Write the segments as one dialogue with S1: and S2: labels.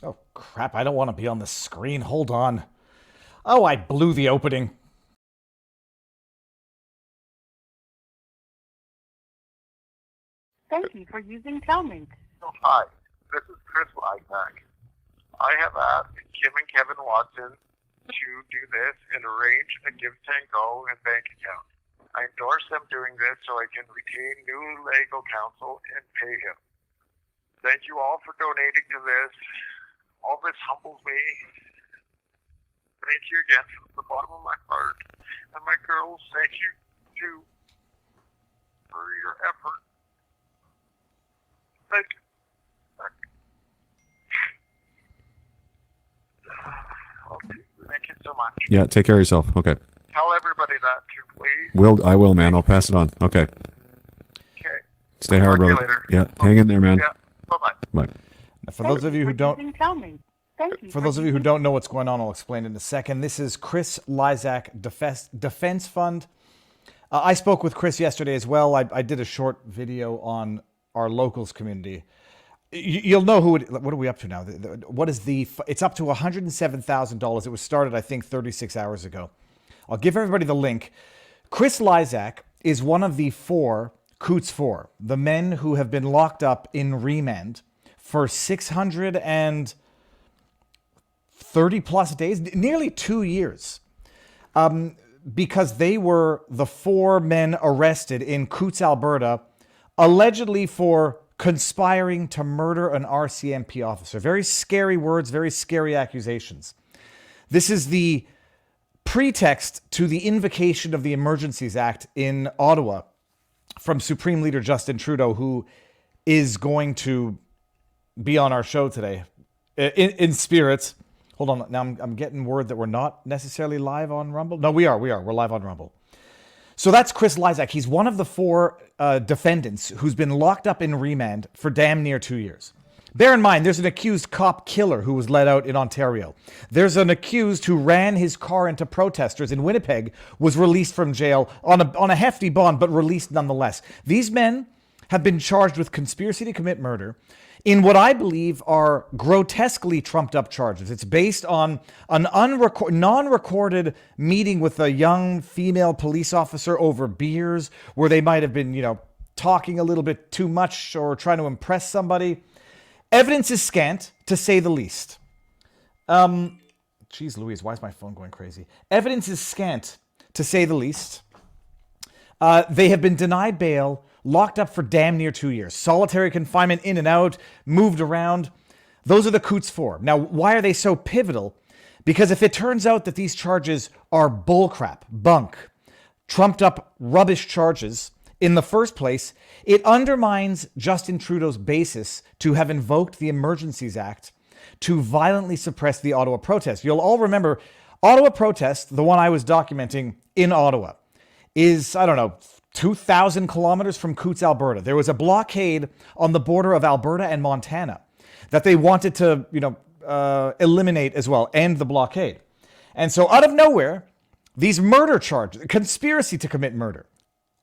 S1: Oh, crap. I don't want to be on the screen. Hold on. Oh, I blew the opening.
S2: Thank you for using Telmate.
S3: Hi, this is Chris Lightback. I have asked Kim and Kevin Watson to do this and arrange a Give Tango and bank account. I endorse them doing this so I can retain new legal counsel and pay him. Thank you all for donating to this. All this humbles me. Thank you again from the bottom of my heart. And my girls, thank you too for your effort. Thank you. Okay, thank you so much.
S4: Yeah, take care of yourself. Okay.
S3: Tell everybody that too, please.
S4: I will, man. I'll pass it on. Okay.
S3: Okay.
S4: Stay hard,
S3: Talk to you
S4: brother.
S3: later.
S4: Yeah, hang in there, man.
S3: Yeah. Bye-bye.
S4: Bye.
S1: For those of you who don't,
S2: Using Telmate. Thank you
S1: for those of you who don't know what's going on, I'll explain in a second. This is Chris Lysak Defense Fund. I spoke with Chris yesterday as well. I did a short video on our locals community. You'll know who it, what are we up to now? What is it's up to $107,000. It was started, I think, 36 hours ago. I'll give everybody the link. Chris Lysak is one of the Coots 4, the men who have been locked up in remand for 630 plus days, nearly 2 years. Because they were the 4 men arrested in Coots, Alberta, allegedly for conspiring to murder an RCMP officer. Very scary words, very scary accusations. This is the pretext to the invocation of the Emergencies Act in Ottawa from Supreme Leader Justin Trudeau, who is going to be on our show today in spirit. Hold on. Now I'm getting word that we're not necessarily live on Rumble. No, we are. We're live on Rumble. So that's Chris Lysak. He's one of the 4 defendants who's been locked up in remand for damn near 2 years. Bear in mind, there's an accused cop killer who was let out in Ontario. There's an accused who ran his car into protesters in Winnipeg, was released from jail on a hefty bond, but released nonetheless. These men have been charged with conspiracy to commit murder in what I believe are grotesquely trumped up charges. It's based on an non-recorded meeting with a young female police officer over beers where they might have been, talking a little bit too much or trying to impress somebody. Evidence is scant, to say the least. Jeez Louise, why is my phone going crazy? Evidence is scant, to say the least. They have been denied bail, locked up for damn near 2 years. Solitary confinement, in and out, moved around. Those are the Coots 4. Now, why are they so pivotal? Because if it turns out that these charges are bullcrap, bunk, trumped up rubbish charges in the first place, it undermines Justin Trudeau's basis to have invoked the Emergencies Act to violently suppress the Ottawa protest. You'll all remember Ottawa protest, the one I was documenting in Ottawa, is, 2,000 kilometers from Coots, Alberta. There was a blockade on the border of Alberta and Montana that they wanted to, eliminate as well, end the blockade. And so out of nowhere, these murder charges, conspiracy to commit murder,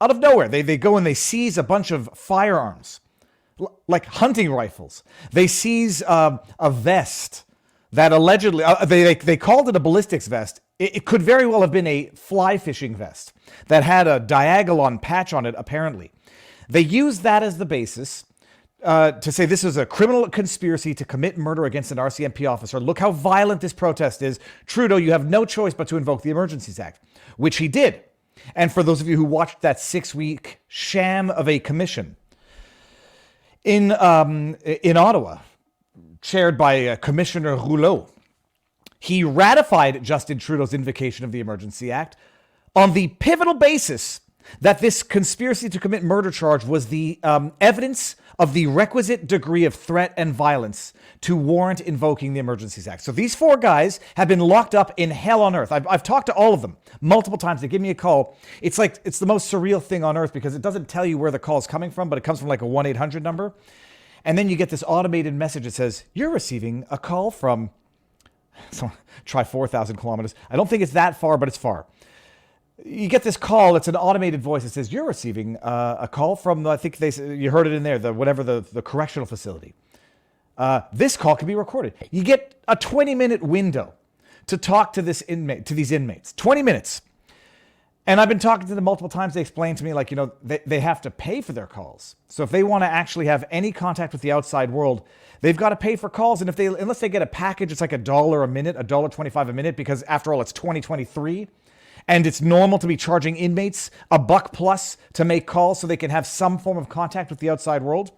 S1: out of nowhere, they go and they seize a bunch of firearms, like hunting rifles. They seize a vest that allegedly, they called it a ballistics vest. It could very well have been a fly fishing vest that had a diagolon patch on it, apparently. They used that as the basis to say this is a criminal conspiracy to commit murder against an RCMP officer. Look how violent this protest is. Trudeau, you have no choice but to invoke the Emergencies Act, which he did. And for those of you who watched that 6-week sham of a commission in Ottawa, chaired by Commissioner Rouleau, he ratified Justin Trudeau's invocation of the Emergency Act on the pivotal basis that this conspiracy to commit murder charge was the evidence of the requisite degree of threat and violence to warrant invoking the Emergencies Act. So these 4 guys have been locked up in hell on earth. I've talked to all of them multiple times. They give me a call. It's the most surreal thing on earth because it doesn't tell you where the call is coming from, but it comes from like a 1-800 number. And then you get this automated message that says, you're receiving a call from, so try 4,000 kilometers. I don't think it's that far, but it's far. You get this call. It's an automated voice that says, you're receiving a call from, I think you heard it in there, the correctional facility. This call can be recorded. You get a 20-minute window to talk to these inmates. 20 minutes. And I've been talking to them multiple times. They explained to me, like, they have to pay for their calls. So if they want to actually have any contact with the outside world, they've got to pay for calls. And unless they get a package, it's like $1 a minute, $1.25 a minute, because after all, it's 2023. And it's normal to be charging inmates $1+ to make calls so they can have some form of contact with the outside world.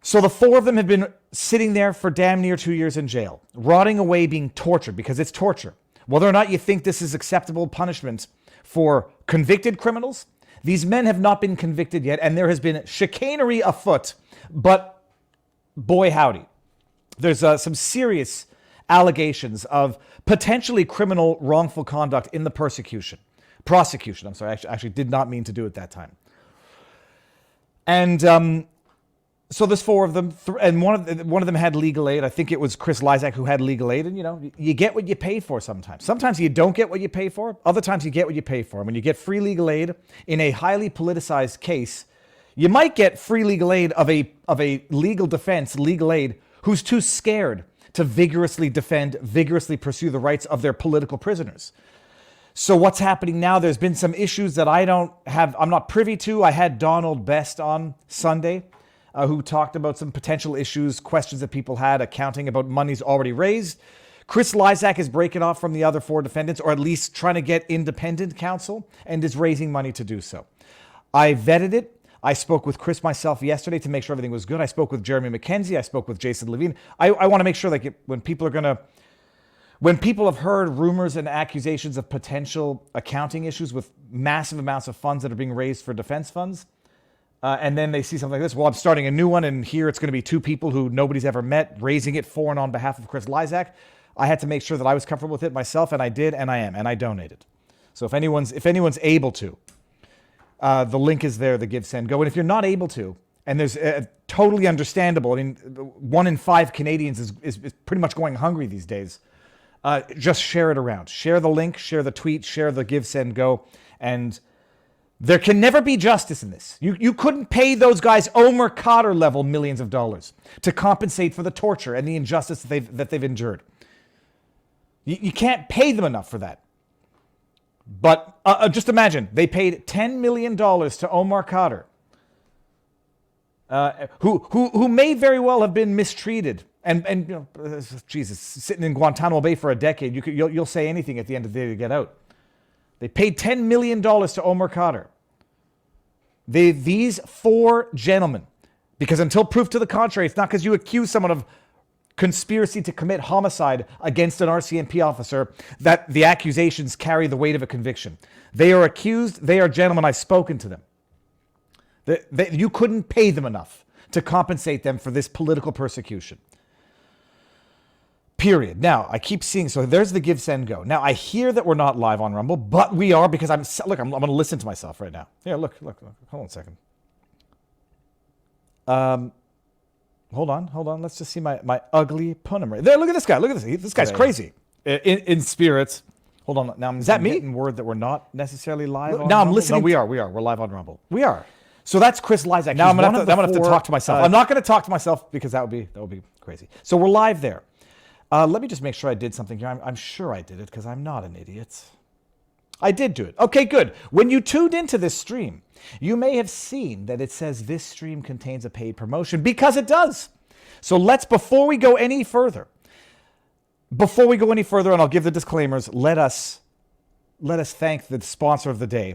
S1: So the 4 of them have been sitting there for damn near 2 years in jail, rotting away, being tortured, because it's torture. Whether or not you think this is acceptable punishment for convicted criminals, these men have not been convicted yet, and there has been chicanery afoot. But boy howdy, there's some serious allegations of potentially criminal wrongful conduct in the prosecution. I'm sorry, I actually did not mean to do it that time. And so there's 4 of them, and one of them had legal aid. I think it was Chris Lysak who had legal aid. And, you get what you pay for sometimes. Sometimes you don't get what you pay for. Other times you get what you pay for. And when you get free legal aid in a highly politicized case, you might get free legal aid of a legal defense, legal aid, who's too scared to vigorously defend, vigorously pursue the rights of their political prisoners. So what's happening now, there's been some issues that I'm not privy to. I had Donald Best on Sunday, who talked about some potential issues, questions that people had, accounting about monies already raised. Chris Lysak is breaking off from the other 4 defendants, or at least trying to get independent counsel, and is raising money to do so. I vetted it. I spoke with Chris myself yesterday to make sure everything was good. I spoke with Jeremy McKenzie. I spoke with Jason Levine. I want to make sure, like, when people have heard rumors and accusations of potential accounting issues with massive amounts of funds that are being raised for defense funds, and then they see something like this, well, I'm starting a new one, and here it's going to be 2 people who nobody's ever met, raising it for and on behalf of Chris Lysak. I had to make sure that I was comfortable with it myself, and I did, and I am, and I donated. So if anyone's able to, the link is there, the Give, Send, Go. And if you're not able to, and there's totally understandable, I mean, 1 in 5 Canadians is pretty much going hungry these days, just share it around. Share the link, share the tweet, share the Give, Send, Go, and there can never be justice in this. You couldn't pay those guys Omar Khadr level millions of dollars to compensate for the torture and the injustice that they've endured. You can't pay them enough for that. But just imagine, they paid $10 million to Omar Khadr, who may very well have been mistreated. And Jesus, sitting in Guantanamo Bay for a decade, you'll say anything at the end of the day to get out. They paid $10 million to Omar Khadr. These 4 gentlemen, because until proof to the contrary, it's not because you accuse someone of conspiracy to commit homicide against an RCMP officer that the accusations carry the weight of a conviction. They are accused. They are gentlemen. I've spoken to them. You couldn't pay them enough to compensate them for this political persecution. Period. Now, I keep seeing, so there's the Give, Send, Go. Now, I hear that we're not live on Rumble, but we are, because I'm going to listen to myself right now. Yeah, look. Hold on a second. Hold on. Let's just see my ugly punum right there. Look at this guy. Look at this. This guy's crazy. In spirits. Hold on. Now, is that me? Getting word that we're not necessarily live on Rumble? I'm listening. No, we are. We're live on Rumble. We are. So that's Chris Lysak. Now I'm going to have to talk to myself. I'm not going to talk to myself because that would be crazy. So we're live there. Let me just make sure I did something here. I'm sure I did it because I'm not an idiot. I did do it. Okay, good. When you tuned into this stream, you may have seen that it says this stream contains a paid promotion, because it does. So before we go any further, and I'll give the disclaimers, let us thank the sponsor of the day,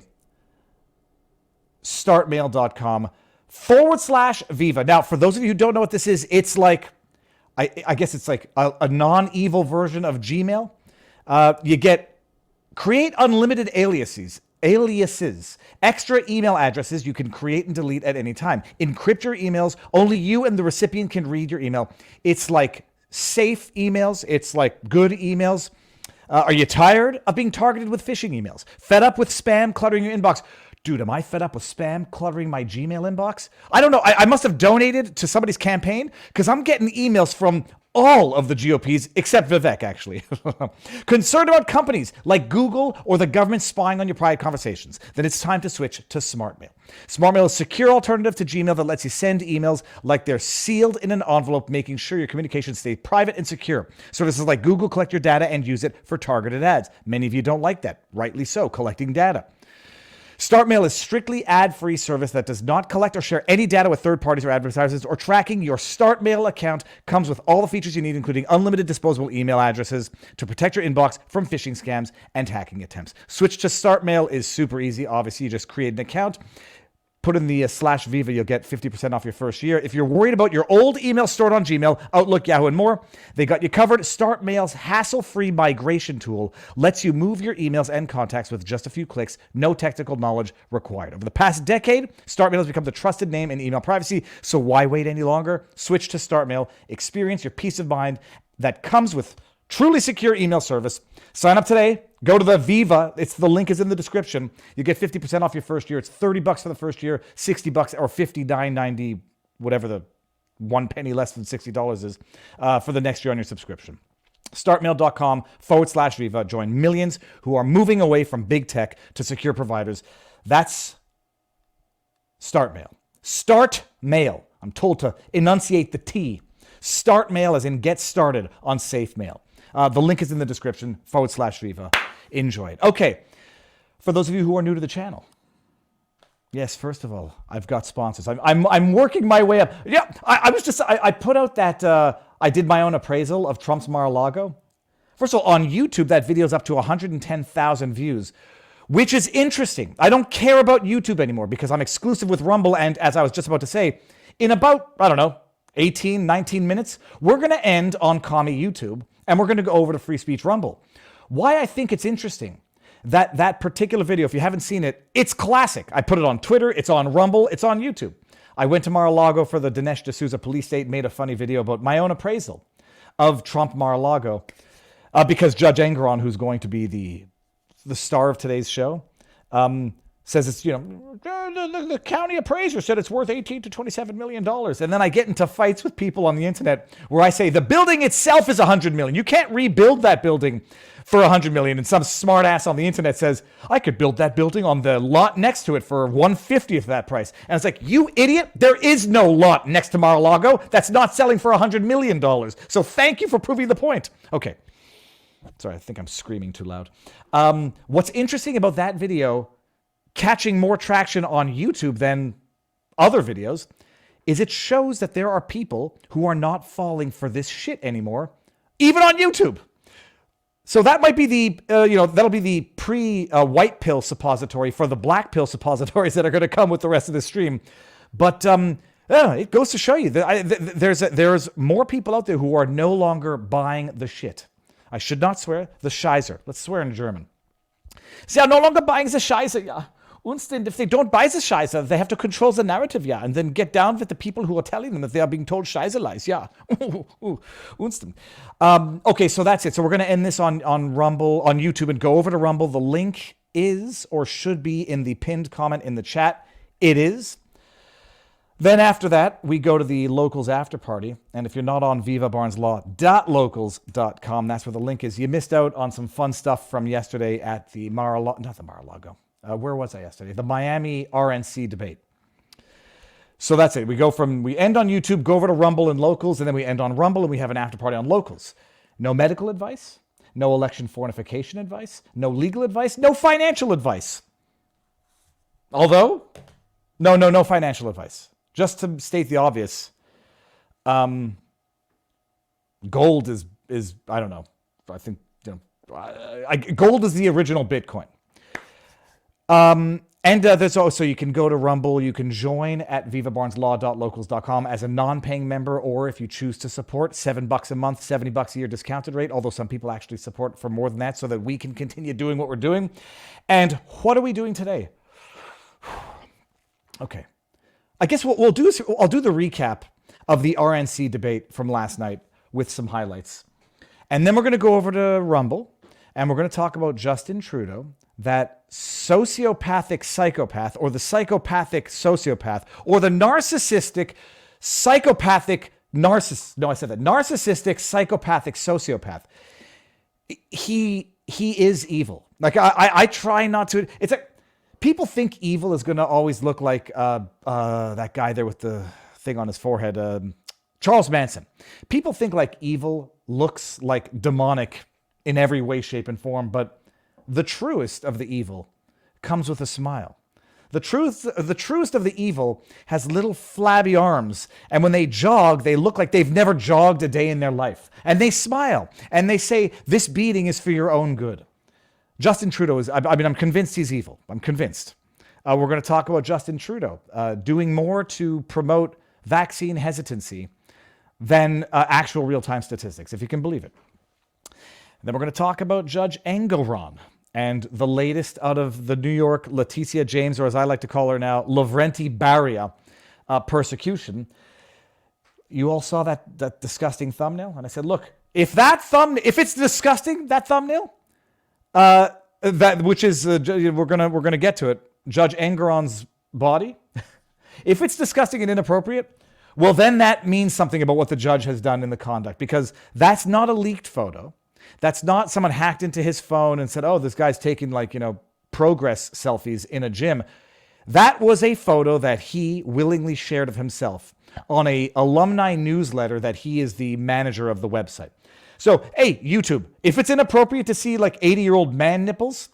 S1: startmail.com/Viva. Now, for those of you who don't know what this is, it's like, I guess it's like a non-evil version of Gmail. You create unlimited aliases, extra email addresses you can create and delete at any time. Encrypt your emails. Only you and the recipient can read your email. It's like safe emails. It's like good emails. Are you tired of being targeted with phishing emails? Fed up with spam cluttering your inbox? Dude, am I fed up with spam cluttering my Gmail inbox? I don't know. I must have donated to somebody's campaign, because I'm getting emails from all of the GOPs, except Vivek, actually. Concerned about companies like Google or the government spying on your private conversations? Then it's time to switch to SmartMail. SmartMail is a secure alternative to Gmail that lets you send emails like they're sealed in an envelope, making sure your communications stay private and secure. Services like Google collect your data and use it for targeted ads. Many of you don't like that. Rightly so, collecting data. StartMail is strictly ad-free service that does not collect or share any data with third parties or advertisers or tracking. Your StartMail account comes with all the features you need, including unlimited disposable email addresses to protect your inbox from phishing scams and hacking attempts. Switch to StartMail is super easy. Obviously, you just create an account. Put in the /Viva, you'll get 50% off your first year. If you're worried about your old email stored on Gmail, Outlook, Yahoo, and more, they got you covered. StartMail's hassle-free migration tool lets you move your emails and contacts with just a few clicks, no technical knowledge required. Over the past decade, StartMail has become the trusted name in email privacy, so why wait any longer? Switch to StartMail. Experience your peace of mind that comes with truly secure email service. Sign up today. Go to the Viva. The link is in the description. You get 50% off your first year. It's $30 for the first year, $60 or $59.90, whatever the 1 penny less than $60 is for the next year on your subscription. Startmail.com/Viva. Join millions who are moving away from big tech to secure providers. That's StartMail. StartMail. I'm told to enunciate the T. StartMail as in get started on safe mail. The link is in the description, /Viva. Enjoy it. Okay, for those of you who are new to the channel, yes, first of all, I've got sponsors. I'm working my way up. Yeah, I put out that I did my own appraisal of Trump's Mar-a-Lago. First of all, on YouTube, that video is up to 110,000 views, which is interesting. I don't care about YouTube anymore because I'm exclusive with Rumble, and as I was just about to say, in about, 18, 19 minutes, we're going to end on commie YouTube, and we're going to go over to Free Speech Rumble. Why I think it's interesting, that particular video, if you haven't seen it, it's classic. I put it on Twitter, it's on Rumble, it's on YouTube. I went to Mar-a-Lago for the Dinesh D'Souza police state, made a funny video about my own appraisal of Trump Mar-a-Lago, because Judge Engoron, who's going to be the star of today's show, says it's, the county appraiser said it's worth $18 to $27 million. And then I get into fights with people on the internet where I say the building itself is $100 million. You can't rebuild that building for $100 million. And some smart ass on the internet says, I could build that building on the lot next to it for 1/50th of that price. And it's like, you idiot, there is no lot next to Mar-a-Lago that's not selling for $100 million. So thank you for proving the point. Okay. Sorry, I think I'm screaming too loud. What's interesting about that video catching more traction on YouTube than other videos is it shows that there are people who are not falling for this shit anymore, even on YouTube. So that might be that'll be the pre-white pill suppository for the black pill suppositories that are going to come with the rest of the stream. But it goes to show you that there's more people out there who are no longer buying the shit. I should not swear, the Scheiße. Let's swear in German. Sie are no longer buying the Scheiße, yeah. And if they don't buy the Scheiße, they have to control the narrative, yeah, and then get down with the people who are telling them that they are being told Scheiße lies, yeah. Okay, so that's it. So we're going to end this on Rumble, on YouTube, and go over to Rumble. The link is, or should be, in the pinned comment in the chat. It is. Then after that, we go to the Locals after party. And if you're not on vivabarneslaw.locals.com, that's where the link is. You missed out on some fun stuff from yesterday at the Mar-a-Lago. Where was I yesterday? The Miami RNC debate. So that's it. We end on YouTube, go over to Rumble and Locals, and then we end on Rumble and we have an after party on Locals. No medical advice, no election fortification advice, no legal advice, no financial advice. Although, no financial advice. Just to state the obvious, gold is I don't know. I think gold is the original Bitcoin. And there's also, you can go to Rumble, you can join at vivabarneslaw.locals.com as a non-paying member, or if you choose to support, $7 a month, $70 a year discounted rate, although some people actually support for more than that so that we can continue doing what we're doing. And what are we doing today? Okay. I guess what we'll do is I'll do the recap of the RNC debate from last night with some highlights. And then we're going to go over to Rumble, and we're going to talk about Justin Trudeau, that sociopathic psychopath, or the psychopathic sociopath, or the narcissistic psychopathic narcissistic, psychopathic sociopath. He is evil. Like I try not to. It's like people think evil is going to always look like that guy there with the thing on his forehead, Charles Manson. People think like evil looks like demonic in every way, shape, and form, but the truest of the evil comes with a smile. The truest of the evil has little flabby arms, and when they jog, they look like they've never jogged a day in their life. And they smile, and they say, this beating is for your own good. Justin Trudeau is, I'm convinced he's evil. I'm convinced. We're going to talk about Justin Trudeau doing more to promote vaccine hesitancy than actual real-time statistics, if you can believe it. And then we're going to talk about Judge Engoron and the latest out of the New York Leticia James, or as I like to call her now, Lavrenti Barria persecution. You all saw that disgusting thumbnail? And I said, look, if it's disgusting, that thumbnail, we're gonna get to it, Judge Engoron's body, if it's disgusting and inappropriate, well, then that means something about what the judge has done in the conduct, because that's not a leaked photo. That's not someone hacked into his phone and said, oh, this guy's taking progress selfies in a gym. That was a photo that he willingly shared of himself on a alumni newsletter that he is the manager of the website. So, hey, YouTube, if it's inappropriate to see like 80-year-old man nipples,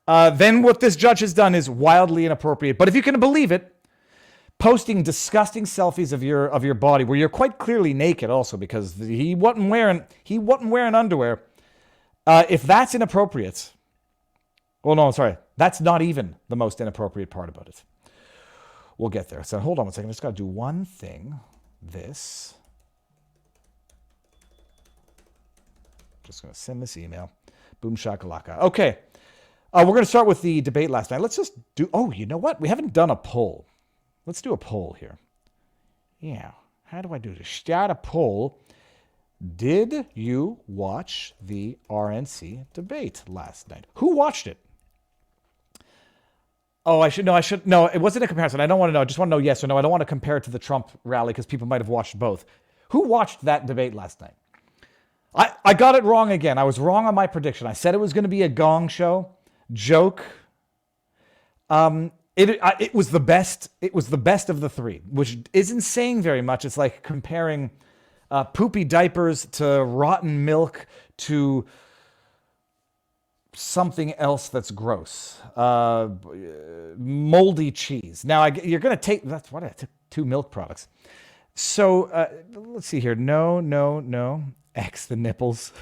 S1: then what this judge has done is wildly inappropriate. But if you can believe it, posting disgusting selfies of your body where you're quite clearly naked also, because he wasn't wearing underwear. If that's inappropriate, well, no, sorry, that's not even the most inappropriate part about it. We'll get there. So hold on one second. I just got to do one thing. This. Just going to send this email. Boom shakalaka. Okay. We're going to start with the debate last night. Let's just do, oh, you know what? We haven't done a poll. Let's do a poll here. Yeah. How do I do this? Start a poll. Did you watch the RNC debate last night? Who watched it? Oh, no, it wasn't a comparison. I don't want to know. I just want to know yes or no. I don't want to compare it to the Trump rally because people might have watched both. Who watched that debate last night? I got it wrong again. I was wrong on my prediction. I said it was going to be a gong show. Joke. It was the best. It was the best of the three, which isn't saying very much. It's like comparing poopy diapers to rotten milk to something else that's gross. Moldy cheese. Now, you're going to take... That's what I took 2 milk products. So, let's see here. No. X the nipples.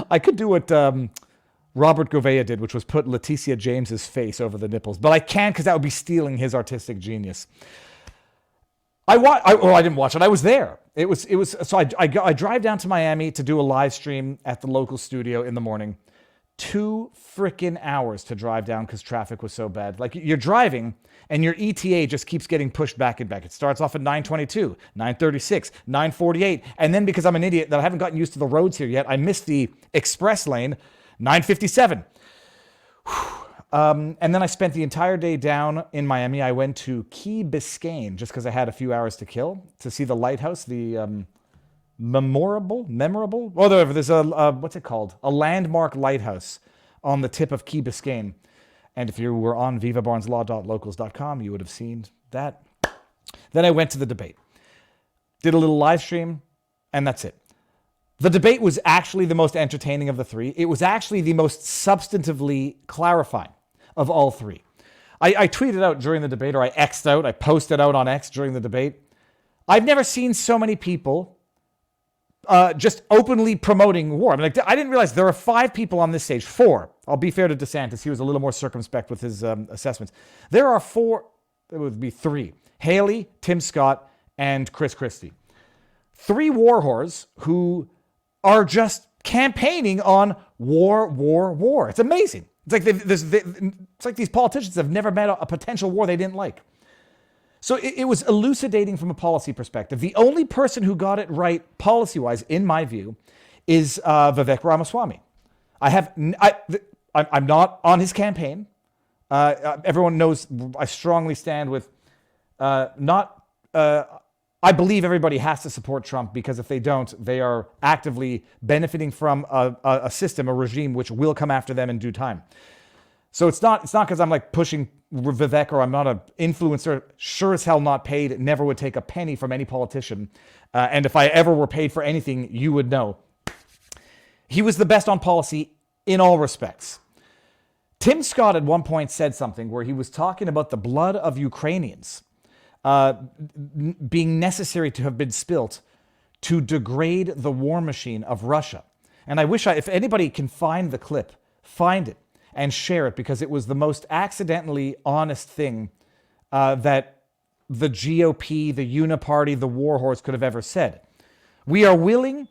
S1: I could do what Robert Gouveia did, which was put Leticia James's face over the nipples. But I can't because that would be stealing his artistic genius. I didn't watch it. I was there. It was. So I drive down to Miami to do a live stream at the local studio in the morning. 2 freaking hours to drive down because traffic was so bad. Like you're driving and your ETA just keeps getting pushed back and back. It starts off at 9:22, 9:36, 9:48, and then because I'm an idiot that I haven't gotten used to the roads here yet, I missed the express lane, 9:57. And then I spent the entire day down in Miami. I went to Key Biscayne just because I had a few hours to kill to see the lighthouse, the memorable. Oh, there's a what's it called? A landmark lighthouse on the tip of Key Biscayne. And if you were on vivabarneslaw.locals.com, you would have seen that. Then I went to the debate, did a little live stream, and that's it. The debate was actually the most entertaining of the 3. It was actually the most substantively clarifying of all 3. I tweeted out during the debate, or I X'd out, I posted out on X during the debate. I've never seen so many people just openly promoting war. I mean, I didn't realize there are 5 people on this stage. 4. I'll be fair to DeSantis. He was a little more circumspect with his assessments. There are 4, it would be 3. Haley, Tim Scott, and Chris Christie. 3 war whores who are just campaigning on war. It's amazing. It's like these politicians have never met a potential war they didn't like. So it was elucidating from a policy perspective. The only person who got it right policy-wise, in my view, is Vivek Ramaswamy. I'm not on his campaign. Everyone knows I strongly stand with not I believe everybody has to support Trump, because if they don't, they are actively benefiting from a system, a regime, which will come after them in due time. So it's not because I'm like pushing Vivek, or I'm not an influencer. Sure as hell not paid. Never would take a penny from any politician. And if I ever were paid for anything, you would know. He was the best on policy in all respects. Tim Scott at one point said something where he was talking about the blood of Ukrainians being necessary to have been spilt to degrade the war machine of Russia. And I wish if anybody can find the clip, find it and share it, because it was the most accidentally honest thing that the GOP, the Uniparty, the war horse could have ever said. We are willing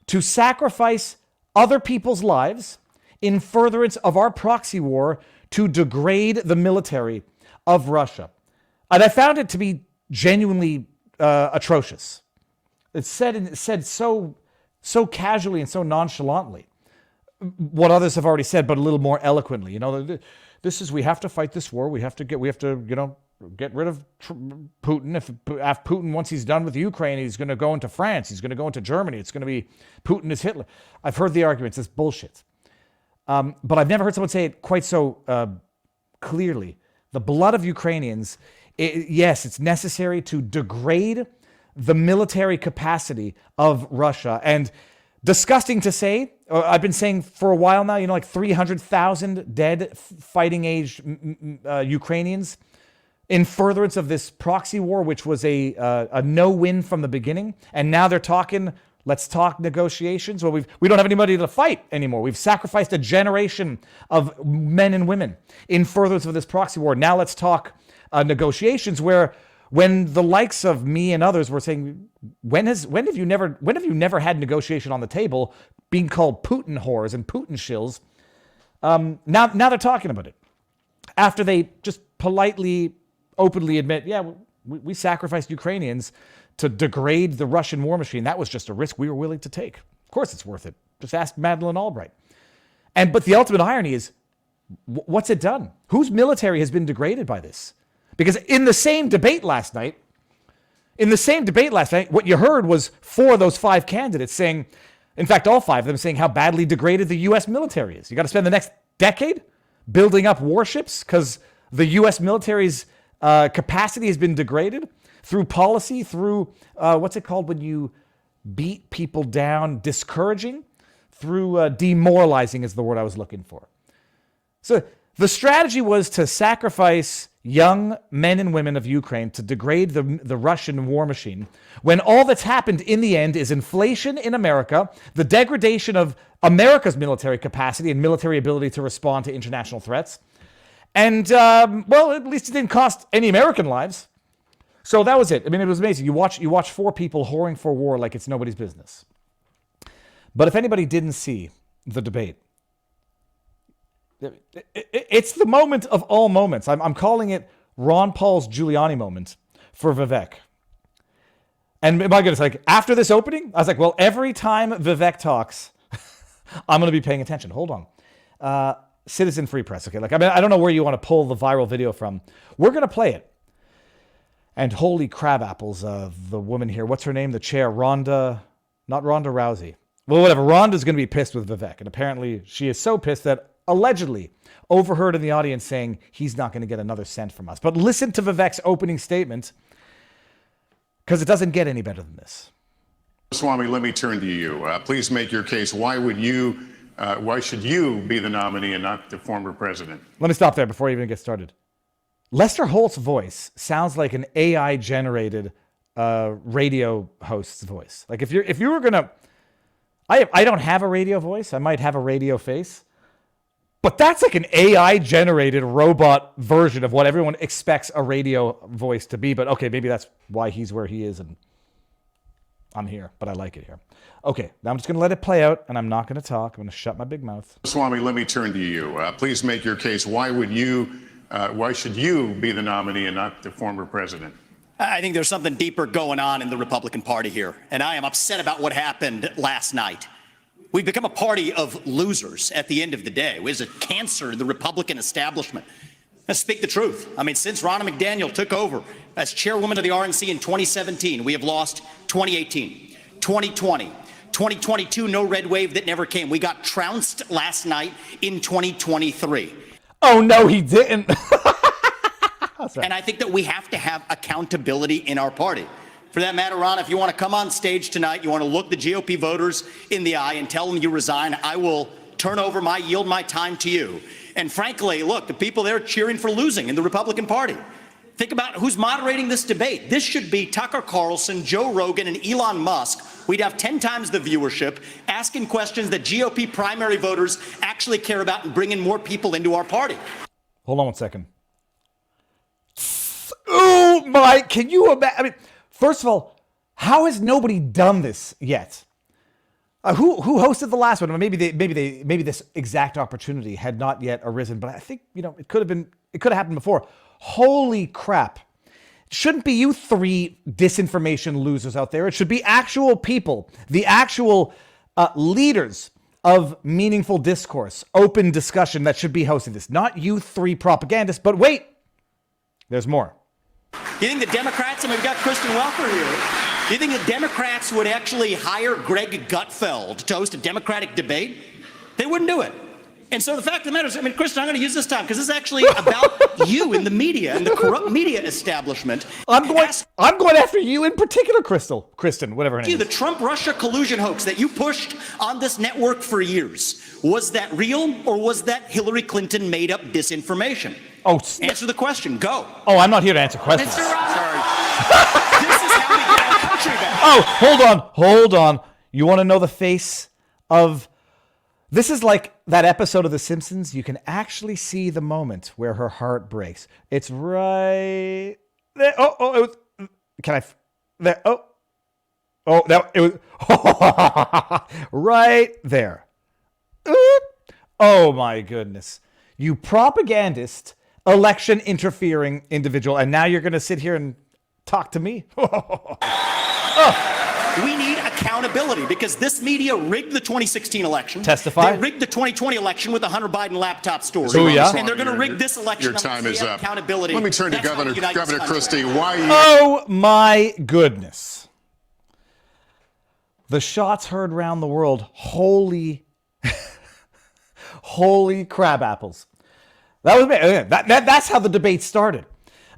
S1: to sacrifice other people's lives in furtherance of our proxy war to degrade the military of Russia. And I found it to be genuinely atrocious. It's said so casually and so nonchalantly. What others have already said, but a little more eloquently. You know, we have to fight this war. We have to get rid of Putin. If Putin, once he's done with Ukraine, he's going to go into France. He's going to go into Germany. It's going to be Putin is Hitler. I've heard the arguments. It's bullshit. But I've never heard someone say it quite so clearly. The blood of Ukrainians, yes, it's necessary to degrade the military capacity of Russia. And disgusting to say, I've been saying for a while now, like 300,000 dead fighting-age Ukrainians in furtherance of this proxy war, which was a no-win from the beginning. And now they're talking, let's talk negotiations. Well, we don't have anybody to fight anymore. We've sacrificed a generation of men and women in furtherance of this proxy war. Now let's talk negotiations, where when the likes of me and others were saying, when have you never had negotiation on the table, being called Putin whores and Putin shills, now they're talking about it. After they just politely, openly admit, yeah, we sacrificed Ukrainians to degrade the Russian war machine. That was just a risk we were willing to take. Of course it's worth it. Just ask Madeleine Albright. But the ultimate irony is, what's it done? Whose military has been degraded by this? Because in the same debate last night, what you heard was 4 of those 5 candidates saying, in fact, all 5 of them saying how badly degraded the U.S. military is. You got to spend the next decade building up warships because the U.S. military's capacity has been degraded through policy, through what's it called when you beat people down, discouraging, through demoralizing is the word I was looking for. So the strategy was to sacrifice young men and women of Ukraine to degrade the Russian war machine, when all that's happened in the end is inflation in America, the degradation of America's military capacity and military ability to respond to international threats. And, well, at least it didn't cost any American lives. So that was it. I mean, it was amazing. You watch 4 people whoring for war like it's nobody's business. But if anybody didn't see the debate, it's the moment of all moments. I'm calling it Ron Paul's Giuliani moment for Vivek. And my goodness, like after this opening, I was like, well, every time Vivek talks, I'm going to be paying attention. Hold on. Citizen Free Press. Okay. Like, I mean, I don't know where you want to pull the viral video from. We're going to play it. And holy crab apples, the woman here, what's her name? The chair, not Ronda Rousey. Well, whatever. Ronda's going to be pissed with Vivek. And apparently she is so pissed that allegedly overheard in the audience saying he's not going to get another cent from us. But listen to Vivek's opening statement, because it doesn't get any better than this.
S5: Swami, let me turn to you. Please make your case. Why should you be the nominee and not the former president? Let me
S1: stop there before you even get started. Lester Holt's voice sounds like an AI-generated radio host's voice. Like if you were gonna, I don't have a radio voice. I might have a radio face. But that's like an AI-generated robot version of what everyone expects a radio voice to be. But okay, maybe that's why he's where he is and I'm here, but I like it here. Okay, now I'm just going to let it play out, and I'm not going to talk. I'm going to shut my big mouth.
S5: Swami, let me turn to you. Please make your case. Why should you be the nominee and not the former president?
S6: I think there's something deeper going on in the Republican Party here, and I am upset about what happened last night. We've become a party of losers at the end of the day. There's a cancer in the Republican establishment. Let's speak the truth. I mean, since Ronna McDaniel took over as chairwoman of the RNC in 2017, we have lost 2018, 2020, 2022, no red wave that never came. We got trounced last night in 2023.
S1: Oh, no, he didn't.
S6: And I think that we have to have accountability in our party. For that matter, Ron, if you want to come on stage tonight, you want to look the GOP voters in the eye and tell them you resign, I will yield my time to you. And frankly, look, the people there cheering for losing in the Republican Party. Think about who's moderating this debate. This should be Tucker Carlson, Joe Rogan, and Elon Musk. We'd have 10 times the viewership, asking questions that GOP primary voters actually care about and bringing more people into our party.
S1: Hold on one second. Oh my, can you imagine? I mean, first of all, how has nobody done this yet? Who hosted the last one? Maybe this exact opportunity had not yet arisen, but I think, it could have happened before. Holy crap. It shouldn't be you three disinformation losers out there. It should be actual people, the actual leaders of meaningful discourse, open discussion that should be hosting this. Not you three propagandists, but wait, there's more.
S6: You think the Democrats, and we've got Kristen Welker here, do you think the Democrats would actually hire Greg Gutfeld to host a Democratic debate? They wouldn't do it. And so the fact of the matter is, Kristen, I'm going to use this time because this is actually about you in the media and the corrupt media establishment.
S1: I'm going after you in particular, Kristen, whatever her name is.
S6: The Trump-Russia collusion hoax that you pushed on this network for years, was that real or was that Hillary Clinton made up disinformation?
S1: Oh,
S6: answer the question. Go.
S1: Oh, I'm not here to answer questions.
S6: Mr. Sorry. This is how we get our country back.
S1: Oh, hold on. You want to know the face of... This is like that episode of The Simpsons. You can actually see the moment where her heart breaks. It's right there. Oh, it was... Can I... There. Oh, that it was... right there. Oh, my goodness. You propagandist, election interfering individual, and now you're going to sit here and talk to me?
S6: We need accountability because this media rigged the 2016 election.
S1: Testify.
S6: They rigged the 2020 election with the Hunter Biden laptop story. And they're going to rig this election.
S5: Your time is up.
S6: Accountability.
S5: Let me turn to Governor Christie. Why?
S1: Oh my goodness! The shots heard around the world. Holy crab apples! That was that's how the debate started,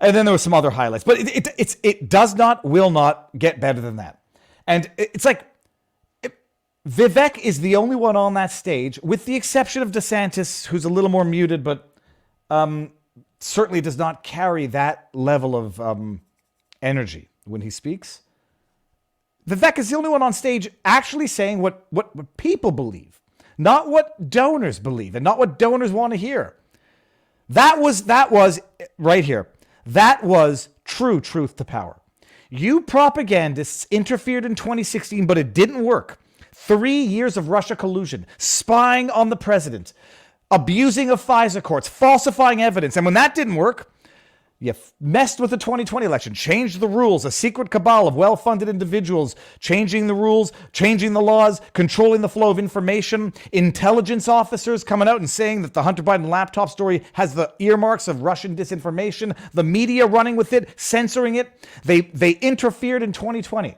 S1: and then there were some other highlights. But it will not get better than that. And it's like Vivek is the only one on that stage, with the exception of DeSantis, who's a little more muted, but certainly does not carry that level of energy when he speaks. Vivek is the only one on stage actually saying what people believe, not what donors believe, and not what donors want to hear. That was right here. That was true truth to power. You propagandists interfered in 2016, but it didn't work. 3 years of Russia collusion, spying on the president, abusing of FISA courts, falsifying evidence. And when that didn't work, you messed with the 2020 election, changed the rules, a secret cabal of well-funded individuals, changing the rules, changing the laws, controlling the flow of information, intelligence officers coming out and saying that the Hunter Biden laptop story has the earmarks of Russian disinformation, the media running with it, censoring it. They interfered in 2020.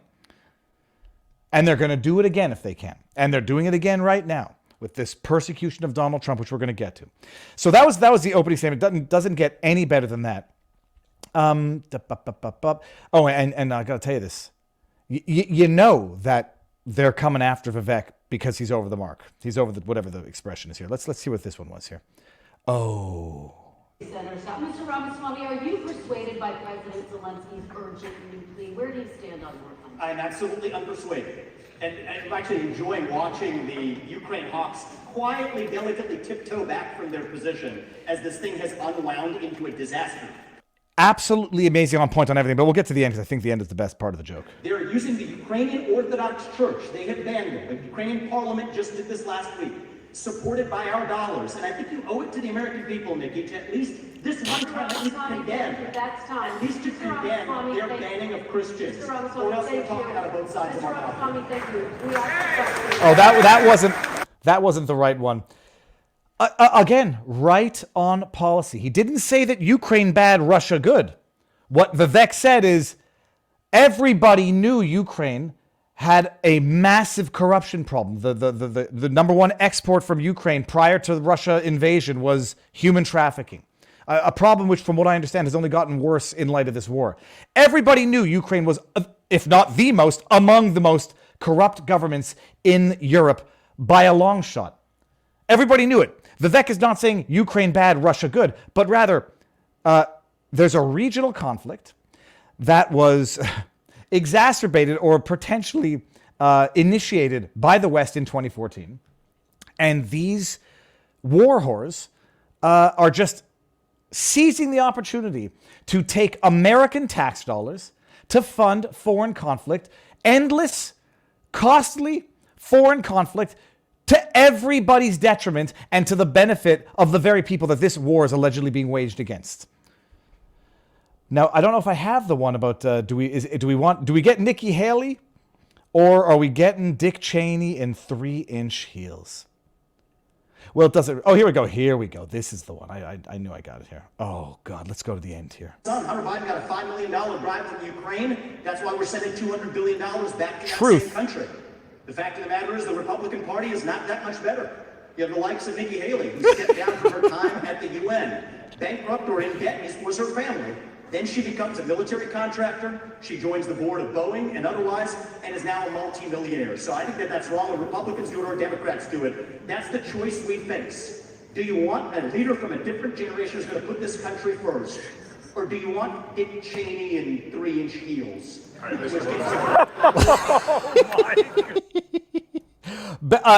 S1: And they're going to do it again if they can. And they're doing it again right now with this persecution of Donald Trump, which we're going to get to. So that was the opening statement. Doesn't get any better than that. Oh, and I got to tell you this. You know that they're coming after Vivek because he's over the mark. He's over whatever the expression is here. Let's see what this one was here. Oh.
S7: Mr. Ramaswamy, are you persuaded by President Zelensky's urgent new plea? Where do you stand on your country?
S6: I'm absolutely unpersuaded. And I'm actually enjoying watching the Ukraine hawks quietly, delicately tiptoe back from their position as this thing has unwound into a disaster.
S1: Absolutely amazing, on point on everything, but we'll get to the end because I think the end is the best part of the joke.
S6: They're using the Ukrainian Orthodox Church. They have banned them. The Ukrainian parliament just did this last week, supported by our dollars. And I think you owe it to the American people, Nikki, to at least this one time at least condemn.
S7: That's time.
S6: At least to condemn their banning of Christians. Or else we're talking out of both sides of our mouth.
S7: Thank you.
S1: Oh, that wasn't the right one. Again, right on policy. He didn't say that Ukraine bad, Russia good. What Vivek said is everybody knew Ukraine had a massive corruption problem. The number one export from Ukraine prior to the Russia invasion was human trafficking. A problem which, from what I understand, has only gotten worse in light of this war. Everybody knew Ukraine was, if not the most, among the most corrupt governments in Europe by a long shot. Everybody knew it. Vivek is not saying Ukraine bad, Russia good, but rather there's a regional conflict that was exacerbated or potentially initiated by the West in 2014. And these war whores are just seizing the opportunity to take American tax dollars to fund foreign conflict, endless, costly foreign conflict to everybody's detriment and to the benefit of the very people that this war is allegedly being waged against. Now, I don't know if I have the one about do we get Nikki Haley or are we getting Dick Cheney in 3-inch heels? Well, it doesn't. Oh, here we go. Here we go. This is the one. I knew I got it here. Oh, God. Let's go to the end here.
S6: Hunter Biden got a $5 million bribe from Ukraine. That's why we're sending $200 billion back to that same country. The fact of the matter is the Republican Party is not that much better. You have the likes of Nikki Haley, who stepped down from her time at the UN. Bankrupt or in debt was her family. Then she becomes a military contractor. She joins the board of Boeing and otherwise, and is now a multi-millionaire. So I think that that's wrong. When Republicans do it or Democrats do it, that's the choice we face. Do you want a leader from a different generation who's going to put this country first? Or do you want Dick Cheney in 3-inch heels?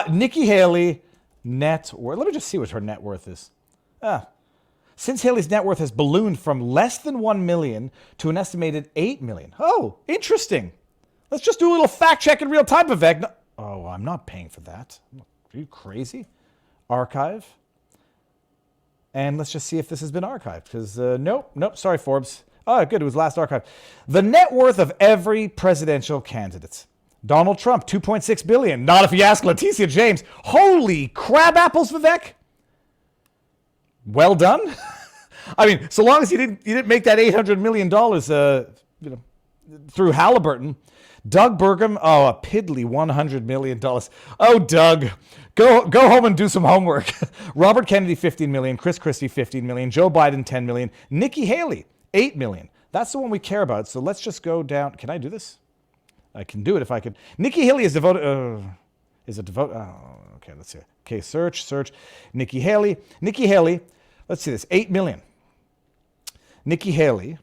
S1: Nikki Haley, net worth. Let me just see what her net worth is. Since Haley's net worth has ballooned from less than 1 million to an estimated 8 million. Oh, interesting. Let's just do a little fact check in real time, Vivek. No, oh, I'm not paying for that. Are you crazy? Archive. And let's just see if this has been archived. Because, nope, sorry, Forbes. Oh, good, it was last archived. The net worth of every presidential candidate. Donald Trump, 2.6 billion. Not if you ask Leticia James. Holy crab apples, Vivek. Well done. I mean, so long as you didn't make that $800 million through Halliburton. Doug Burgum, oh, a piddly $100 million. Oh, Doug, go home and do some homework. Robert Kennedy, 15 million. Chris Christie, 15 million. Joe Biden, 10 million. Nikki Haley, 8 million. That's the one we care about. So let's just go down. Can I do this? I can do it if I could. Nikki Haley is devoted. Oh, okay, let's see. Okay, search. Nikki Haley, let's see this, 8 million. Nikki Haley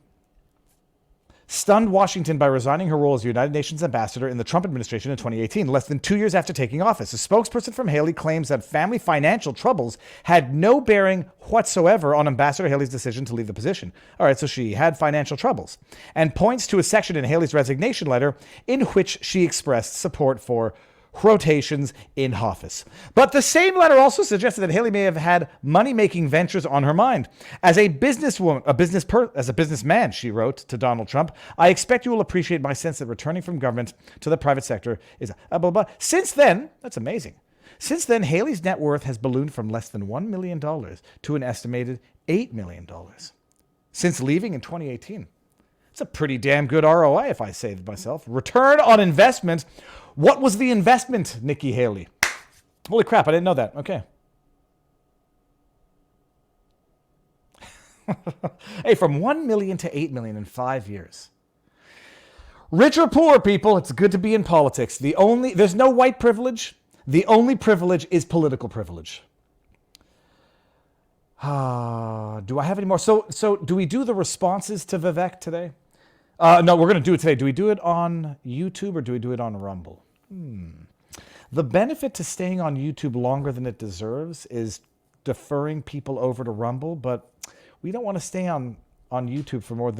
S1: stunned Washington by resigning her role as United Nations ambassador in the Trump administration in 2018, less than 2 years after taking office. A spokesperson from Haley claims that family financial troubles had no bearing whatsoever on Ambassador Haley's decision to leave the position. All right, so she had financial troubles, and points to a section in Haley's resignation letter in which she expressed support for rotations in office. But the same letter also suggested that Haley may have had money-making ventures on her mind. As a businesswoman, as a businessman, she wrote to Donald Trump, I expect you will appreciate my sense that returning from government to the private sector is blah, blah, blah. Since then, that's amazing. Since then, Haley's net worth has ballooned from less than $1 million to an estimated $8 million. Since leaving in 2018. It's a pretty damn good ROI, if I say it myself. Return on investment. What was the investment, Nikki Haley? Holy crap, I didn't know that. Okay. Hey, from 1 million to 8 million in 5 years. Rich or poor, people, it's good to be in politics. There's no white privilege. The only privilege is political privilege. Do I have any more? So do we do the responses to Vivek today? No, we're going to do it today. Do we do it on YouTube or do we do it on Rumble? The benefit to staying on YouTube longer than it deserves is deferring people over to Rumble, but we don't want to stay on YouTube for more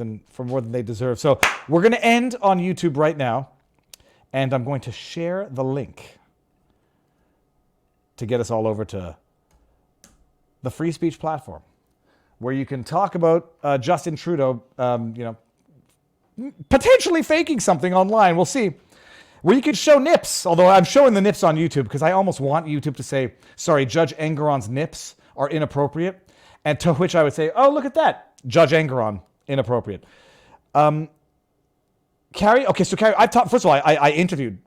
S1: than they deserve. So we're going to end on YouTube right now, and I'm going to share the link to get us all over to the free speech platform, where you can talk about Justin Trudeau, potentially faking something online. We'll see. Where you could show nips, although I'm showing the nips on YouTube because I almost want YouTube to say, sorry, Judge Engoron's nips are inappropriate. And to which I would say, oh, look at that. Judge Engoron, inappropriate. Carrie, first of all, I interviewed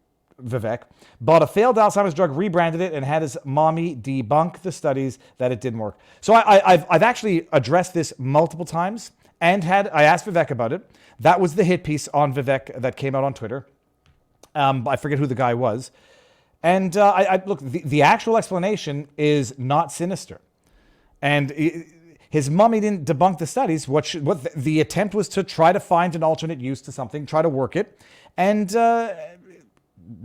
S1: Vivek, bought a failed Alzheimer's drug, rebranded it, and had his mommy debunk the studies that it didn't work. So I've actually addressed this multiple times, and I asked Vivek about it. That was the hit piece on Vivek that came out on Twitter. I forget who the guy was. And look, the actual explanation is not sinister. And his mommy didn't debunk the studies. What the attempt was to try to find an alternate use to something, try to work it. And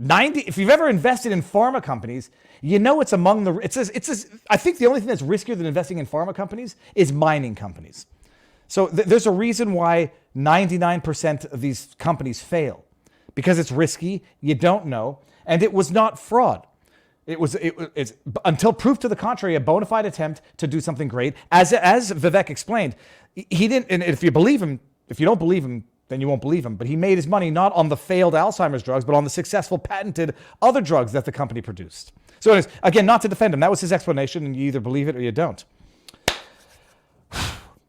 S1: if you've ever invested in pharma companies, you know it's among the, I think the only thing that's riskier than investing in pharma companies is mining companies. So there's a reason why 99% of these companies fail, because it's risky, you don't know, and it was not fraud. It's until proof to the contrary, a bona fide attempt to do something great. As Vivek explained, he didn't, and if you believe him, if you don't believe him, then you won't believe him. But he made his money not on the failed Alzheimer's drugs, but on the successful patented other drugs that the company produced. So anyways, again, not to defend him. That was his explanation, and you either believe it or you don't.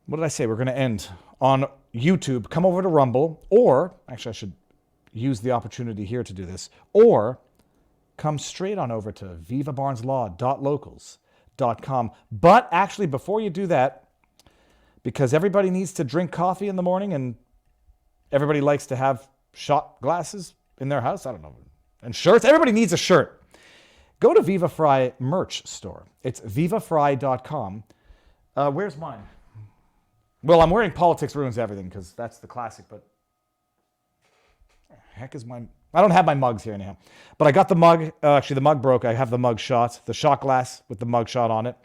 S1: What did I say? We're going to end on YouTube. Come over to Rumble, or actually I should use the opportunity here to do this, or come straight on over to vivabarneslaw.locals.com. But actually, before you do that, because everybody needs to drink coffee in the morning and everybody likes to have shot glasses in their house, I don't know, and shirts. Everybody needs a shirt. Go to Viva Fry merch store. It's vivafry.com. Where's mine? Well, I'm wearing Politics Ruins Everything because that's the classic, but heck is my... I don't have my mugs here anyhow. But I got the mug. Actually, the mug broke. I have the mug shot, the shot glass with the mug shot on it.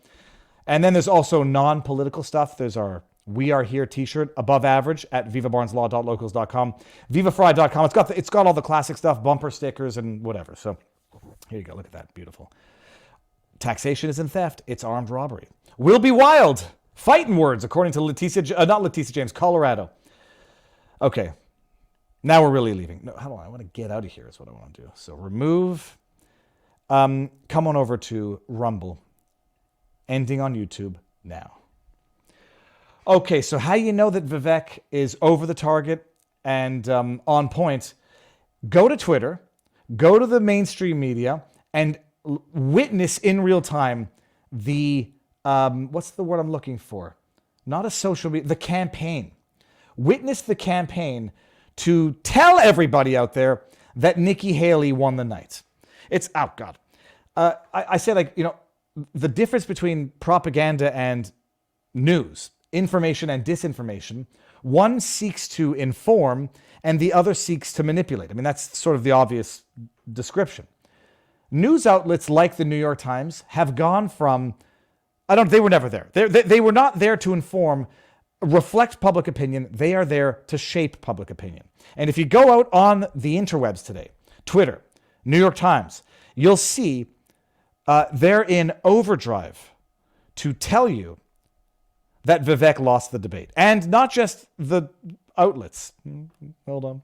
S1: And then there's also non-political stuff. There's our We Are Here t-shirt, above average, at vivabarneslaw.locals.com. Vivafry.com. It's got all the classic stuff, bumper stickers and whatever. So here you go. Look at that. Beautiful. Taxation isn't theft. It's armed robbery. Will be wild. Fighting words, according to not Leticia James, Colorado. Okay. Now we're really leaving. No, hold on. I want to get out of here is what I want to do. So remove. Come on over to Rumble. Ending on YouTube now. Okay, so how you know that Vivek is over the target and on point? Go to Twitter. Go to the mainstream media and witness in real time the, what's the word I'm looking for? Not a social media, the campaign. Witness the campaign to tell everybody out there that Nikki Haley won the night. It's, oh God. I say, like, you know, the difference between propaganda and news, information and disinformation, one seeks to inform and the other seeks to manipulate. I mean, that's sort of the obvious description. News outlets like the New York Times have gone from, they were never there. They were not there to inform, reflect public opinion. They are there to shape public opinion. And if you go out on the interwebs today, Twitter, New York Times, you'll see they're in overdrive to tell you that Vivek lost the debate. And not just the outlets. Hold on.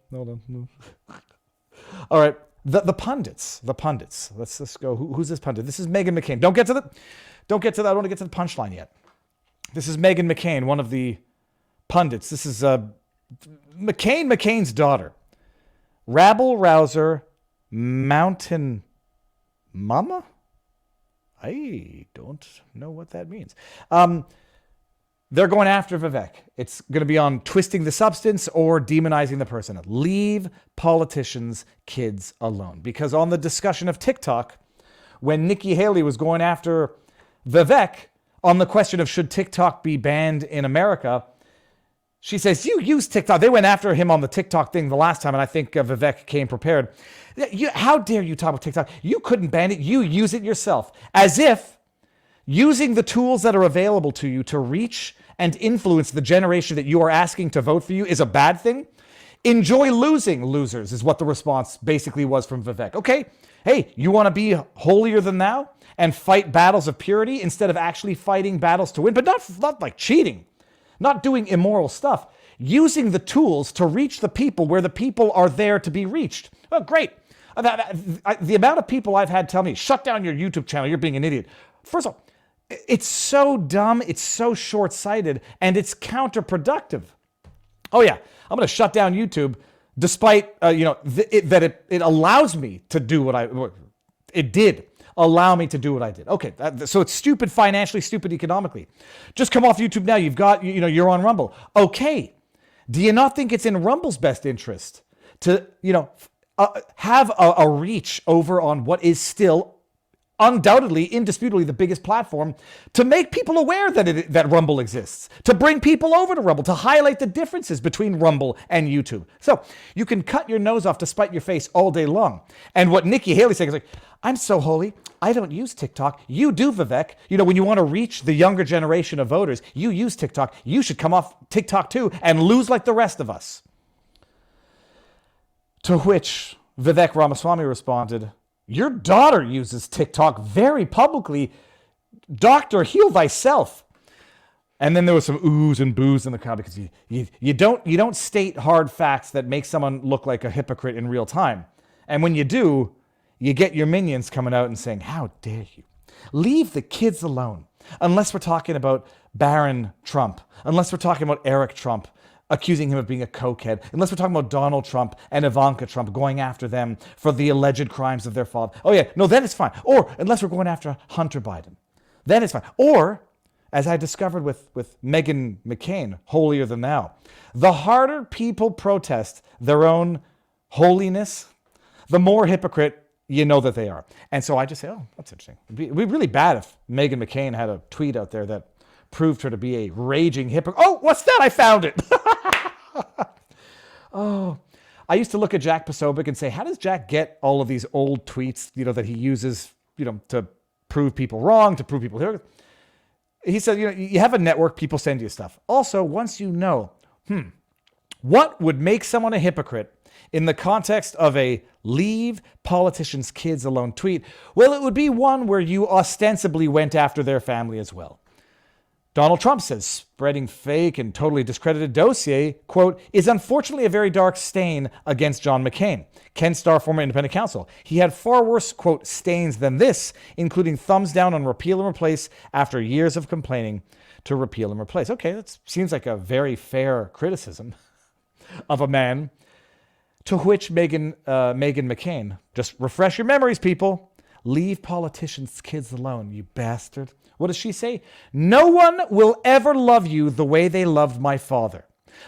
S1: All right, the pundits. Let's go. Who's this pundit? This is Meghan McCain. Don't get to that. I don't want to get to the punchline yet. This is Meghan McCain, one of the pundits. This is McCain's daughter. Rabble-rouser, mountain mama? I don't know what that means. They're going after Vivek. It's going to be on twisting the substance or demonizing the person. Leave politicians' kids alone. Because on the discussion of TikTok, when Nikki Haley was going after Vivek on the question of should TikTok be banned in America, she says, you use TikTok. They went after him on the TikTok thing the last time, and I think Vivek came prepared. How dare you talk about TikTok? You couldn't ban it. You use it yourself. As if using the tools that are available to you to reach and influence the generation that you are asking to vote for you is a bad thing. Enjoy losing, losers, is what the response basically was from Vivek. Okay, hey, you want to be holier than thou and fight battles of purity instead of actually fighting battles to win, but not like cheating. Not doing immoral stuff, using the tools to reach the people where the people are there to be reached. Oh, great. The amount of people I've had tell me, shut down your YouTube channel, you're being an idiot. First of all, It's so dumb, it's so short-sighted, and it's counterproductive. Oh yeah, I'm going to shut down YouTube despite, it allows me to do it did allow me to do what I did. Okay, so it's stupid financially, stupid economically. Just come off YouTube now. You're on Rumble. Okay, do you not think it's in Rumble's best interest to, have a reach over on what is still undoubtedly, indisputably the biggest platform, to make people aware that Rumble exists, to bring people over to Rumble, to highlight the differences between Rumble and YouTube. So you can cut your nose off to spite your face all day long. And what Nikki Haley's saying is like, I'm so holy, I don't use TikTok. You do, Vivek. When you want to reach the younger generation of voters, you use TikTok. You should come off TikTok too and lose like the rest of us. To which Vivek Ramaswamy responded, your daughter uses TikTok very publicly. Doctor, heal thyself. And then there was some oohs and boos in the crowd because you don't state hard facts that make someone look like a hypocrite in real time. And when you do, you get your minions coming out and saying, how dare you? Leave the kids alone. Unless we're talking about Barron Trump, unless we're talking about Eric Trump, accusing him of being a cokehead, unless we're talking about Donald Trump and Ivanka Trump going after them for the alleged crimes of their father. Oh yeah, no, then it's fine. Or unless we're going after Hunter Biden, then it's fine. Or, as I discovered with Meghan McCain, holier than thou, the harder people protest their own holiness, the more hypocrite you know that they are. And so I just say, oh, that's interesting. It'd be really bad if Meghan McCain had a tweet out there that proved her to be a raging hypocrite. Oh, what's that? I found it. Oh, I used to look at Jack Posobiec and say, how does Jack get all of these old tweets, that he uses, to prove people wrong, to prove people here? He said, you have a network, people send you stuff. Also, once you know, what would make someone a hypocrite in the context of a leave politicians' kids alone tweet? Well, it would be one where you ostensibly went after their family as well. Donald Trump says spreading fake and totally discredited dossier, quote, is unfortunately a very dark stain against John McCain, Ken Starr, former independent counsel. He had far worse, quote, stains than this, including thumbs down on repeal and replace after years of complaining to repeal and replace. Okay, that seems like a very fair criticism of a man. To which Meghan McCain, just refresh your memories, people. Leave politicians' kids alone, you bastard. What does she say? No one will ever love you the way they loved my father.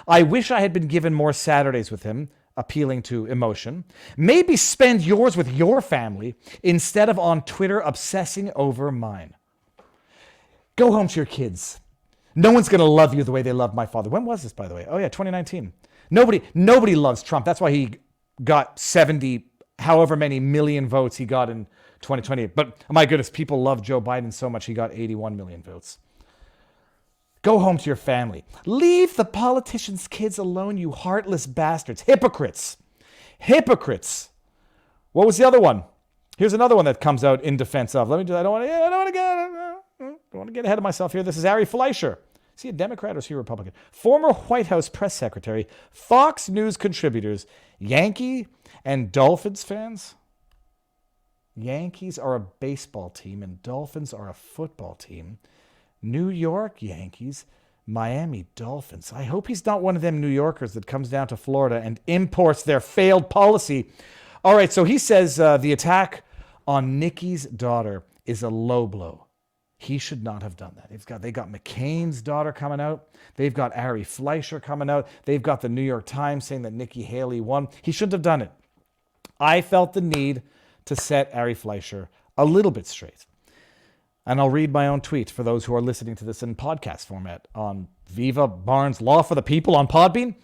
S1: I wish I had been given more Saturdays with him, appealing to emotion. Maybe spend yours with your family instead of on Twitter obsessing over mine. Go home to your kids. No one's going to love you the way they loved my father. When was this, by the way? Oh yeah, 2019. Nobody loves Trump. That's why he got 70, however many million votes he got in 2020. But my goodness, people love Joe Biden so much he got 81 million votes. Go home to your family. Leave the politicians' kids alone, you heartless bastards. Hypocrites. Hypocrites. What was the other one? Here's another one that comes out in defense of. I don't want to get ahead of myself here. This is Ari Fleischer. Is he a Democrat or is he a Republican? Former White House press secretary, Fox News contributors, Yankee and Dolphins fans. Yankees are a baseball team and Dolphins are a football team. New York Yankees, Miami Dolphins. I hope he's not one of them New Yorkers that comes down to Florida and imports their failed policy. All right, so he says the attack on Nikki's daughter is a low blow. He should not have done that. They got McCain's daughter coming out. They've got Ari Fleischer coming out. They've got the New York Times saying that Nikki Haley won. He shouldn't have done it. I felt the need to set Ari Fleischer a little bit straight. And I'll read my own tweet for those who are listening to this in podcast format on Viva Barnes Law for the People on Podbean.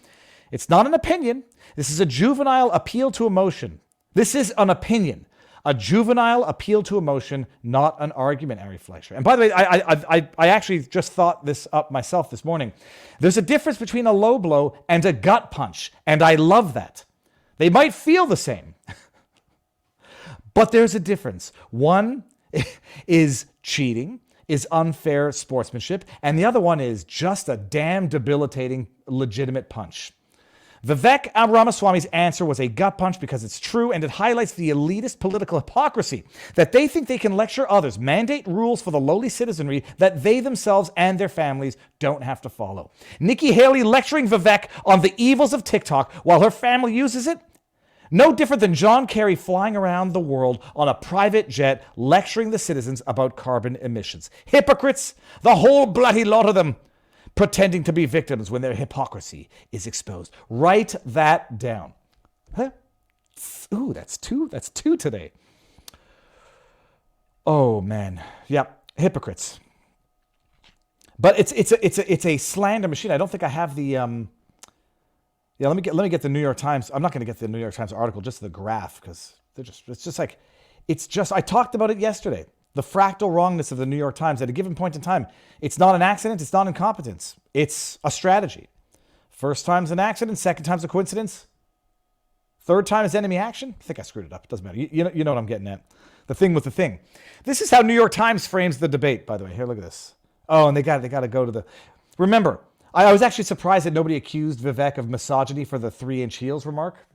S1: It's not an opinion. This is a juvenile appeal to emotion. This is an opinion. A juvenile appeal to emotion, not an argument, Ari Fleischer. And by the way, I actually just thought this up myself this morning. There's a difference between a low blow and a gut punch, and I love that. They might feel the same, but there's a difference. One is cheating, is unfair sportsmanship, and the other one is just a damn debilitating, legitimate punch. Vivek Ramaswamy's answer was a gut punch because it's true, and it highlights the elitist political hypocrisy that they think they can lecture others, mandate rules for the lowly citizenry that they themselves and their families don't have to follow. Nikki Haley lecturing Vivek on the evils of TikTok while her family uses it? No different than John Kerry flying around the world on a private jet lecturing the citizens about carbon emissions. Hypocrites, the whole bloody lot of them, pretending to be victims when their hypocrisy is exposed. Write that down. Huh? Ooh, that's two today. Oh man, yep, hypocrites. But it's a slander machine. I don't think I have the let me get the New York Times. I'm not going to get the New York Times article, just the graph, because I talked about it yesterday. The fractal wrongness of the New York Times at a given point in time. It's not an accident. It's not incompetence. It's a strategy. First time's an accident. Second time's a coincidence. Third time is enemy action. I think I screwed it up. It doesn't matter. You know what I'm getting at. The thing with the thing. This is how New York Times frames the debate, by the way. Here, look at this. Oh, and they got to go to the... Remember, I was actually surprised that nobody accused Vivek of misogyny for the 3-inch heels remark.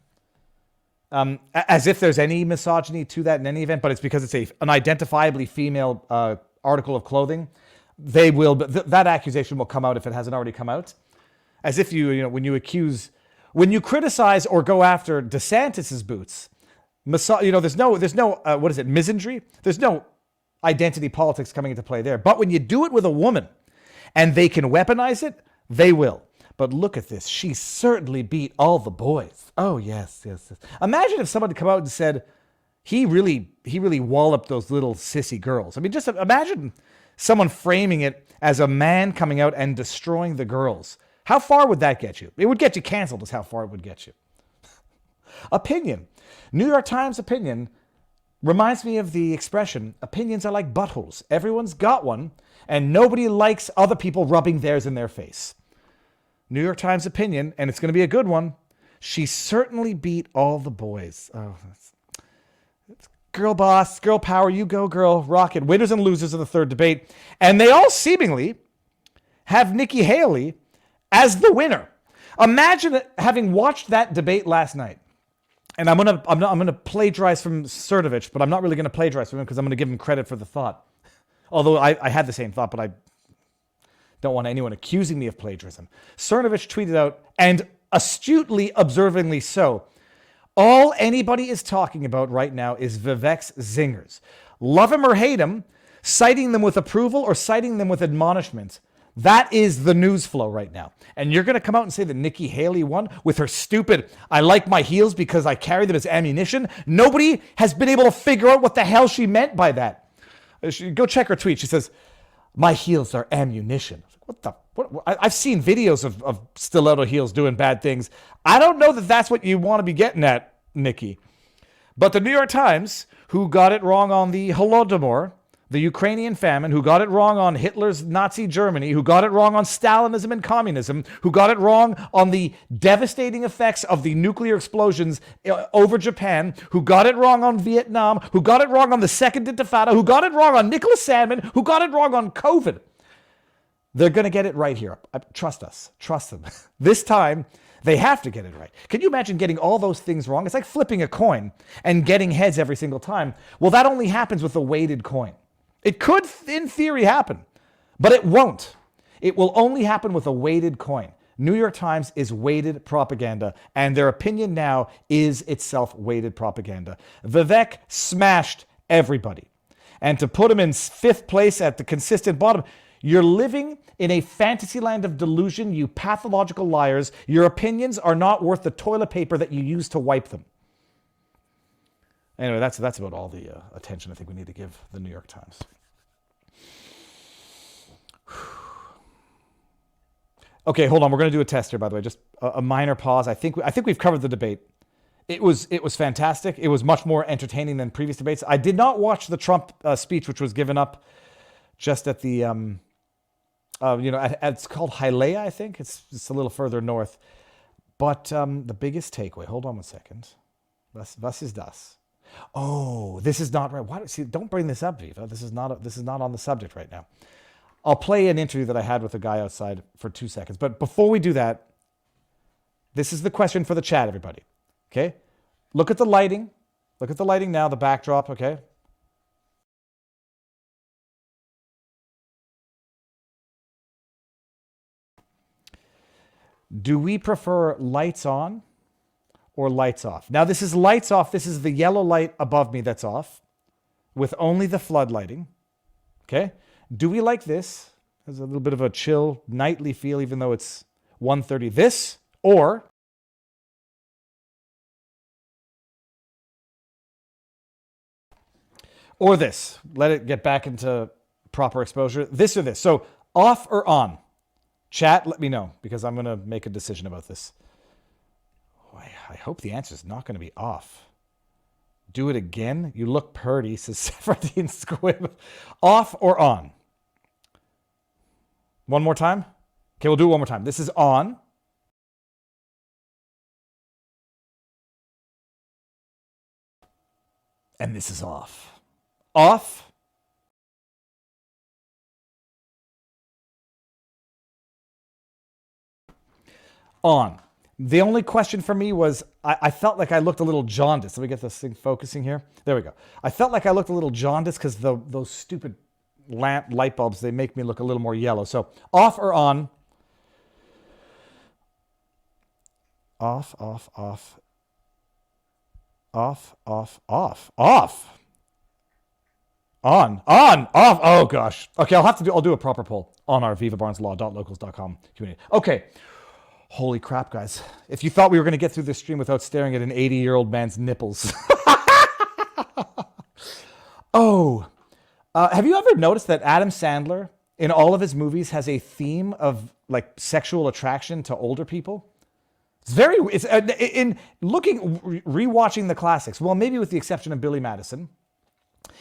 S1: As if there's any misogyny to that in any event, but it's because it's an identifiably female article of clothing. They will, that accusation will come out if it hasn't already come out. As if when you criticize or go after DeSantis's boots, there's no what is it, misandry? There's no identity politics coming into play there. But when you do it with a woman, and they can weaponize it, they will. But look at this. She certainly beat all the boys. Oh, yes. Imagine if someone had come out and said, he really walloped those little sissy girls. I mean, just imagine someone framing it as a man coming out and destroying the girls. How far would that get you? It would get you canceled is how far it would get you. Opinion. New York Times opinion reminds me of the expression, opinions are like buttholes. Everyone's got one, and nobody likes other people rubbing theirs in their face. New York Times opinion, and it's going to be a good one. She certainly beat all the boys. Oh, that's girl boss, girl power, you go girl, rocket. Winners and losers of the third debate. And they all seemingly have Nikki Haley as the winner. Imagine having watched that debate last night. And I'm gonna plagiarize from Cernovich, but I'm not really going to plagiarize from him because I'm going to give him credit for the thought. Although I had the same thought, but I don't want anyone accusing me of plagiarism. Cernovich tweeted out, and astutely, observingly so, all anybody is talking about right now is Vivek's zingers. Love him or hate him, citing them with approval or citing them with admonishment. That is the news flow right now. And you're going to come out and say that Nikki Haley won with her stupid, I like my heels because I carry them as ammunition. Nobody has been able to figure out what the hell she meant by that. Go check her tweet. She says, my heels are ammunition. What? I've seen videos of stiletto heels doing bad things. I don't know that that's what you want to be getting at, Nikki. But the New York Times, who got it wrong on the Holodomor, the Ukrainian famine, who got it wrong on Hitler's Nazi Germany, who got it wrong on Stalinism and communism, who got it wrong on the devastating effects of the nuclear explosions over Japan, who got it wrong on Vietnam, who got it wrong on the Second Intifada, who got it wrong on Nicholas Sandmann, who got it wrong on COVID. They're going to get it right here. Trust us. Trust them. This time, they have to get it right. Can you imagine getting all those things wrong? It's like flipping a coin and getting heads every single time. Well, that only happens with a weighted coin. It could, in theory, happen, but it won't. It will only happen with a weighted coin. New York Times is weighted propaganda, and their opinion now is itself weighted propaganda. Vivek smashed everybody. And to put him in 5th place at the consistent bottom, you're living in a fantasy land of delusion, you pathological liars. Your opinions are not worth the toilet paper that you use to wipe them. Anyway, that's about all the attention I think we need to give the New York Times. Okay, hold on. We're going to do a test here, by the way. Just a minor pause. I think we've covered the debate. It was fantastic. It was much more entertaining than previous debates. I did not watch the Trump speech, which was given up just at the it's called Hialeah, I think. It's a little further north. But the biggest takeaway. Hold on 1 second. Was ist das? Oh, this is not right. Don't bring this up, Viva. This is not on the subject right now. I'll play an interview that I had with a guy outside for 2 seconds. But before we do that, This is the question for the chat, everybody. Okay? Look at the lighting. Look at the lighting now, the backdrop, okay? Do we prefer lights on or lights off? Now, this is lights off. This is the yellow light above me that's off with only the flood lighting. Okay? Do we like this? There's a little bit of a chill, nightly feel, even though it's 1:30. This or this. Let it get back into proper exposure. This or this. So off or on? Chat, let me know, because I'm going to make a decision about this. Oh, I hope the answer is not going to be off. Do it again? You look purty, says Sephardine Squib. Off or on? One more time? Okay, we'll do it one more time. This is on. And this is off. Off. On. The only question for me was, I felt like I looked a little jaundiced. Let me get this thing focusing here. There we go. I felt like I looked a little jaundiced because those stupid light bulbs, they make me look a little more yellow. So off or on? Off, off, off. Off, off, off. Off. On, off. Oh gosh. Okay, I'll do a proper poll on our vivabarneslaw.locals.com community. Okay. Holy crap, guys. If you thought we were going to get through this stream without staring at an 80-year-old man's nipples. Oh. Have you ever noticed that Adam Sandler, in all of his movies, has a theme of like sexual attraction to older people? It's in rewatching the classics. Well, maybe with the exception of Billy Madison.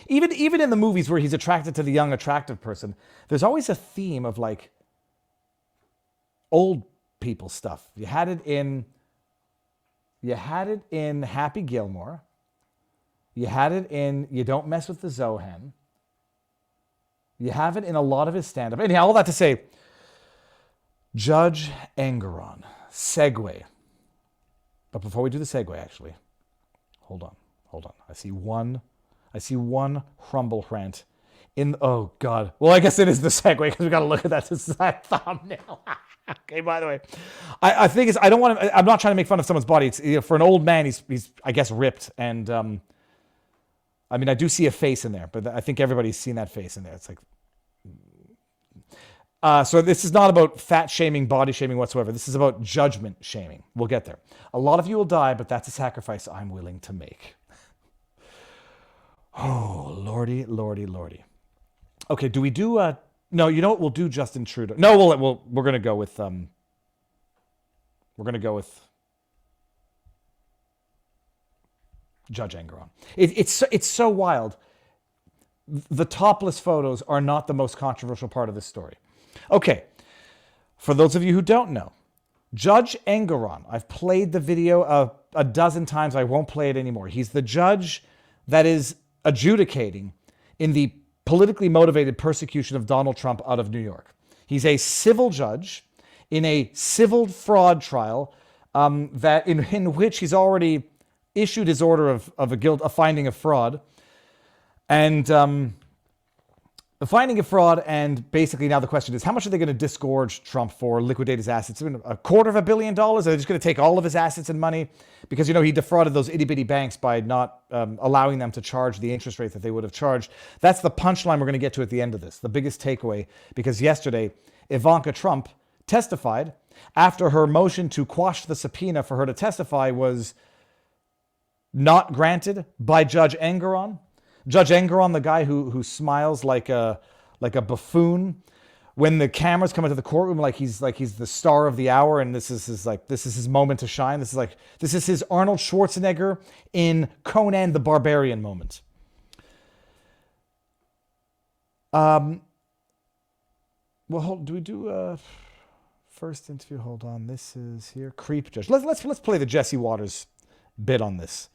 S1: Even in the movies where he's attracted to the young, attractive person, there's always a theme of like old people stuff. You had it in Happy Gilmore. You had it in You Don't Mess with the Zohan. You have it in a lot of his stand-up. Anyhow, all that to say, Judge Engoron. Segue. But before we do the segue, actually, hold on. I see one crumble rant in. Oh God. Well, I guess it is the segue because we got to look at that thumbnail. Okay. By the way, I think it's. I don't want to. I'm not trying to make fun of someone's body. It's for an old man. He's I guess ripped, and I mean I do see a face in there, but I think everybody's seen that face in there. It's like. So this is not about fat shaming, body shaming whatsoever. This is about judgment shaming. We'll get there. A lot of you will die, but that's a sacrifice I'm willing to make. Oh, lordy, lordy, lordy. Okay, do we do no, you know what? We'll do Justin Trudeau. No, we're going to go with Judge Engoron. It's so wild. The topless photos are not the most controversial part of this story. Okay, for those of you who don't know, Judge Engoron, I've played the video a dozen times. I won't play it anymore. He's the judge that is adjudicating in the politically motivated persecution of Donald Trump out of New York. He's a civil judge in a civil fraud trial that in which he's already issued his order of a finding of fraud. And the finding of fraud, and basically now the question is, how much are they going to disgorge Trump for, liquidate his assets? $250 million? Are they just going to take all of his assets and money? Because, you know, he defrauded those itty-bitty banks by not allowing them to charge the interest rate that they would have charged. That's the punchline we're going to get to at the end of this, the biggest takeaway, because yesterday, Ivanka Trump testified after her motion to quash the subpoena for her to testify was not granted by Judge Engoron. Judge Engoron, the guy who smiles like a buffoon when the cameras come into the courtroom, like he's the star of the hour, and this is his moment to shine. This is his Arnold Schwarzenegger in Conan the Barbarian moment. Well, do we do first interview? Hold on, this is here. Creep judge. Let's play the Jesse Waters bit on this.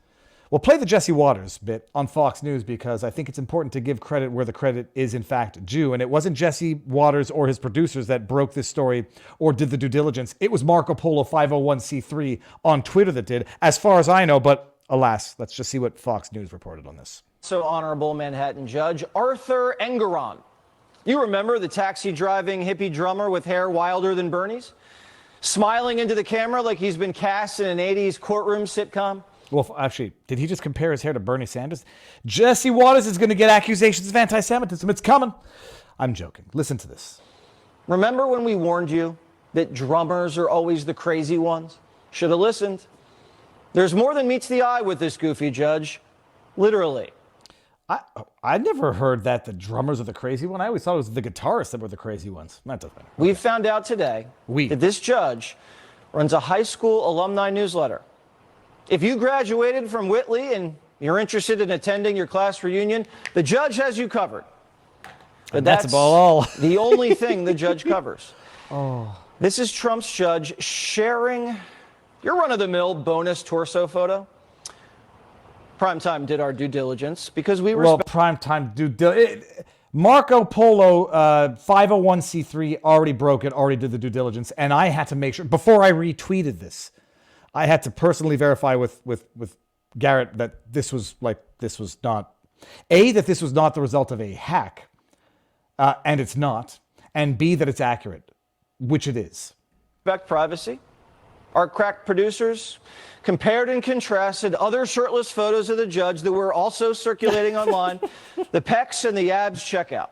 S1: We'll play the Jesse Waters bit on Fox News because I think it's important to give credit where the credit is in fact due. And it wasn't Jesse Waters or his producers that broke this story or did the due diligence. It was Marco Polo 501c3 on Twitter that did, as far as I know. But alas, let's just see what Fox News reported on this.
S8: So Honorable Manhattan Judge Arthur Engoron. You remember the taxi-driving hippie drummer with hair wilder than Bernie's? Smiling into the camera like he's been cast in an 80s courtroom sitcom?
S1: Well, actually, did he just compare his hair to Bernie Sanders? Jesse Waters is going to get accusations of anti-Semitism. It's coming. I'm joking. Listen to this.
S8: Remember when we warned you that drummers are always the crazy ones? Should have listened. There's more than meets the eye with this goofy judge. Literally.
S1: I never heard that the drummers are the crazy one. I always thought it was the guitarists that were the crazy ones. That doesn't matter.
S8: We found out today that this judge runs a high school alumni newsletter. If you graduated from Whitley and you're interested in attending your class reunion, the judge has you covered. But that's
S1: about all.
S8: The only thing the judge covers. This is Trump's judge sharing your run-of-the-mill bonus torso photo. Primetime did our due diligence because we respect...
S1: Well, Primetime due diligence. Marco Polo 501c3 already broke it, already did the due diligence, and I had to make sure, before I retweeted this, I had to personally verify with Garrett that this was not, that this was not the result of a hack, and it's not, and B, that it's accurate, which it is.
S8: Respect privacy. Our crack producers compared and contrasted other shirtless photos of the judge that were also circulating online, the pecs and the abs check out.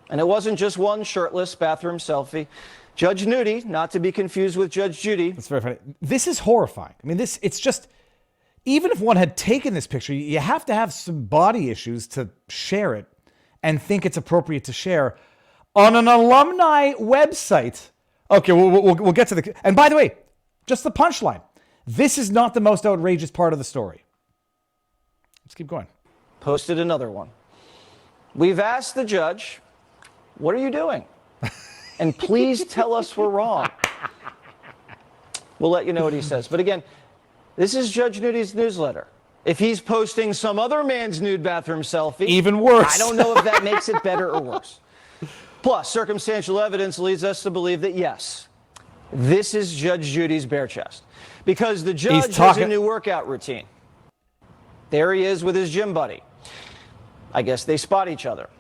S8: And it wasn't just one shirtless bathroom selfie. Judge Nudie, not to be confused with Judge Judy.
S1: That's very funny. This is horrifying. I mean, it's just, even if one had taken this picture, you have to have some body issues to share it and think it's appropriate to share on an alumni website. Okay, we'll get to the, and by the way, just the punchline. This is not the most outrageous part of the story. Let's keep going.
S8: Posted another one. We've asked the judge, what are you doing? And please tell us we're wrong. We'll let you know what he says. But again, this is Judge Nudie's newsletter. If he's posting some other man's nude bathroom selfie,
S1: even worse.
S8: I don't know if that makes it better or worse. Plus, circumstantial evidence leads us to believe that, yes, this is Judge Judy's bare chest. Because the judge has a new workout routine. There he is with his gym buddy. I guess they spot each other.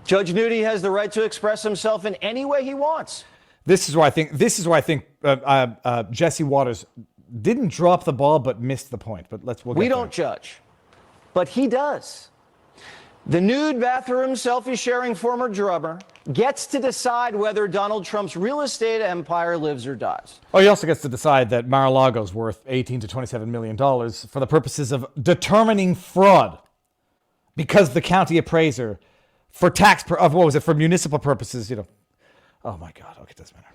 S8: Judge Nudie has the right to express himself in any way he wants.
S1: This is why I think Jesse Waters didn't drop the ball but missed the point. But we
S8: don't judge, but he does. The nude bathroom selfie sharing former drummer gets to decide whether Donald Trump's real estate empire lives or dies.
S1: Oh, he also gets to decide that Mar-a-Lago's worth $18 to $27 million for the purposes of determining fraud, because the county appraiser, for for municipal purposes, Oh my God. Okay, it doesn't matter.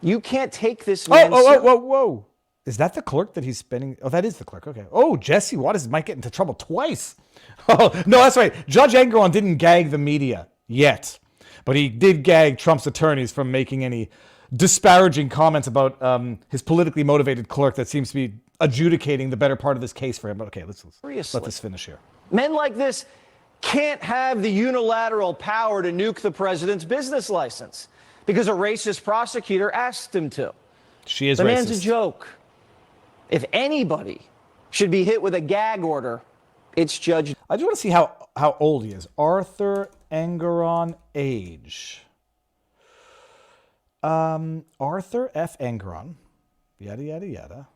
S8: You can't take this man.
S1: Whoa. Is that the clerk that he's spending? Oh, that is the clerk. Okay. Oh, Jesse Waters might get into trouble twice. Oh, no, that's right. Judge Engoron didn't gag the media yet, but he did gag Trump's attorneys from making any disparaging comments about his politically motivated clerk that seems to be adjudicating the better part of this case for him. But okay, let's let this finish here.
S8: Men like this can't have the unilateral power to nuke the president's business license because a racist prosecutor asked him to.
S1: She is
S8: racist. The man's a joke. If anybody should be hit with a gag order, it's Judge.
S1: I just want to see how old he is. Arthur Engoron age. Arthur F. Engoron. Yada, yada, yada.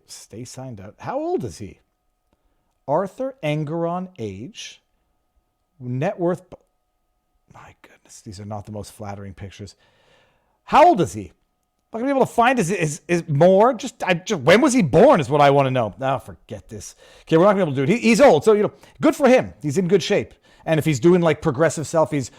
S1: Stay signed out. How old is he? Arthur Engoron age. Net worth. My goodness, these are not the most flattering pictures. How old is he? I'm not going to be able to find his more. Just when was he born is what I want to know. No, forget this. Okay, we're not going to be able to do it. He's old, so good for him. He's in good shape. And if he's doing like progressive selfies,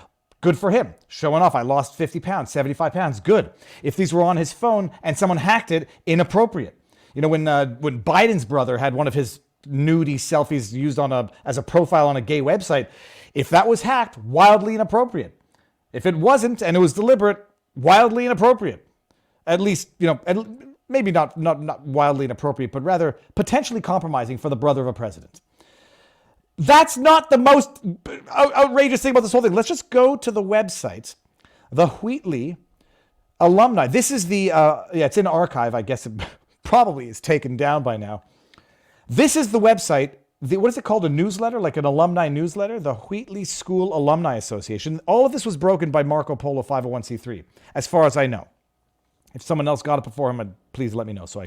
S1: good for him. Showing off, I lost 50 pounds, 75 pounds, good. If these were on his phone and someone hacked it, inappropriate. When Biden's brother had one of his nudie selfies used as a profile on a gay website, if that was hacked, wildly inappropriate. If it wasn't and it was deliberate, wildly inappropriate. At least, maybe not wildly inappropriate, but rather potentially compromising for the brother of a president. That's not the most outrageous thing about this whole thing. Let's just go to the website, the Wheatley alumni. This is the, it's in archive. I guess it probably is taken down by now. This is the website. What is it called? A newsletter, like an alumni newsletter? The Wheatley School Alumni Association. All of this was broken by Marco Polo 501c3, as far as I know. If someone else got it before him, please let me know so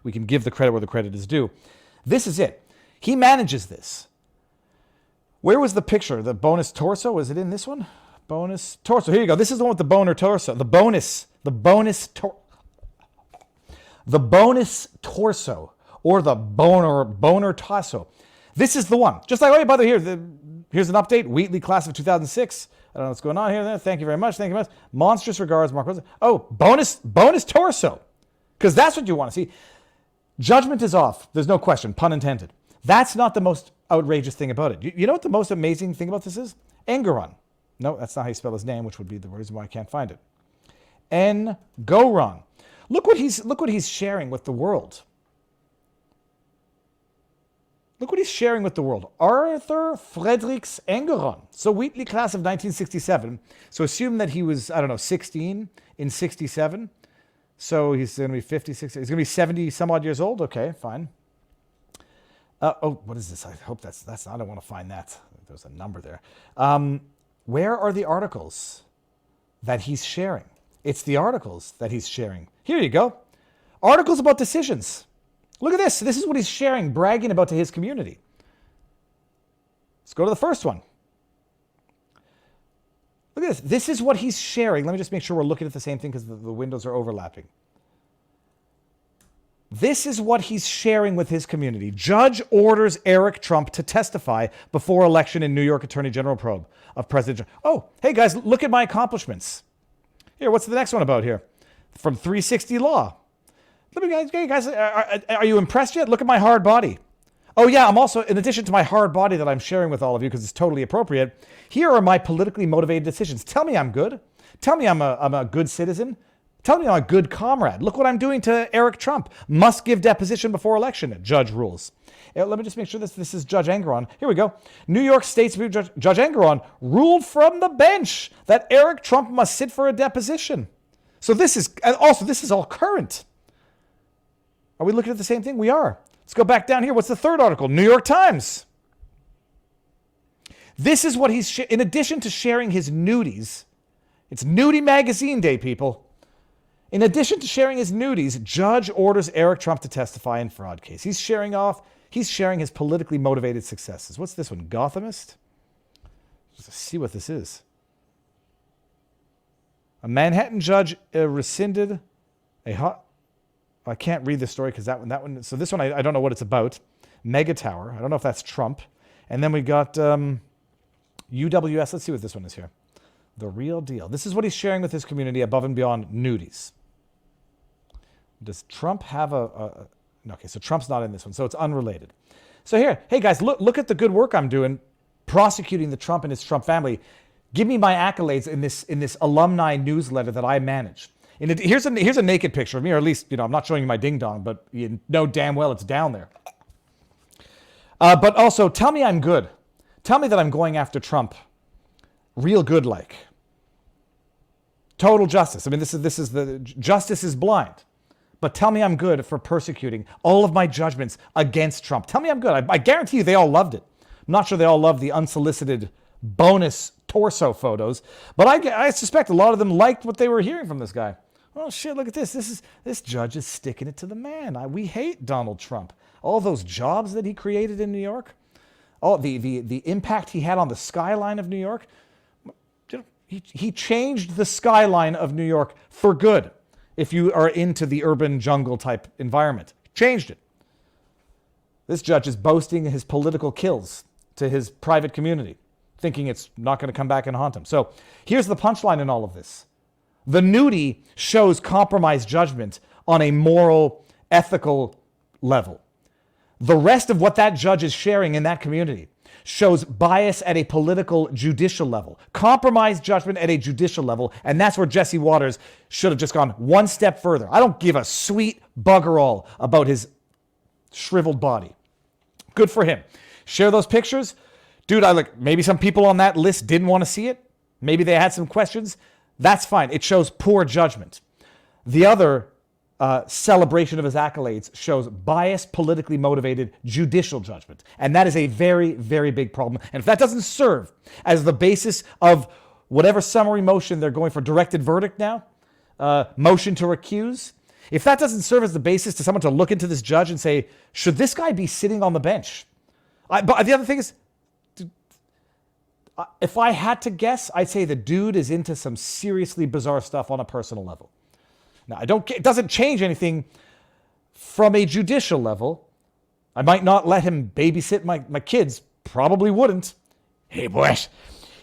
S1: we can give the credit where the credit is due. This is it. He manages this. Where was the picture? The bonus torso? Was it in this one? Bonus torso. Here you go. This is the one with the boner torso. The bonus torso, or the boner torso. This is the one. Just like, oh, by the way, here's an update. Wheatley class of 2006. I don't know what's going on here. Thank you very much. Thank you very much. Monstrous regards, Mark Rosen. Oh, bonus torso. Because that's what you want to see. Judgment is off. There's no question. Pun intended. That's not the most outrageous thing about it. You know what the most amazing thing about this is? Engoron. No, that's not how you spell his name, which would be the reason why I can't find it. Engoron. Look what he's sharing with the world. Look what he's sharing with the world. Arthur Friedrichs Engoron. So Wheatley class of 1967. So assume that he was, 16 in 67. So he's going to be 50, 60. He's going to be 70 some odd years old. Okay, fine. What is this? I hope that's I don't want to find that. There's a number there. Where are the articles that he's sharing? It's the articles that he's sharing. Here you go. Articles about decisions. Look at this. This is what he's sharing, bragging about to his community. Let's go to the first one. Look at this. This is what he's sharing. Let me just make sure we're looking at the same thing because the windows are overlapping. This is what he's sharing with his community. Judge orders Eric Trump to testify before election in New York Attorney General probe of President Trump. Oh, hey guys, look at my accomplishments. Here, what's the next one about here? From 360 Law. Look at you guys, are you impressed yet? Look at my hard body. Oh yeah, I'm also, in addition to my hard body that I'm sharing with all of you because it's totally appropriate, here are my politically motivated decisions. Tell me I'm good. Tell me I'm a good citizen. Tell me I'm a good comrade. Look what I'm doing to Eric Trump. Must give deposition before election. Judge rules. Let me just make sure this is Judge Engoron. Here we go. New York State Supreme Judge Engoron ruled from the bench that Eric Trump must sit for a deposition. So this is all current. Are we looking at the same thing? We are. Let's go back down here. What's the third article? New York Times. This is what he's, in addition to sharing his nudies, it's Nudie Magazine Day, people. In addition to sharing his nudies, judge orders Eric Trump to testify in fraud case. He's sharing his politically motivated successes. What's this one? Gothamist? Let's see what this is. A Manhattan judge rescinded a hot... I can't read this story because that one. So this one, I don't know what it's about. Mega Tower. I don't know if that's Trump. And then we got UWS. Let's see what this one is here. The Real Deal. This is what he's sharing with his community above and beyond nudies. Does Trump have no, okay, so Trump's not in this one, so it's unrelated. So here, hey guys, look at the good work I'm doing prosecuting the Trump and his Trump family. Give me my accolades in this alumni newsletter that I manage. Here's a naked picture of me, or at least, I'm not showing you my ding-dong, but you know damn well it's down there. But also, tell me I'm good. Tell me that I'm going after Trump. Real good like. Total justice. I mean, this is the justice is blind. But tell me I'm good for persecuting all of my judgments against Trump. Tell me I'm good. I guarantee you they all loved it. I'm not sure they all loved the unsolicited bonus torso photos, but I suspect a lot of them liked what they were hearing from this guy. Oh shit, look at this. This judge is sticking it to the man. We hate Donald Trump. All those jobs that he created in New York, all the impact he had on the skyline of New York. He changed the skyline of New York for good. If you are into the urban jungle type environment, changed it. This judge is boasting his political kills to his private community, thinking it's not going to come back and haunt him. So here's the punchline in all of this. The nudie shows compromised judgment on a moral, ethical level. The rest of what that judge is sharing in that community shows bias at a political judicial level, compromised judgment at a judicial level, and that's where Jesse Waters should have just gone one step further. I don't give a sweet bugger all about his shriveled body. Good for him. Share those pictures. Dude, maybe some people on that list didn't want to see it. Maybe they had some questions. That's fine. It shows poor judgment. The other celebration of his accolades shows biased, politically motivated judicial judgment. And that is a very, very big problem. And if that doesn't serve as the basis of whatever summary motion they're going for directed verdict now, motion to recuse, if that doesn't serve as the basis to someone to look into this judge and say, should this guy be sitting on the bench? But the other thing is, if I had to guess, I'd say the dude is into some seriously bizarre stuff on a personal level. Now, it doesn't change anything from a judicial level. I might not let him babysit my kids. Probably wouldn't. Hey, boys,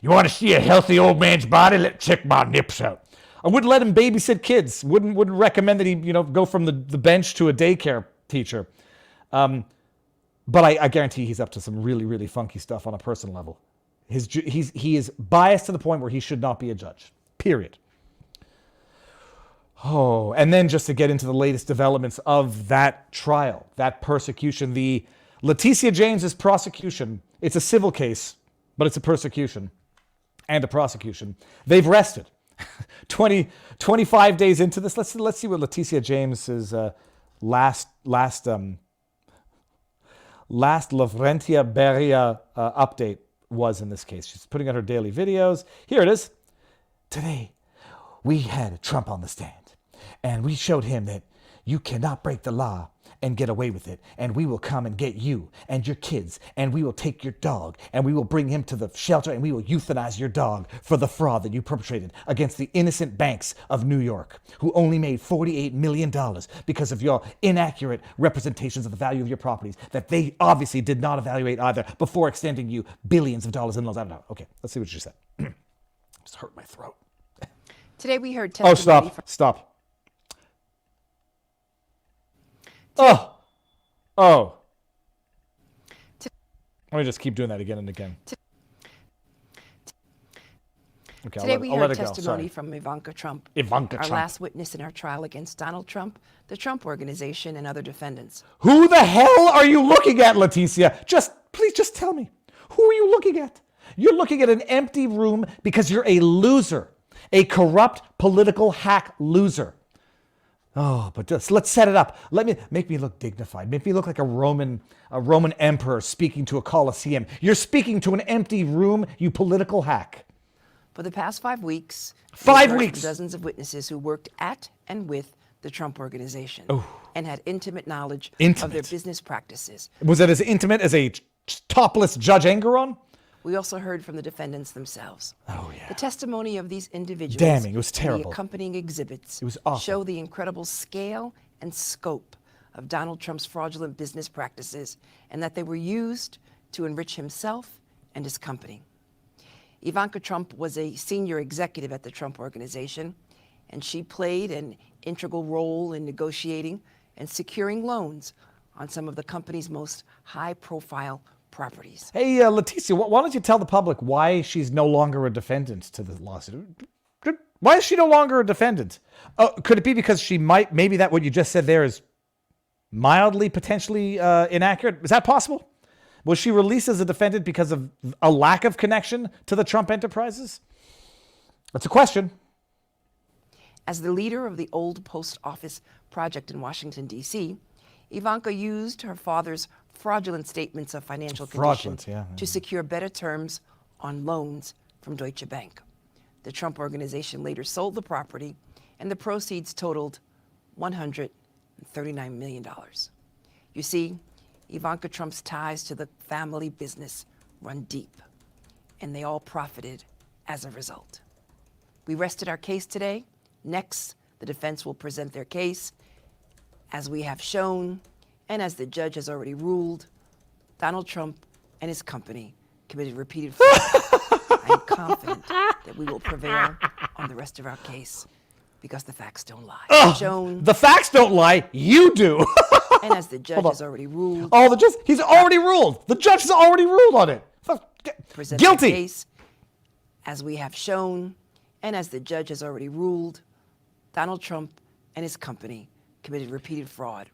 S1: you want to see a healthy old man's body? Let's check my nips out. I wouldn't let him babysit kids. Wouldn't recommend that he go from the bench to a daycare teacher. But I guarantee he's up to some really, really funky stuff on a personal level. He is biased to the point where he should not be a judge. Period. Oh, and then just to get into the latest developments of that trial, that persecution, the Leticia James's prosecution. It's a civil case, but it's a persecution and a prosecution. They've rested. 25 days into this. Let's see what Leticia James's last Lavrentia Beria update was in this case. She's putting out her daily videos. Here it is. Today, we had Trump on the stand, and we showed him that you cannot break the law and get away with it, and we will come and get you and your kids, and we will take your dog, and we will bring him to the shelter, and we will euthanize your dog for the fraud that you perpetrated against the innocent banks of New York, who only made $48 million because of your inaccurate representations of the value of your properties that they obviously did not evaluate either before extending you billions of dollars in loans. I don't know. Okay, let's see what she said. Just hurt my throat.
S9: Today we heard testimony.
S1: Stop. Oh. Let me just keep doing that again and again. Okay,
S9: Today we
S1: I'll let
S9: heard
S1: it go.
S9: testimony
S1: Sorry.
S9: from Ivanka Trump,
S1: Ivanka
S9: our
S1: Trump.
S9: last witness in our trial against Donald Trump, the Trump Organization, and other defendants.
S1: Who the hell are you looking at, Leticia? Please just tell me. Who are you looking at? You're looking at an empty room because you're a loser, a corrupt political hack loser. Oh, but let's set it up. Make me look dignified. Make me look like a Roman emperor speaking to a Colosseum. You're speaking to an empty room, you political hack.
S9: For the past 5 weeks,
S1: 5
S9: we've heard
S1: weeks.
S9: from dozens of witnesses who worked at and with the Trump Organization and had intimate knowledge of their business practices.
S1: Was it as intimate as a topless Judge Engoron?
S9: We also heard from the defendants themselves.
S1: Oh, yeah.
S9: The testimony of these individuals,
S1: Damning, it was
S9: and
S1: terrible.
S9: the accompanying exhibits,
S1: It was awful.
S9: show the incredible scale and scope of Donald Trump's fraudulent business practices and that they were used to enrich himself and his company. Ivanka Trump was a senior executive at the Trump Organization, and she played an integral role in negotiating and securing loans on some of the company's most high-profile properties.
S1: Hey, Leticia, why don't you tell the public why she's no longer a defendant to the lawsuit? Why is she no longer a defendant? Could it be because maybe that what you just said there is mildly, potentially inaccurate? Is that possible? Was she released as a defendant because of a lack of connection to the Trump enterprises? That's a question.
S9: As the leader of the Old Post Office project in Washington, D.C., Ivanka used her father's fraudulent statements of financial condition to secure better terms on loans from Deutsche Bank. The Trump Organization later sold the property, and the proceeds totaled $139 million. You see, Ivanka Trump's ties to the family business run deep, and they all profited as a result. We rested our case today. Next, the defense will present their case. As we have shown, and as the judge has already ruled, Donald Trump and his company committed repeated fraud. I am confident that we will prevail on the rest of our case because the facts don't lie. Shown,
S1: the facts don't lie. You do.
S9: and as the judge has already ruled.
S1: He's already ruled. The judge has already ruled on it.
S9: present
S1: Guilty.
S9: the case. As we have shown, and as the judge has already ruled, Donald Trump and his company committed repeated fraud.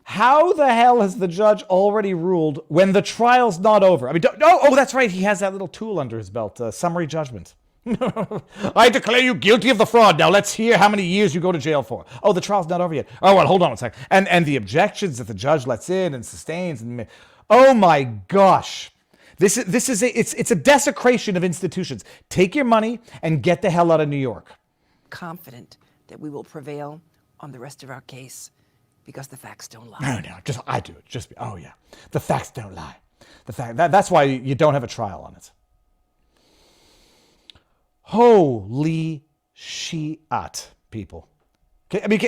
S1: How the hell has the judge already ruled when the trial's not over? I mean, oh, that's right. He has that little tool under his belt, summary judgment. I declare you guilty of the fraud. Now let's hear how many years you go to jail for. Oh, the trial's not over yet. Oh, well, hold on a second. And the objections that the judge lets in and sustains. Oh my gosh. It's a desecration of institutions. Take your money and get the hell out of New York.
S9: Confident that we will prevail on the rest of our case because the facts don't lie.
S1: No, I do it. Oh yeah, the facts don't lie. That's why you don't have a trial on it. Holy shit, people. Okay, I mean,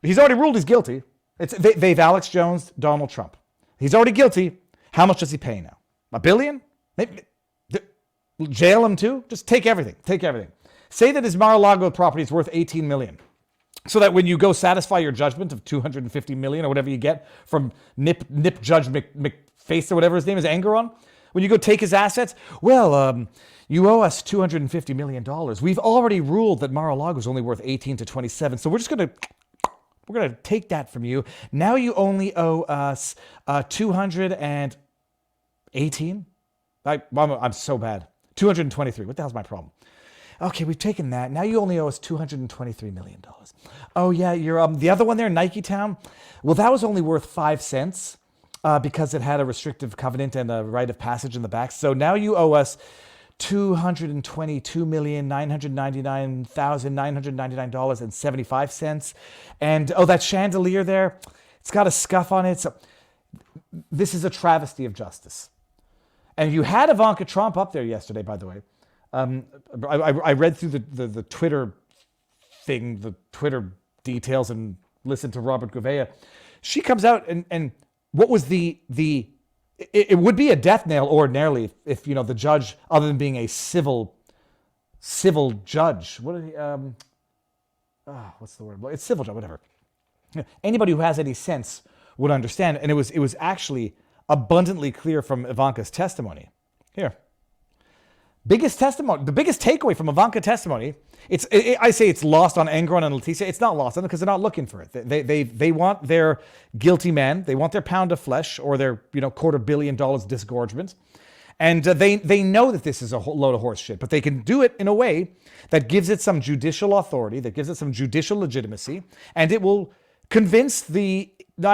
S1: he's already ruled he's guilty. They've Alex Jones, Donald Trump. He's already guilty. How much does he pay now? $1 billion? Jail him too? Just take everything. Take everything. Say that his Mar-a-Lago property is worth $18 million. So that when you go satisfy your judgment of $250 million or whatever you get from Nip Judge McFace or whatever his name is, Engoron, when you go take his assets, well, you owe us $250 million. We've already ruled that Mar-a-Lago is only worth 18 to 27. So we're going to take that from you. Now you only owe us 218. I'm so bad. 223. What the hell's my problem? Okay, we've taken that. Now you only owe us $223 million. Oh yeah, you're the other one there, Nike Town. Well, that was only worth 5 cents because it had a restrictive covenant and a rite of passage in the back. So now you owe us $222,999,999.75. And that chandelier there, it's got a scuff on it. So this is a travesty of justice. And you had Ivanka Trump up there yesterday, by the way. I read through the Twitter thing, the Twitter details, and listened to Robert Gouveia. She comes out and what was it would be a death nail ordinarily if the judge, other than being a civil judge, what's the word? It's civil judge, whatever. Anybody who has any sense would understand, and it was actually abundantly clear from Ivanka's testimony. Here. The biggest takeaway from Ivanka testimony, I say it's lost on Engoron and Leticia. It's not lost on them because they're not looking for it. They want their guilty man. They want their pound of flesh or their $250 million disgorgement. And they know that this is a load of horse shit, but they can do it in a way that gives it some judicial authority, that gives it some judicial legitimacy, and it will convince I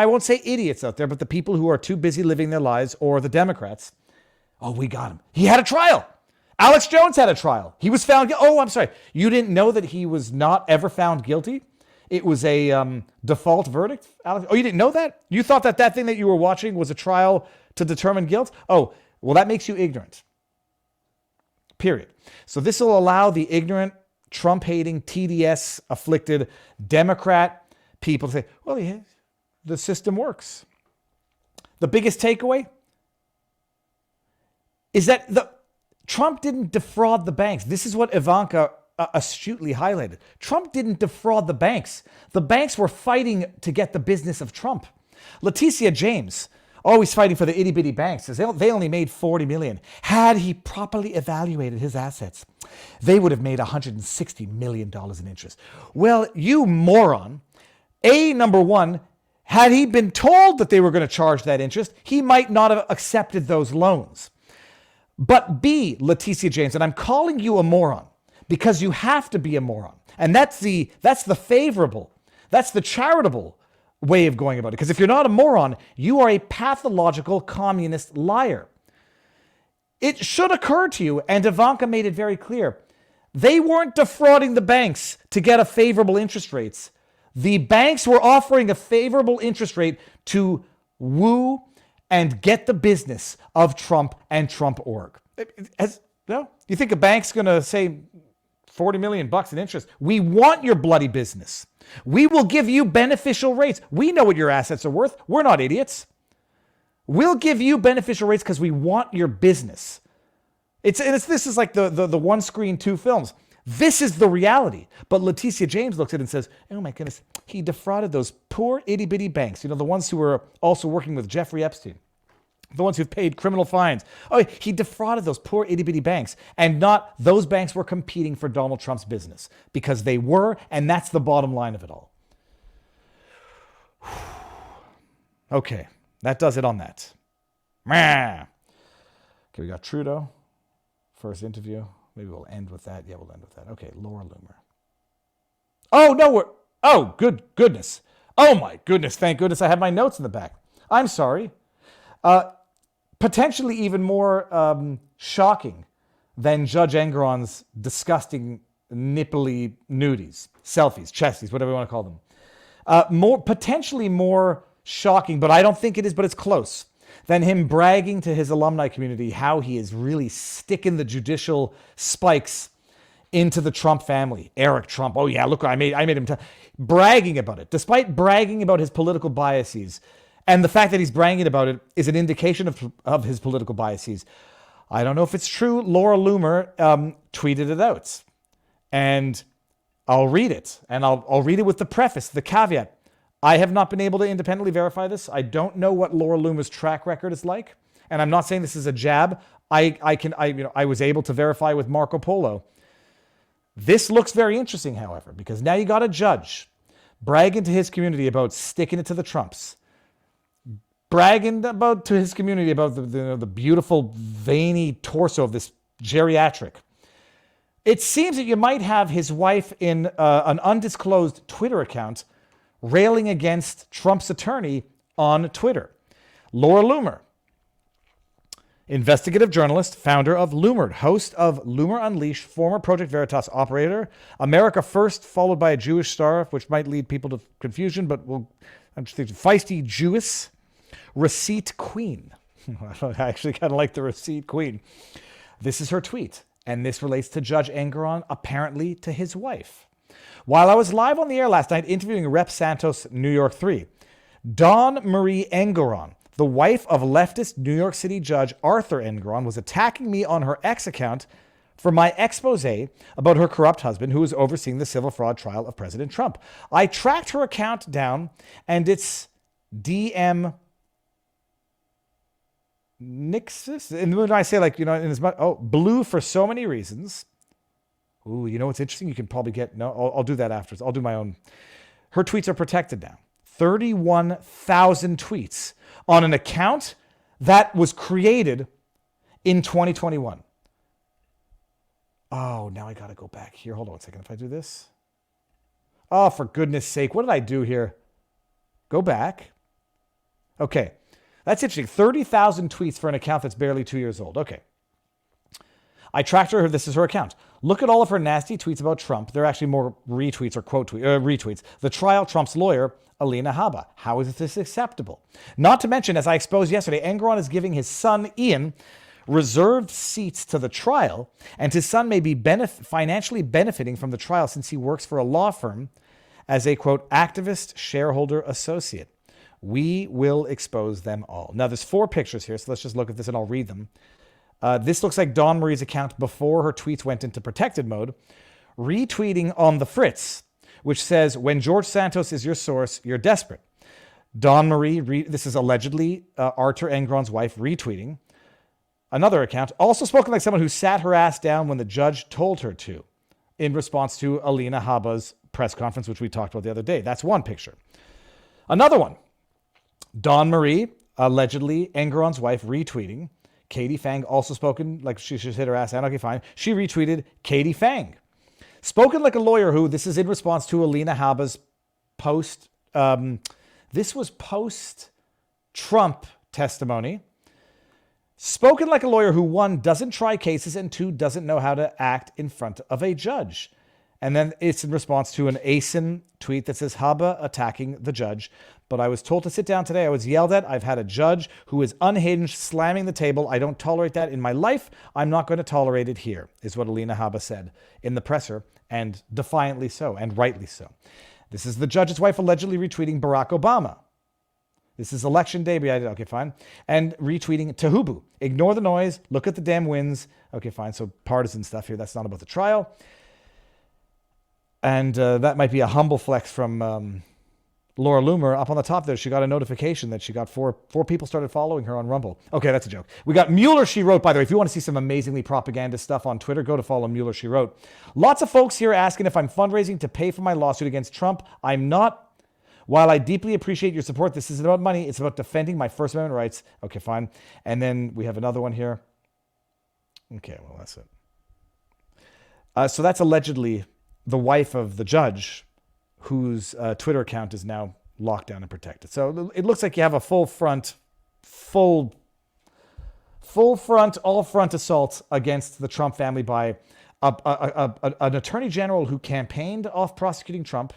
S1: won't say idiots out there, but the people who are too busy living their lives, or the Democrats, oh, we got him. He had a trial. Alex Jones had a trial. He was found guilty. Oh, I'm sorry. You didn't know that he was not ever found guilty? It was a default verdict, Alex? Oh, you didn't know that? You thought that thing that you were watching was a trial to determine guilt? Oh, well, that makes you ignorant. Period. So this will allow the ignorant, Trump-hating, TDS-afflicted Democrat people to say, well, yeah, the system works. The biggest takeaway is that Trump didn't defraud the banks. This is what Ivanka astutely highlighted. Trump didn't defraud the banks. The banks were fighting to get the business of Trump. Leticia James, always fighting for the itty-bitty banks, says they only made $40 million. Had he properly evaluated his assets, they would have made $160 million in interest. Well, you moron. Number one, had he been told that they were going to charge that interest, he might not have accepted those loans. But B, Leticia James, and I'm calling you a moron because you have to be a moron. And that's the favorable, that's the charitable way of going about it. Because if you're not a moron, you are a pathological communist liar. It should occur to you, and Ivanka made it very clear, they weren't defrauding the banks to get a favorable interest rates. The banks were offering a favorable interest rate to woo and get the business of Trump and Trump org. You think a bank's going to say $40 million in interest? We want your bloody business. We will give you beneficial rates. We know what your assets are worth. We're not idiots. We'll give you beneficial rates because we want your business. This is like the one screen, two films. This is the reality. But Leticia James looks at it and says, oh my goodness, he defrauded those poor itty bitty banks. The ones who were also working with Jeffrey Epstein. The ones who've paid criminal fines. Oh, he defrauded those poor itty-bitty banks. And not those banks were competing for Donald Trump's business. Because they were, and that's the bottom line of it all. Okay, that does it on that. Okay, we got Trudeau. First interview. Maybe we'll end with that. Yeah, we'll end with that. Okay, Laura Loomer. Oh, no, good goodness. Oh, my goodness. Thank goodness I have my notes in the back. I'm sorry. Potentially even more shocking than Judge Engoron's disgusting nipply nudies, selfies, chesties, whatever you want to call them. Potentially more shocking, but I don't think it is, but it's close, than him bragging to his alumni community how he is really sticking the judicial spikes into the Trump family. Eric Trump. Oh yeah, look, I made him bragging about it. Despite bragging about his political biases, and the fact that he's bragging about it is an indication of his political biases. I don't know if it's true. Laura Loomer tweeted it out. And I'll read it. And I'll read it with the preface, the caveat. I have not been able to independently verify this. I don't know what Laura Loomer's track record is like. And I'm not saying this is a jab. I was able to verify with Marco Polo. This looks very interesting, however, because now you got a judge bragging to his community about sticking it to the Trumps. Bragging to his community about the beautiful, veiny torso of this geriatric. It seems that you might have his wife in an undisclosed Twitter account railing against Trump's attorney on Twitter. Laura Loomer, investigative journalist, founder of Loomered, host of Loomer Unleashed, former Project Veritas operator, America First, followed by a Jewish star, which might lead people to confusion, but I'm just thinking, feisty Jewess, receipt queen. I actually kind of like the receipt queen. This is her tweet, and this relates to Judge Engoron, apparently to his wife. While I was live on the air last night interviewing Rep. Santos, New York 3, Dawn Marie Engoron, the wife of leftist New York City Judge Arthur Engoron, was attacking me on her X account for my expose about her corrupt husband who was overseeing the civil fraud trial of President Trump. I tracked her account down, and it's DM Nixus. And when I say, like, you know, in as much, blue for so many reasons. Ooh, you know what's interesting? You can probably get, I'll do that afterwards. I'll do my own. Her tweets are protected now. 31,000 tweets on an account that was created in 2021. Oh, now I got to go back here. Hold on a second. If I do this. Oh, for goodness sake. What did I do here? Go back. Okay. That's interesting. 30,000 tweets for an account that's barely 2 years old. Okay. I tracked her. This is her account. Look at all of her nasty tweets about Trump. They're actually more retweets or retweets. The trial, Trump's lawyer, Alina Habba. How is this acceptable? Not to mention, as I exposed yesterday, Engoron is giving his son, Ian, reserved seats to the trial, and his son may be financially benefiting from the trial since he works for a law firm as a, quote, activist shareholder associate. We will expose them all. Now, there's 4 pictures here, so let's just look at this and I'll read them. This looks like Dawn Marie's account before her tweets went into protected mode, retweeting on the Fritz, which says, when George Santos is your source, you're desperate. Dawn Marie, this is allegedly Arthur Engoron's wife, retweeting. Another account, also spoken like someone who sat her ass down when the judge told her to, in response to Alina Habba's press conference, which we talked about the other day. That's one picture. Another one, Dawn Marie, allegedly Engoron's wife, retweeting. Katie Fang, also spoken like she should hit her ass down. Okay, fine. She retweeted Katie Fang. Spoken like a lawyer who, this is in response to Alina Habba's post. This was post-Trump testimony. Spoken like a lawyer who, 1, doesn't try cases, and 2, doesn't know how to act in front of a judge. And then it's in response to an ASIN tweet that says, Habba attacking the judge. But I was told to sit down today. I was yelled at. I've had a judge who is unhinged, slamming the table. I don't tolerate that in my life. I'm not going to tolerate it here, is what Alina Habba said in the presser, and defiantly so, and rightly so. This is the judge's wife allegedly retweeting Barack Obama. This is election day. Okay, fine. And retweeting Tahubu. Ignore the noise. Look at the damn wins. Okay, fine. So partisan stuff here. That's not about the trial. And that might be a humble flex from Laura Loomer, up on the top there, she got a notification that she got four people started following her on Rumble. Okay, that's a joke. We got Mueller, She Wrote, by the way. If you want to see some amazingly propaganda stuff on Twitter, go to follow Mueller, She Wrote. Lots of folks here asking if I'm fundraising to pay for my lawsuit against Trump. I'm not. While I deeply appreciate your support, this isn't about money. It's about defending my First Amendment rights. Okay, fine. And then we have another one here. Okay, well, that's it. So that's allegedly the wife of the judge whose Twitter account is now locked down and protected. So it looks like you have a full front all-front assault against the Trump family by an attorney general who campaigned off prosecuting Trump,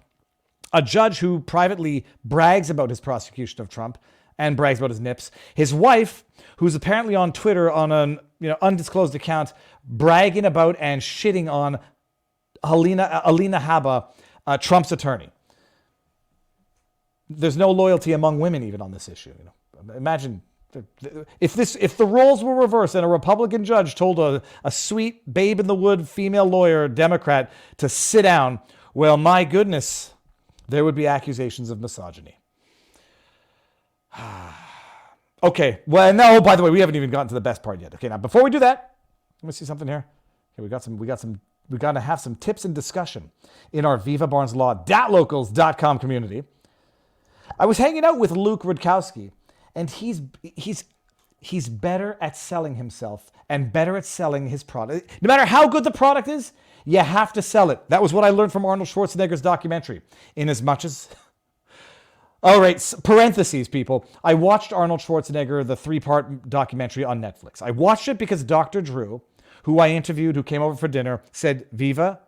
S1: a judge who privately brags about his prosecution of Trump and brags about his nips, his wife, who's apparently on Twitter on an undisclosed account, bragging about and shitting on Alina Habba, Trump's attorney. There's no loyalty among women even on this issue. Imagine if the roles were reversed and a Republican judge told a sweet babe in the wood female lawyer, Democrat, to sit down. Well, my goodness, there would be accusations of misogyny. Okay. Well, no. By the way, we haven't even gotten to the best part yet. Okay. Now, before we do that, let me see something here. Okay, we got to have some tips and discussion in our Viva Barnes Law .locals.com community. I was hanging out with Luke Rudkowski, and he's better at selling himself and better at selling his product. No matter how good the product is, you have to sell it. That was what I learned from Arnold Schwarzenegger's documentary. In as much as... All right, parentheses, people. I watched Arnold Schwarzenegger, the 3-part documentary on Netflix. I watched it because Dr. Drew, who I interviewed, who came over for dinner, said, Viva,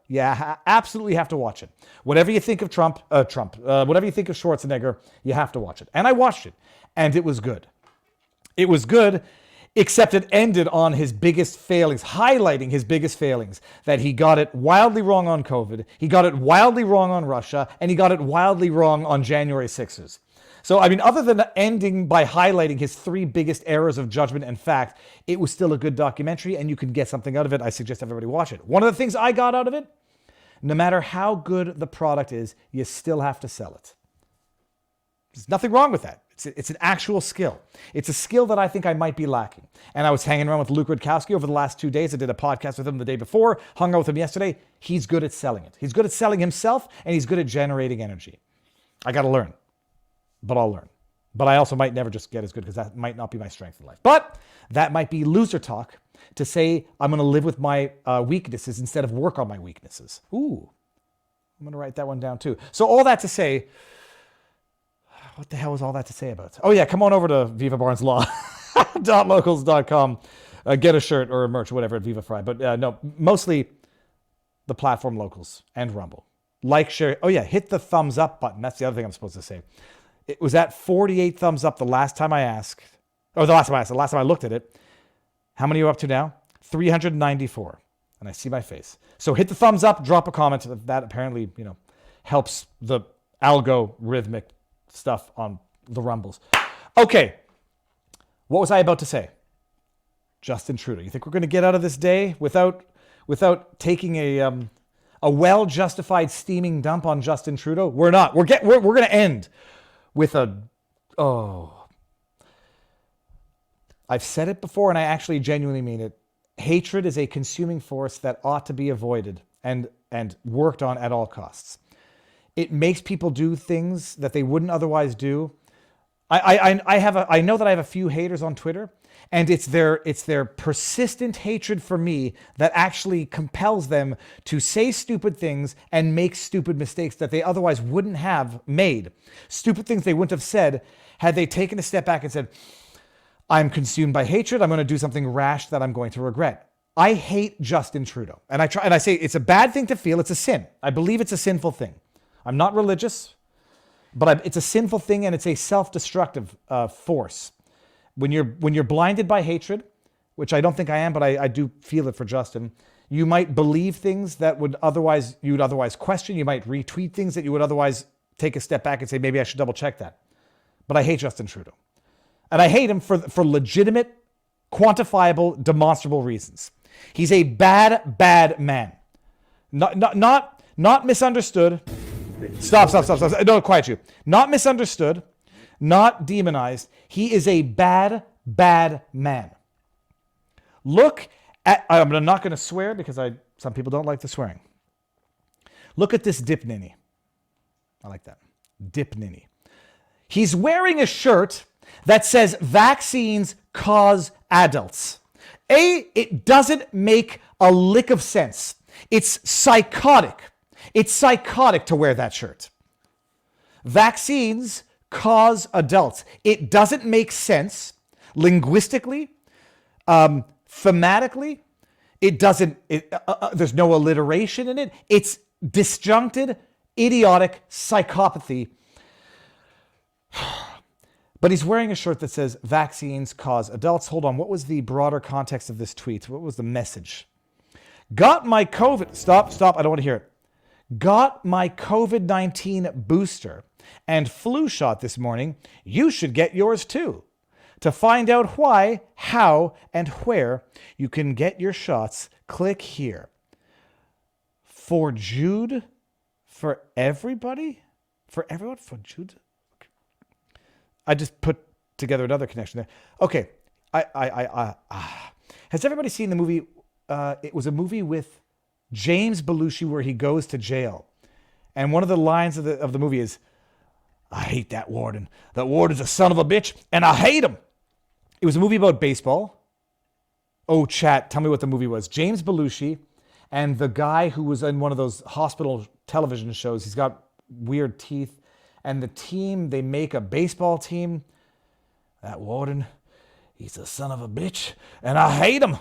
S1: absolutely have to watch it. Whatever you think of whatever you think of Schwarzenegger, you have to watch it. And I watched it, and it was good. It was good, except it ended on his biggest failings, highlighting his biggest failings, that he got it wildly wrong on COVID, he got it wildly wrong on Russia, and he got it wildly wrong on January 6th. So, I mean, other than ending by highlighting his 3 biggest errors of judgment and fact, it was still a good documentary, and you can get something out of it. I suggest everybody watch it. One of the things I got out of it, no matter how good the product is, you still have to sell it. There's nothing wrong with that. It's an actual skill. It's a skill that I think I might be lacking. And I was hanging around with Luke Rudkowski over the last 2 days. I did a podcast with him the day before, hung out with him yesterday. He's good at selling it. He's good at selling himself, and he's good at generating energy. I got to learn, but I'll learn. But I also might never just get as good because that might not be my strength in life. But that might be loser talk to say I'm going to live with my weaknesses instead of work on my weaknesses. Ooh, I'm going to write that one down too. So all that to say, what the hell was all that to say about? Oh yeah, come on over to Viva Barnes Law .locals.com. Get a shirt or a merch, whatever at Viva Fry. But no, mostly the platform Locals and Rumble. Like, share. Oh yeah, hit the thumbs up button. That's the other thing I'm supposed to say. It was at 48 thumbs up the last time I asked. Or the last time I looked at it. How many are you up to now? 394. And I see my face. So hit the thumbs up, drop a comment. That apparently, helps the algorithmic stuff on the Rumbles. Okay. What was I about to say? Justin Trudeau. You think we're going to get out of this day without taking a well-justified steaming dump on Justin Trudeau? We're not. We're going to end with I've said it before, and I actually genuinely mean it. Hatred is a consuming force that ought to be avoided and worked on at all costs. It makes people do things that they wouldn't otherwise do. I know that I have a few haters on Twitter, and it's their persistent hatred for me that actually compels them to say stupid things and make stupid mistakes that they otherwise wouldn't have made. Stupid things they wouldn't have said had they taken a step back and said, I'm consumed by hatred. I'm going to do something rash that I'm going to regret. I hate Justin Trudeau. And I say it's a bad thing to feel. It's a sin. I believe it's a sinful thing. I'm not religious, but it's a sinful thing, and it's a self-destructive force. When you're blinded by hatred, which I don't think I am, but I do feel it for Justin, you might believe things that you would otherwise question. You might retweet things that you would otherwise take a step back and say, maybe I should double check that. But I hate Justin Trudeau. And I hate him for legitimate, quantifiable, demonstrable reasons. He's a bad man. Not misunderstood, Stop. No, quiet you. Not misunderstood, not demonized. He is a bad, bad man. Look at, I'm not going to swear because some people don't like the swearing. Look at this dip ninny. I like that. Dip ninny. He's wearing a shirt that says vaccines cause adults. It doesn't make a lick of sense. It's psychotic. It's psychotic to wear that shirt. Vaccines cause adults. It doesn't make sense linguistically, thematically. It doesn't, there's no alliteration in it. It's disjuncted, idiotic psychopathy. But he's wearing a shirt that says vaccines cause adults. Hold on. What was the broader context of this tweet? What was the message? Got my COVID. Stop. I don't want to hear it. Got my COVID-19 booster and flu shot this morning. You should get yours too. To find out why, how, and where you can get your shots, click here. For Jude? For everybody? For everyone? For Jude? I just put together another connection there. Okay. Has everybody seen the movie? It was a movie with James Belushi where he goes to jail. And one of the lines of the movie is, I hate that warden. That warden's a son of a bitch, and I hate him. It was a movie about baseball. Oh, chat, tell me what the movie was. James Belushi and the guy who was in one of those hospital television shows. He's got weird teeth. And the team, they make a baseball team. That warden, he's a son of a bitch, and I hate him.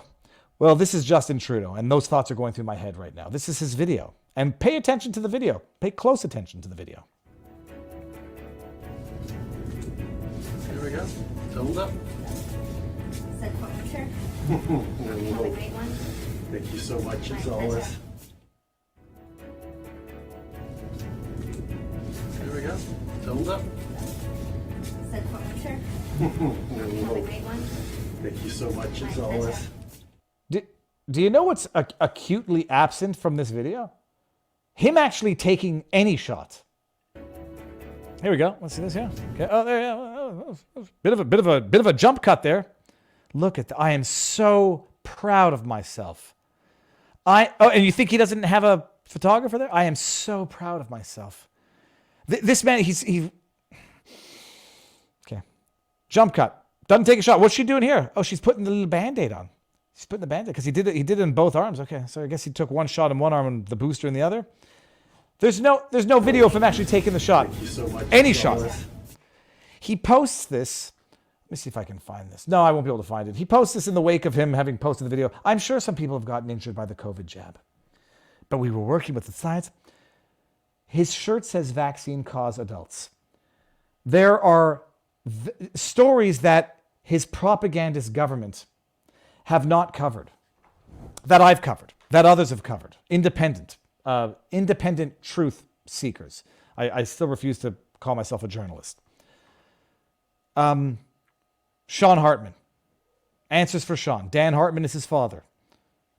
S1: Well, this is Justin Trudeau, and those thoughts are going through my head right now. This is his video. And pay attention to the video. Pay close attention to the video.
S10: Here we go. Hold up. Thank you so much, as always. Here we go. Hold up. Thank you so much, as always.
S1: Do you know what's acutely absent from this video? Him actually taking any shot. Here we go. Let's see this here. Okay. Oh, there. Yeah. Bit of a jump cut there. Look at that. I am so proud of myself. And you think he doesn't have a photographer there? I am so proud of myself. This man, okay. Jump cut. Doesn't take a shot. What's she doing here? Oh, she's putting the little Band-Aid on. She's putting the Band-Aid because he did it in both arms. Okay, so I guess he took one shot in one arm and the booster in the other. There's no video of him actually taking the shot.
S10: Thank you so much.
S1: Any shot. He posts this. Let me see if I can find this. No, I won't be able to find it. He posts this in the wake of him having posted the video. I'm sure some people have gotten injured by the COVID jab. But we were working with the science. His shirt says vaccine cause adults. There are stories that his propagandist government have not covered, that I've covered, that others have covered. Independent truth seekers. I still refuse to call myself a journalist. Sean Hartman. Answers for Sean. Dan Hartman is his father.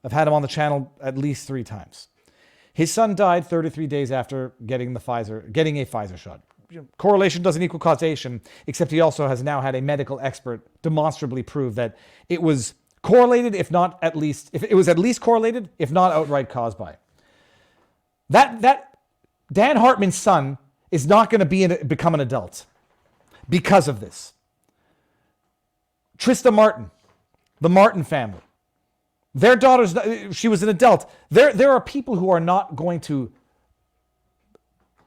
S1: I've had him on the channel at least 3 times. His son died 33 days after getting a Pfizer shot. Correlation doesn't equal causation, except he also has now had a medical expert demonstrably prove that it was correlated, if it was at least correlated, if not outright caused by. That Dan Hartman's son is not going to become an adult because of this. Trista Martin, the Martin family. Their daughter's, she was an adult. There are people who are not going to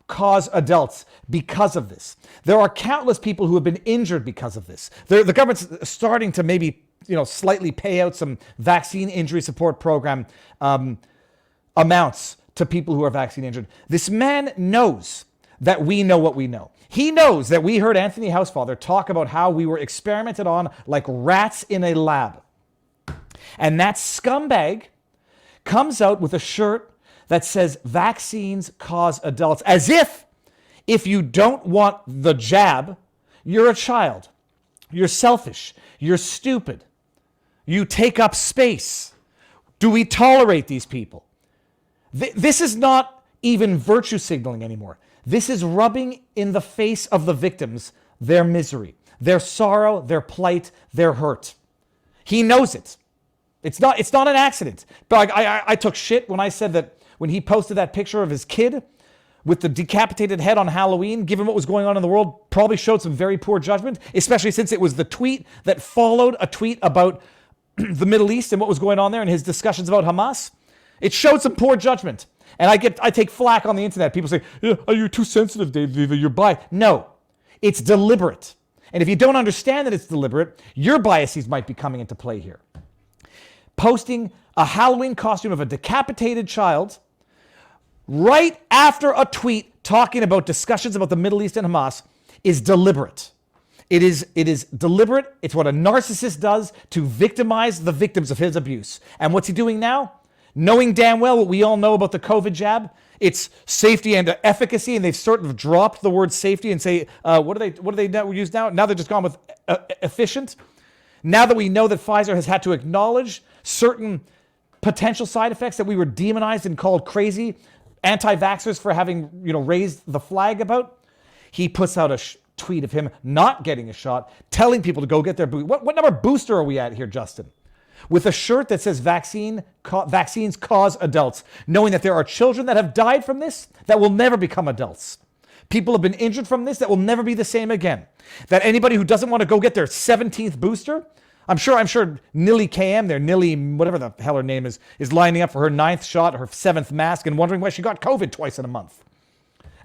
S1: cause adults because of this. There are countless people who have been injured because of this. The government's starting to maybe, slightly pay out some vaccine injury support program amounts to people who are vaccine injured. This man knows that we know what we know. He knows that we heard Anthony Housefather talk about how we were experimented on like rats in a lab. And that scumbag comes out with a shirt that says vaccines cause adults, as if you don't want the jab, you're a child. You're selfish. You're stupid. You take up space. Do we tolerate these people? This is not even virtue signaling anymore. This is rubbing in the face of the victims their misery, their sorrow, their plight, their hurt. He knows it. It's not an accident. But I took shit when I said that when he posted that picture of his kid with the decapitated head on Halloween, given what was going on in the world, probably showed some very poor judgment, especially since it was the tweet that followed a tweet about the Middle East and what was going on there and his discussions about Hamas. It showed some poor judgment. And I take flack on the internet. People say, yeah, oh, you're too sensitive, Dave Viva, you're biased. No, it's deliberate. And if you don't understand that it's deliberate, your biases might be coming into play here. Posting a Halloween costume of a decapitated child right after a tweet talking about discussions about the Middle East and Hamas is deliberate. It is deliberate. It's what a narcissist does to victimize the victims of his abuse. And what's he doing now? Knowing damn well what we all know about the COVID jab, it's safety and efficacy, and they've sort of dropped the word safety and say, what do they now use now? Now they're just gone with efficient. Now that we know that Pfizer has had to acknowledge certain potential side effects that we were demonized and called crazy anti-vaxxers for having, raised the flag about, he puts out a tweet of him not getting a shot, telling people to go get their booster. What number booster are we at here, Justin? With a shirt that says vaccines cause adults, knowing that there are children that have died from this that will never become adults. People have been injured from this that will never be the same again. That anybody who doesn't want to go get their 17th booster, I'm sure Nilly KM there, Nilly, whatever the hell her name is lining up for her 9th shot, her 7th mask, and wondering why she got COVID twice in a month.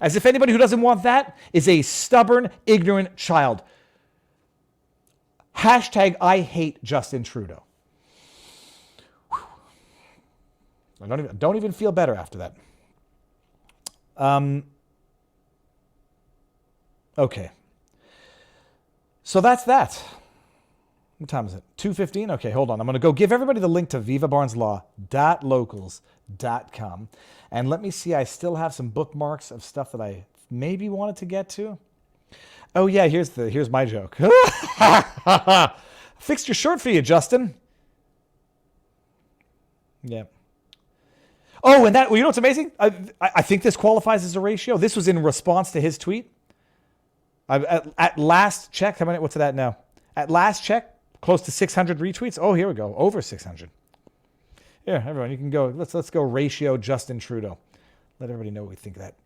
S1: As if anybody who doesn't want that is a stubborn, ignorant child. Hashtag I hate Justin Trudeau. I don't even feel better after that. Okay. So that's that. What time is it? 2:15? Okay, hold on. I'm going to go give everybody the link to vivabarneslaw.locals.com. And let me see, I still have some bookmarks of stuff that I maybe wanted to get to. Oh yeah, here's my joke. Fixed your shirt for you, Justin. Yeah. Oh, and that, you know what's amazing? I think this qualifies as a ratio. This was in response to his tweet. At last check, what's it at now? At last check, close to 600 retweets. Oh, here we go, over 600. Here, everyone, you can go. Let's go ratio Justin Trudeau. Let everybody know what we think of that.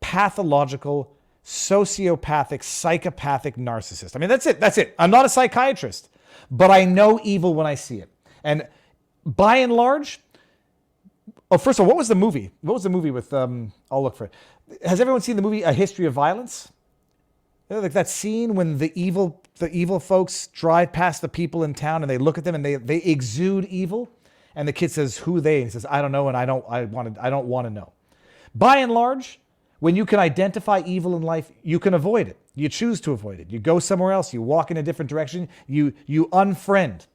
S1: Pathological, sociopathic, psychopathic narcissist. I mean, that's it. I'm not a psychiatrist, but I know evil when I see it. And by and large, first of all, what was the movie? What was the movie with, I'll look for it. Has everyone seen the movie A History of Violence? Like that scene when the evil folks drive past the people in town and they look at them and they exude evil. And the kid says, who they? And he says, I don't know, and I don't want to know. By and large, when you can identify evil in life, you can avoid it. You choose to avoid it. You go somewhere else. You walk in a different direction. You unfriend.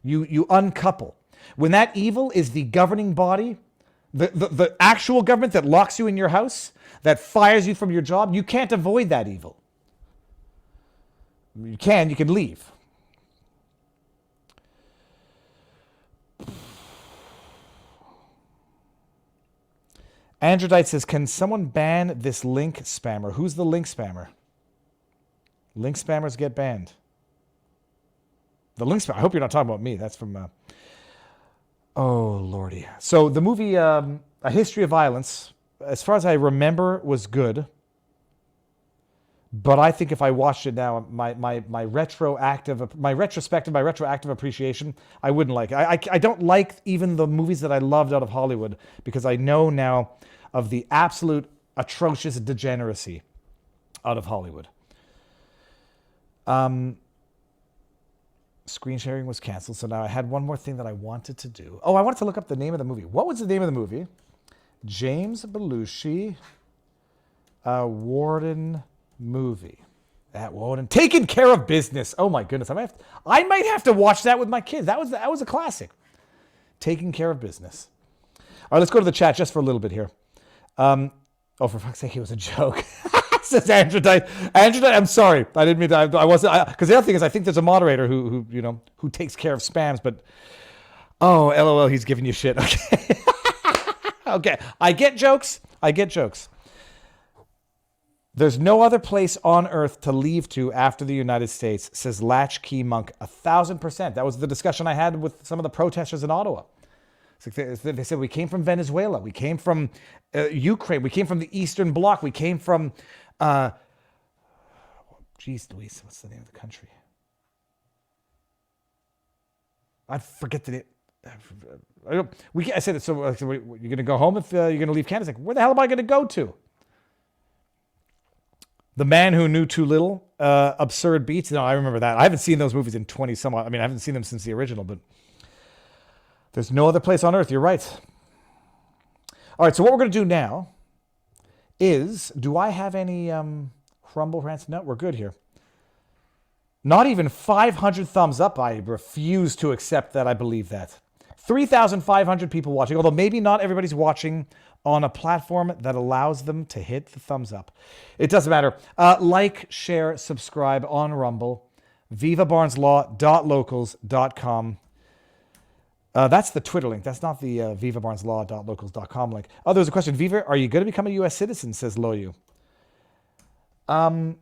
S1: You uncouple. When that evil is the governing body, the actual government that locks you in your house, that fires you from your job, you can't avoid that evil. You can leave. Androdite says, can someone ban this link spammer? Who's the link spammer? Link spammers get banned. The link spammer, I hope you're not talking about me. That's from, oh, Lordy. So the movie A History of Violence, as far as I remember, was good. But I think if I watched it now, my retrospective appreciation, I wouldn't like it. I don't like even the movies that I loved out of Hollywood because I know now of the absolute atrocious degeneracy out of Hollywood. Screen sharing was canceled, so now I had one more thing that I wanted to do. Oh, I wanted to look up the name of the movie. What was the name of the movie? James Belushi, Warden movie. That Warden, Taking Care of Business. Oh my goodness, I might have to watch that with my kids. That was a classic. Taking Care of Business. All right, let's go to the chat just for a little bit here. Oh, for fuck's sake, it was a joke. Says Androdite. Androdite, I'm sorry. I didn't mean to. I wasn't. Because the other thing is, I think there's a moderator who takes care of spams. But oh, LOL, he's giving you shit. Okay. Okay. I get jokes. There's no other place on earth to leave to after the United States, says Latchkey Monk. 1,000%. That was the discussion I had with some of the protesters in Ottawa. They said we came from Venezuela, we came from Ukraine, we came from the Eastern Bloc, we came from, geez Louise, what's the name of the country? I forget the name. I said it, so you're going to go home if you're going to leave Canada? It's like, where the hell am I going to go to? The Man Who Knew Too Little, Absurd Beats. No, I remember that. I haven't seen those movies in 20 some odd. I mean, I haven't seen them since the original, but there's no other place on earth. You're right. All right, so what we're going to do now is, do I have any Rumble rants? No, we're good here. Not even 500 thumbs up. I refuse to accept that. I believe that. 3,500 people watching, although maybe not everybody's watching on a platform that allows them to hit the thumbs up. It doesn't matter. Like, share, subscribe on Rumble. vivabarneslaw.locals.com. That's the Twitter link. That's not the vivabarneslaw.locals.com link. Oh, there's a question. Viva, are you going to become a U.S. citizen, says Loyu. I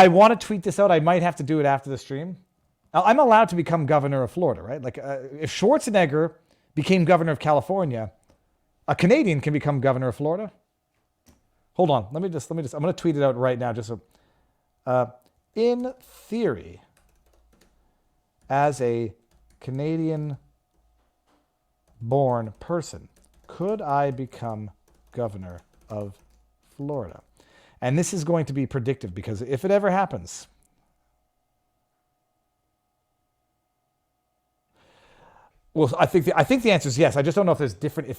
S1: want to tweet this out. I might have to do it after the stream. I'm allowed to become governor of Florida, right? Like if Schwarzenegger became governor of California, a Canadian can become governor of Florida. Hold on. Let me just, I'm going to tweet it out right now. Just so, in theory, as a Canadian-born person, could I become governor of Florida? And this is going to be predictive because if it ever happens, well, I think the answer is yes. I just don't know if there's different.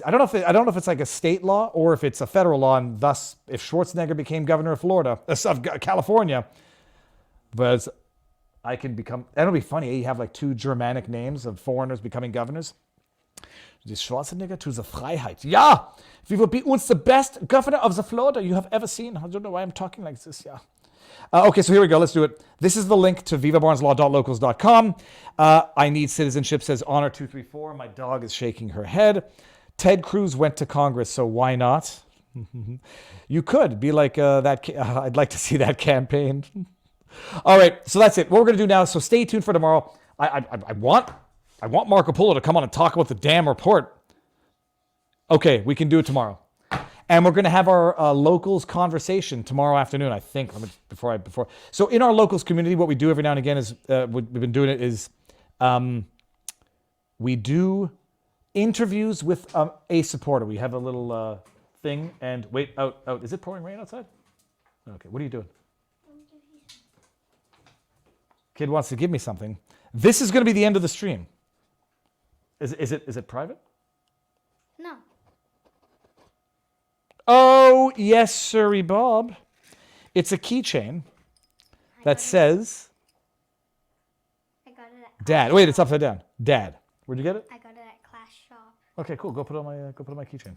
S1: I don't know if it's like a state law or if it's a federal law, and thus, if Schwarzenegger became governor of Florida, of California, but I can become. That'll be funny. You have like two Germanic names of foreigners becoming governors. The Schwarzenegger to the Freiheit. Ja, we will be uns the best governor of the Florida you have ever seen. I don't know why I'm talking like this. Yeah. Okay, so here we go. Let's do it. This is the link to vivabarneslaw.locals.com. I need citizenship, says Honor234. My dog is shaking her head. Ted Cruz went to Congress, so why not? You could be like that. I'd like to see that campaign. All right, so that's it. What we're going to do now, so stay tuned for tomorrow. I want Marco Polo to come on and talk about the damn report. Okay, we can do it tomorrow. And we're going to have our locals conversation tomorrow afternoon, I think. So in our locals community, what we do every now and again is, we've been doing it is, we do interviews with a supporter. We have a little thing, and wait, out. Is it pouring rain outside? Okay, what are you doing? Kid wants to give me something. This is going to be the end of the stream. Is it private?
S11: No.
S1: Oh, yes, sirree, Bob. It's a keychain that says,
S11: I got it at
S1: Dad. Wait, it's upside down. Dad. Where'd you get it?
S11: I got it at Class Shop.
S1: Okay, cool. Go put it on my keychain.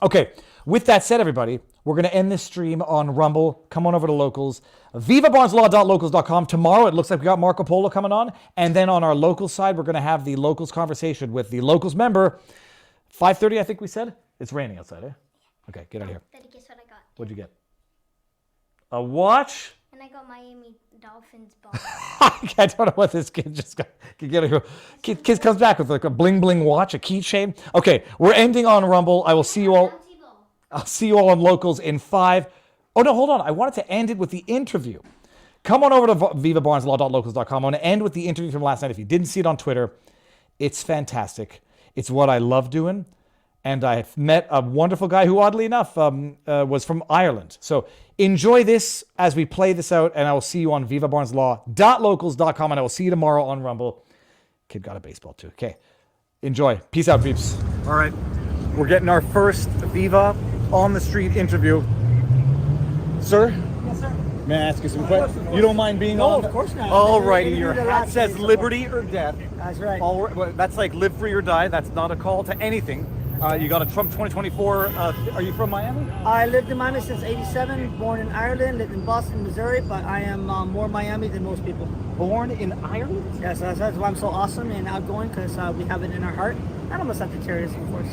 S1: Okay, with that said, everybody, we're going to end this stream on Rumble. Come on over to Locals. vivabarneslaw.locals.com. Tomorrow, it looks like we got Marco Polo coming on. And then on our Locals side, we're going to have the Locals conversation with the Locals member. 5:30, I think we said. It's raining outside, eh? Okay, get out of here.
S11: Daddy, guess what I got?
S1: What'd you get? A watch?
S11: And I got Miami Dolphins ball.
S1: I don't know what this kid just got. Kid comes back with like a bling bling watch, a keychain. Okay, we're ending on Rumble. I will see you all. I'll see you all on Locals in 5. Oh no, hold on. I wanted to end it with the interview. Come on over to vivabarneslaw.locals.com. I want to end with the interview from last night. If you didn't see it on Twitter, it's fantastic. It's what I love doing. And I had met a wonderful guy who, oddly enough, was from Ireland. So enjoy this as we play this out, and I will see you on vivabarneslaw.locals.com, and I will see you tomorrow on Rumble. Kid got a baseball, too. Okay. Enjoy. Peace out, peeps. All right. We're getting our first Viva on the street interview. Sir?
S12: Yes, sir.
S1: May I ask you some questions? You don't mind being on?
S12: No, of course not.
S1: All righty. Your hat says liberty or death.
S12: That's right.
S1: All right. Well, that's like live free or die. That's not a call to anything. You got a Trump 2024. Are you from Miami?
S12: I lived in Miami since '87. Born in Ireland, lived in Boston, Missouri, but I am more Miami than most people.
S1: Born in Ireland?
S12: Yes, that's why I'm so awesome and outgoing, because we have it in our heart. And I'm a Sagittarius, of course.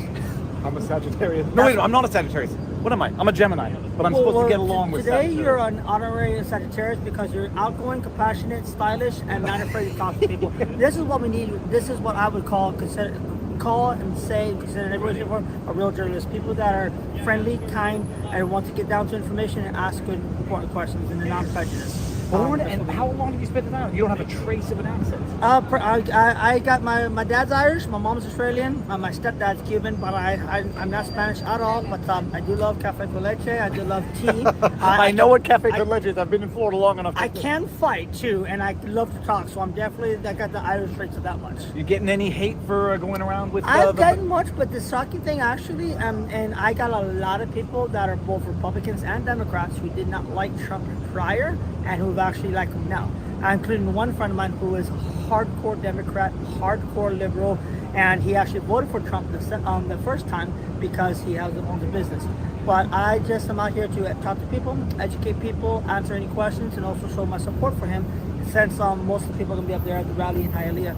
S1: I'm a Sagittarius. No, wait, I'm not a Sagittarius. What am I? I'm a Gemini, but I'm supposed to get along with
S12: Today
S1: Sagittarius.
S12: you're an honorary Sagittarius because you're outgoing, compassionate, stylish, and not afraid to talk to people. This is what we need. This is what I would call and say, consider everyone a real journalist. People that are friendly, kind, and want to get down to information and ask good, important questions, and they're not prejudiced.
S1: And how long have you spent in Ireland? You don't have a trace of an accent.
S12: I got my dad's Irish, my mom's Australian, my stepdad's Cuban, but I'm not Spanish at all. But I do love cafe con leche. I do love tea.
S1: I know what cafe con leche is. I've been in Florida long enough.
S12: I can fight too, and I love to talk. So I got the Irish traits of that much.
S1: You getting any hate for going around with?
S12: I've gotten much, but the shocking thing actually, and I got a lot of people that are both Republicans and Democrats who did not like Trump prior and who actually like him now, including one friend of mine who is hardcore Democrat, hardcore liberal, and he actually voted for Trump the first time because he owns a business. But I just am out here to talk to people, educate people, answer any questions, and also show my support for him, since most of the people are going to be up there at the rally in Hialeah.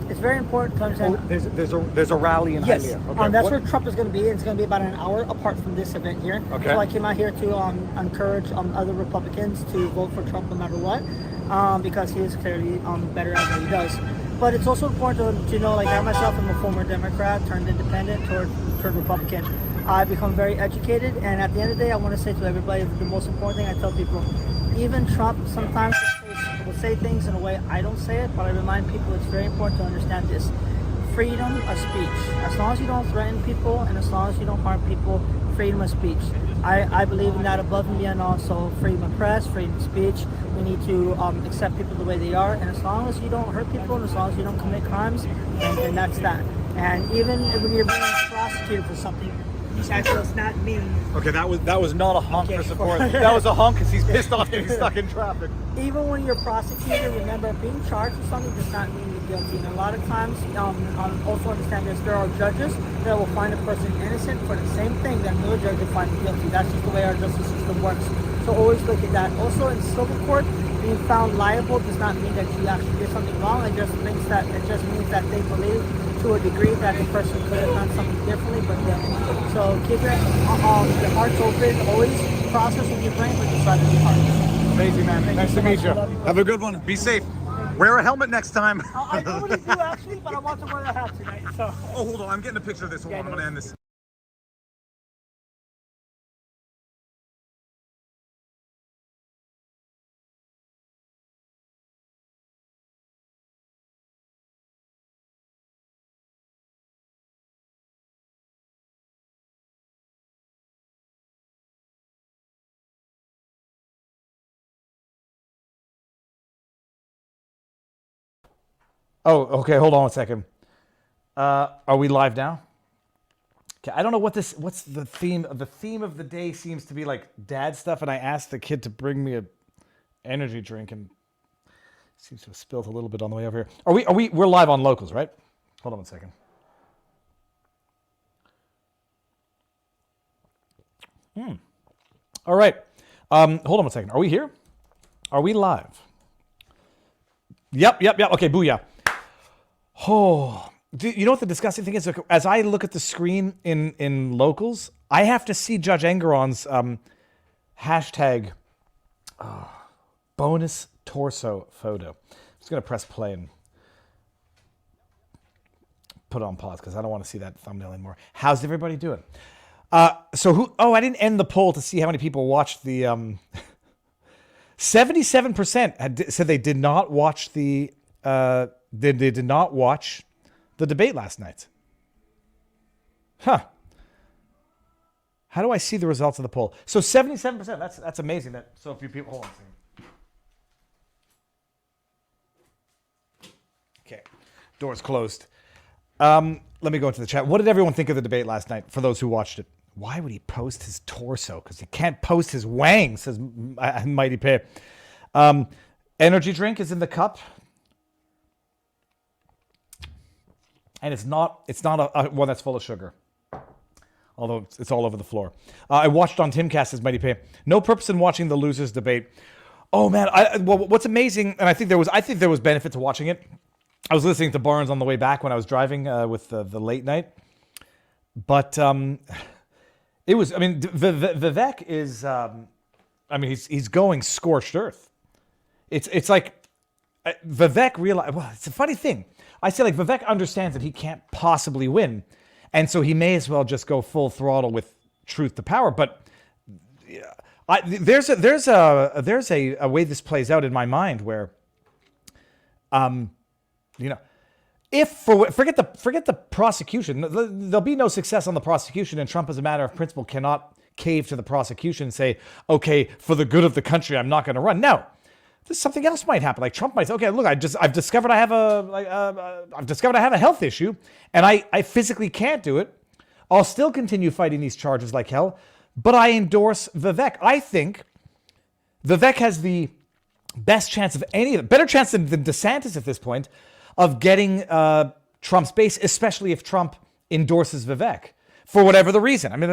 S12: It's very important to understand.
S1: There's a rally in
S12: Yes,
S1: Hialeah. Okay.
S12: That's where Trump is going to be. It's going to be about an hour apart from this event here.
S1: Okay.
S12: So I came out here to encourage other Republicans to vote for Trump no matter what, because he is clearly better at what he does. But it's also important to know, like I myself am a former Democrat turned independent toward Republican. I've become very educated, and at the end of the day, I want to say to everybody, the most important thing I tell people, even Trump sometimes will say things in a way I don't say it, but I remind people it's very important to understand this. Freedom of speech. As long as you don't threaten people and as long as you don't harm people, freedom of speech. I believe in that above and beyond also freedom of press, freedom of speech. We need to accept people the way they are, and as long as you don't hurt people and as long as you don't commit crimes, then that's that. And even when you're being prosecuted for something, that does not mean.
S1: Okay, that was not a honk for support. That was a honk because he's pissed off getting stuck in traffic.
S12: Even when you're prosecuted, remember being charged with something does not mean you're guilty. And a lot of times, also understand this: there are judges that will find a person innocent for the same thing that another judge will find guilty. That's just the way our justice system works. So always look at that. Also, in civil court, being found liable does not mean that you actually did something wrong. It just means that they believe to a degree that the person could have done something differently, but didn't. So keep your hearts open. Always process with your brain, but decide with your heart.
S1: Amazing, man. Nice to meet you. Have a good one. Be safe. Wear a helmet next time.
S12: I normally do actually, but I want to wear the hat tonight. So.
S1: Oh, hold on. I'm getting a picture of this. Hold on. I'm going to end this. Oh, okay. Hold on a second. Are we live now? Okay, I don't know what's the theme. The theme of the day seems to be like dad stuff, and I asked the kid to bring me a energy drink, and seems to have spilled a little bit on the way over here. We're live on Locals, right? Hold on one second. All right. Hold on one second. Are we here? Are we live? Yep. Okay, booyah. Oh, you know what the disgusting thing is? As I look at the screen in Locals, I have to see Judge Engoron's hashtag bonus torso photo. I'm just going to press play and put it on pause because I don't want to see that thumbnail anymore. How's everybody doing? I didn't end the poll to see how many people watched the... 77% said they did not watch the they did not watch the debate last night. Huh. How do I see the results of the poll? So 77%. That's amazing. That so few people. Hold on a second. Okay, doors closed. Let me go into the chat. What did everyone think of the debate last night? For those who watched it, why would he post his torso? Because he can't post his wang. Says Mighty Pay. Energy drink is in the cup. And it's not a one that's full of sugar. Although it's all over the floor. I watched on Timcast as Mighty Pay. No purpose in watching the losers debate. Oh man, what's amazing, and I think there was benefit to watching it. I was listening to Barnes on the way back when I was driving with the late night. But It was. I mean, Vivek is. I mean, he's going scorched earth. It's like Vivek realized. Well, it's a funny thing. I say like Vivek understands that he can't possibly win, and so he may as well just go full throttle with truth to power. But there's a way this plays out in my mind where, if forget the prosecution, there'll be no success on the prosecution, and Trump, as a matter of principle, cannot cave to the prosecution and say, okay, for the good of the country, I'm not going to run. No, something else might happen. Like Trump might say, okay, look, I've discovered I have a health issue, and I physically can't do it. I'll still continue fighting these charges like hell, but I endorse Vivek. I think Vivek has the best chance of better chance than DeSantis at this point of getting Trump's base, especially if Trump endorses Vivek for whatever the reason. I mean,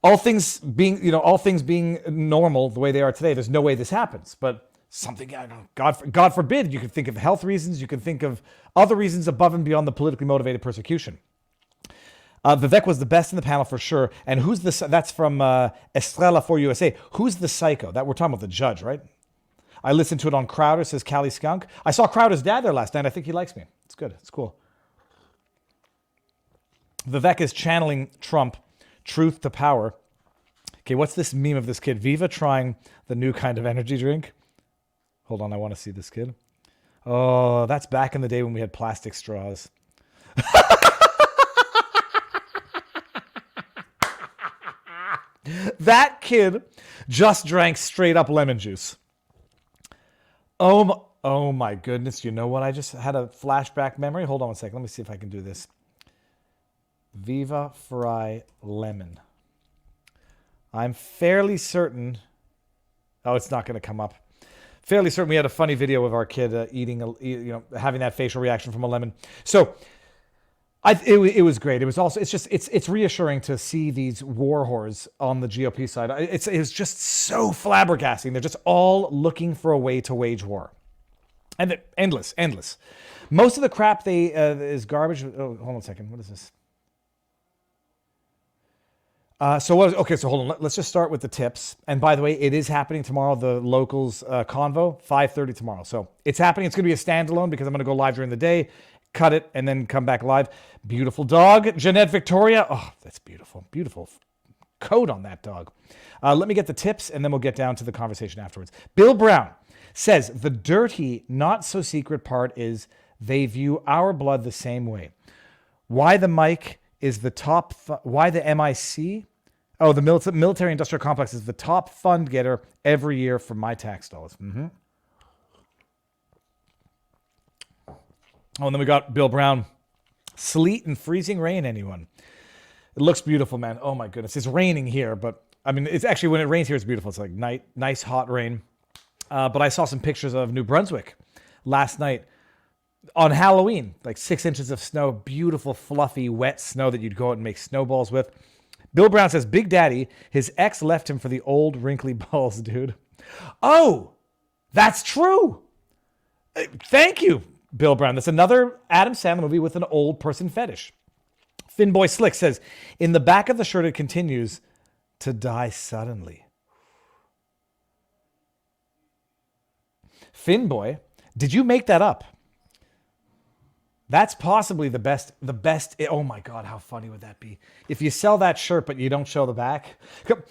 S1: all things being normal the way they are today, there's no way this happens. But something, God forbid, you could think of health reasons, you could think of other reasons above and beyond the politically motivated persecution. Vivek was the best in the panel for sure. And who's this? That's from Estrella for USA. Who's the psycho? That we're talking about the judge, right? I listened to it on Crowder, says Callie Skunk. I saw Crowder's dad there last night. I think he likes me. It's good. It's cool. Vivek is channeling Trump, truth to power. Okay, what's this meme of this kid? Viva trying the new kind of energy drink. Hold on, I want to see this kid. Oh, that's back in the day when we had plastic straws. That kid just drank straight up lemon juice. Oh my goodness. You know what? I just had a flashback memory. Hold on one second. Let me see if I can do this. Viva Fry Lemon. I'm fairly certain. Oh, it's not going to come up. Fairly certain we had a funny video of our kid having that facial reaction from a lemon. So it was great. It was also, it's reassuring to see these war whores on the GOP side. It's just so flabbergasting. They're just all looking for a way to wage war. And they're endless. Most of the crap is garbage. Oh, hold on a second. What is this? So hold on. Let's just start with the tips. And by the way, it is happening tomorrow, the locals convo, 5:30 tomorrow. So it's happening. It's going to be a standalone because I'm going to go live during the day, cut it, and then come back live. Beautiful dog, Jeanette Victoria. Oh, that's beautiful. Beautiful coat on that dog. Let me get the tips, and then we'll get down to the conversation afterwards. Bill Brown says, the dirty, not so secret part is they view our blood the same way. Why the mic is the top, why the MIC? Oh, the military industrial complex is the top fund getter every year from my tax dollars. Mm-hmm. Oh, and then we got Bill Brown. Sleet and freezing rain, anyone? It looks beautiful, man. Oh my goodness. It's raining here, but I mean, it's actually, when it rains here, it's beautiful. It's like nice hot rain. But I saw some pictures of New Brunswick last night on Halloween, like 6 inches of snow, beautiful, fluffy, wet snow that you'd go out and make snowballs with. Bill Brown says, Big Daddy, his ex left him for the old wrinkly balls, dude. Oh, that's true. Thank you, Bill Brown. That's another Adam Sandler movie with an old person fetish. Finboy Slick says, in the back of the shirt, it continues to die suddenly. Finboy, did you make that up? That's possibly the best. Oh my God, how funny would that be? If you sell that shirt, but you don't show the back.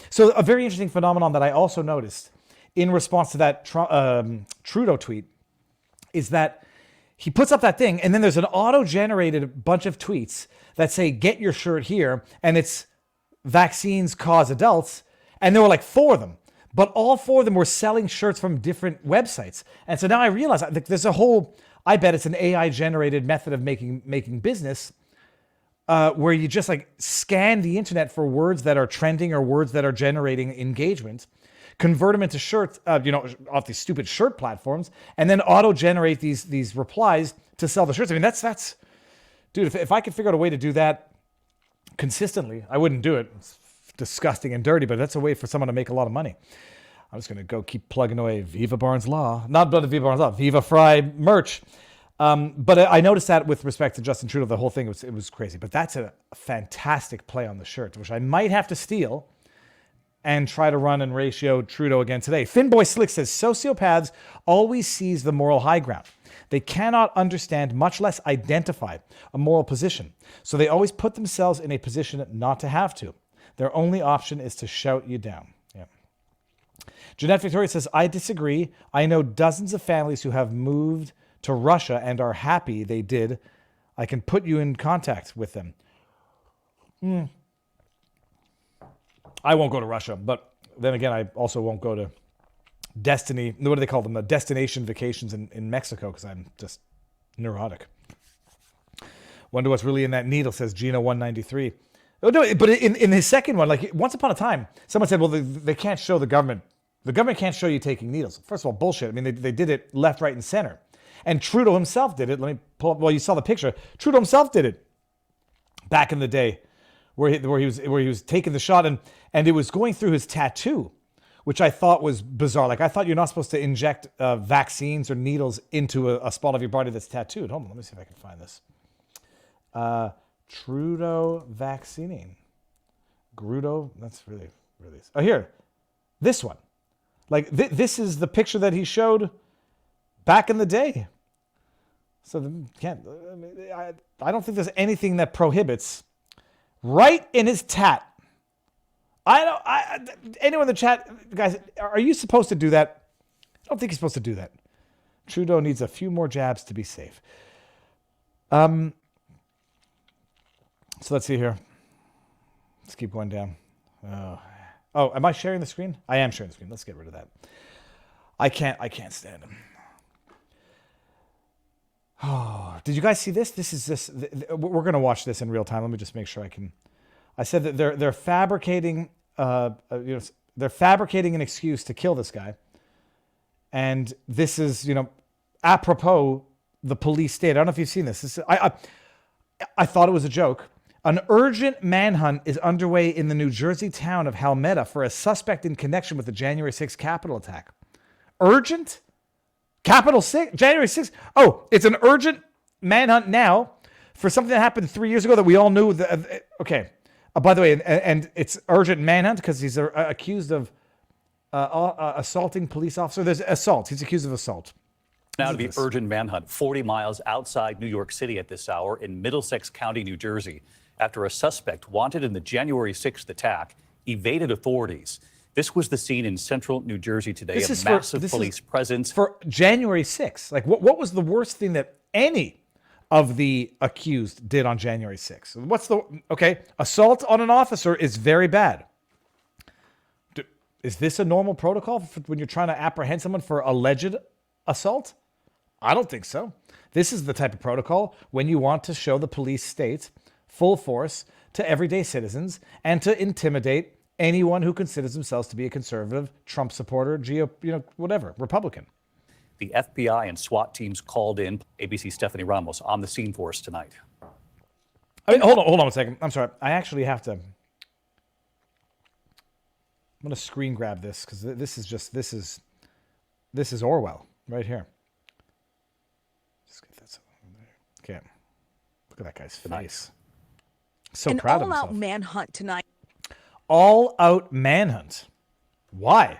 S1: So a very interesting phenomenon that I also noticed in response to that Trudeau tweet is that he puts up that thing, and then there's an auto-generated bunch of tweets that say, get your shirt here, and it's vaccines cause adults, and there were like 4 of them. But all 4 of them were selling shirts from different websites. And so now I realize there's a whole, I bet it's an AI-generated method of making business where you just like scan the internet for words that are trending or words that are generating engagement, convert them into shirts, off these stupid shirt platforms, and then auto-generate these replies to sell the shirts. I mean, that's dude, if I could figure out a way to do that consistently, I wouldn't do it. It's disgusting and dirty, but that's a way for someone to make a lot of money. I'm just going to go keep plugging away Viva Barnes Law. Not Viva Barnes Law, Viva Fry merch. But I noticed that with respect to Justin Trudeau, the whole thing it was crazy. But that's a fantastic play on the shirt, which I might have to steal and try to run and ratio Trudeau again today. Finboy Slick says, sociopaths always seize the moral high ground. They cannot understand, much less identify, a moral position. So they always put themselves in a position not to have to. Their only option is to shout you down. Yeah. Jeanette Victoria says, I disagree. I know dozens of families who have moved to Russia and are happy they did. I can put you in contact with them. I won't go to Russia, but then again, I also won't go to what do they call them? The destination vacations in Mexico, because I'm just neurotic. Wonder what's really in that needle, says Gina 193. Oh, no, but in his second one, like once upon a time, someone said, well, they can't show the government. The government can't show you taking needles. First of all, bullshit. I mean, they did it left, right, and center. And Trudeau himself did it. Let me pull up. Well, you saw the picture. Trudeau himself did it back in the day, where he was taking the shot, and it was going through his tattoo, which I thought was bizarre. Like, I thought you're not supposed to inject vaccines or needles into a spot of your body that's tattooed. Hold on, let me see if I can find this. Trudeau vaccinating. Grudo, that's really. Oh, here, this one. Like, this is the picture that he showed back in the day. So I don't think there's anything that prohibits. Right in his tat. Anyone in the chat, guys, are you supposed to do that? I don't think you're supposed to do that. Trudeau needs a few more jabs to be safe. So let's see here. Let's keep going down. Oh, am I sharing the screen? I am sharing the screen. Let's get rid of that. I can't stand him. Oh, did you guys see this? This is just, we're going to watch this in real time. Let me just make sure I can. I said that they're fabricating, they're fabricating an excuse to kill this guy. And this is, apropos the police state. I don't know if you've seen this. I thought it was a joke. An urgent manhunt is underway in the New Jersey town of Halmeda for a suspect in connection with the January 6th Capitol attack. Urgent? Capitol 6? January 6th? Oh, it's an urgent manhunt now for something that happened 3 years ago that we all knew. Okay. By the way, and it's urgent manhunt because he's accused of assaulting police officer. There's assault. He's accused of assault.
S13: Now to the urgent manhunt 40 miles outside New York City at this hour in Middlesex County, New Jersey, after a suspect wanted in the January 6th attack evaded authorities. This was the scene in central New Jersey today, a massive police presence. For
S1: January 6th, like what was the worst thing that any of the accused did on January 6th? Assault on an officer is very bad. Is this a normal protocol when you're trying to apprehend someone for alleged assault? I don't think so. This is the type of protocol when you want to show the police state full force to everyday citizens and to intimidate anyone who considers themselves to be a conservative, Trump supporter, Republican.
S13: The FBI and SWAT teams called in. ABC's Stephanie Ramos on the scene for us tonight.
S1: Hold on a second. I'm sorry. I actually have to. I'm going to screen grab this because this is Orwell right here. Just get that. Okay. Look at that guy's face. So proud of himself.
S14: An all-out manhunt tonight.
S1: All-out manhunt. Why?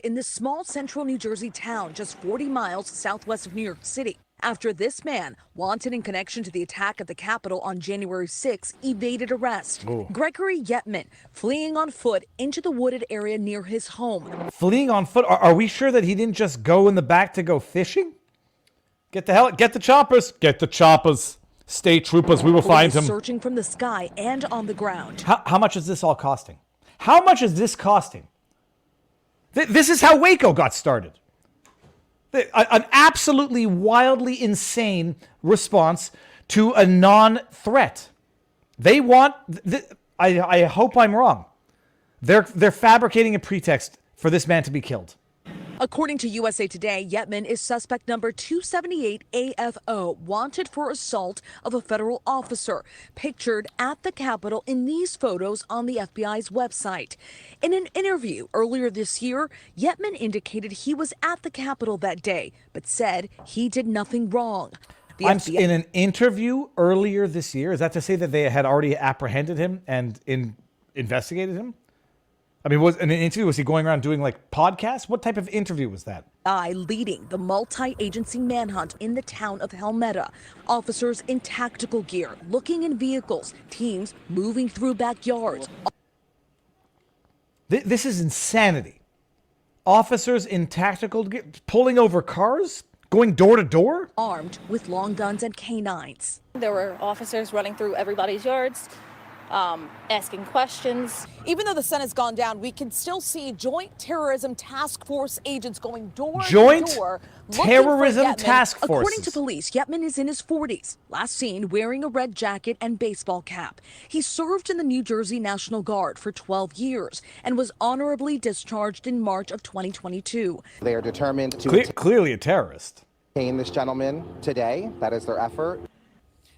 S14: In this small central New Jersey town just 40 miles southwest of New York City, after this man, wanted in connection to the attack at the Capitol on January 6, evaded arrest.
S1: Ooh.
S14: Gregory Yetman fleeing on foot into the wooded area near his home.
S1: Fleeing on foot? Are we sure that he didn't just go in the back to go fishing? Get the choppers. Get the choppers. State troopers, we will find him.
S14: Searching from the sky and on the ground.
S1: How much is this all costing? How much is this costing? This is how Waco got started. An absolutely wildly insane response to a non-threat. They want. I hope I'm wrong. They're fabricating a pretext for this man to be killed.
S14: According to USA Today, Yetman is suspect number 278 AFO, wanted for assault of a federal officer, pictured at the Capitol in these photos on the FBI's website. In an interview earlier this year, Yetman indicated he was at the Capitol that day, but said he did nothing wrong.
S1: In an interview earlier this year, is that to say that they had already apprehended him and investigated him? I mean, was in an interview, was he going around doing like podcasts? What type of interview was that?
S14: Leading the multi-agency manhunt in the town of Helmeta. Officers in tactical gear, looking in vehicles, teams moving through backyards.
S1: This is insanity. Officers in tactical gear, pulling over cars, going door to door?
S14: Armed with long guns and canines.
S15: There were officers running through everybody's yards, asking questions.
S14: Even though the sun has gone down, we can still see Joint Terrorism Task Force agents going door to door.
S1: Terrorism Task Force.
S14: According to police, Yetman is in his 40s, last seen wearing a red jacket and baseball cap. He served in the New Jersey National Guard for 12 years and was honorably discharged in March of 2022.
S16: They are determined to
S1: clearly a terrorist.
S16: Detain this gentleman today. That is their effort.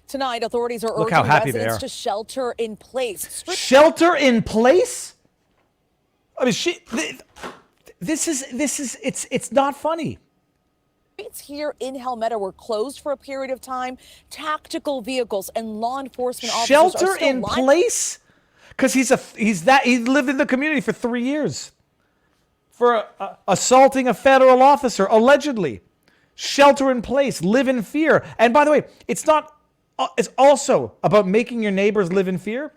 S14: Tonight, authorities are urging residents to shelter in place.
S1: Shelter in place? I mean, this is it's not funny.
S14: Streets here in Helmeta were closed for a period of time. Tactical vehicles and law enforcement officers
S1: shelter in place? Because he lived in the community for 3 years for assaulting a federal officer, allegedly. Shelter in place, live in fear. And by the way, it's also about making your neighbors live in fear.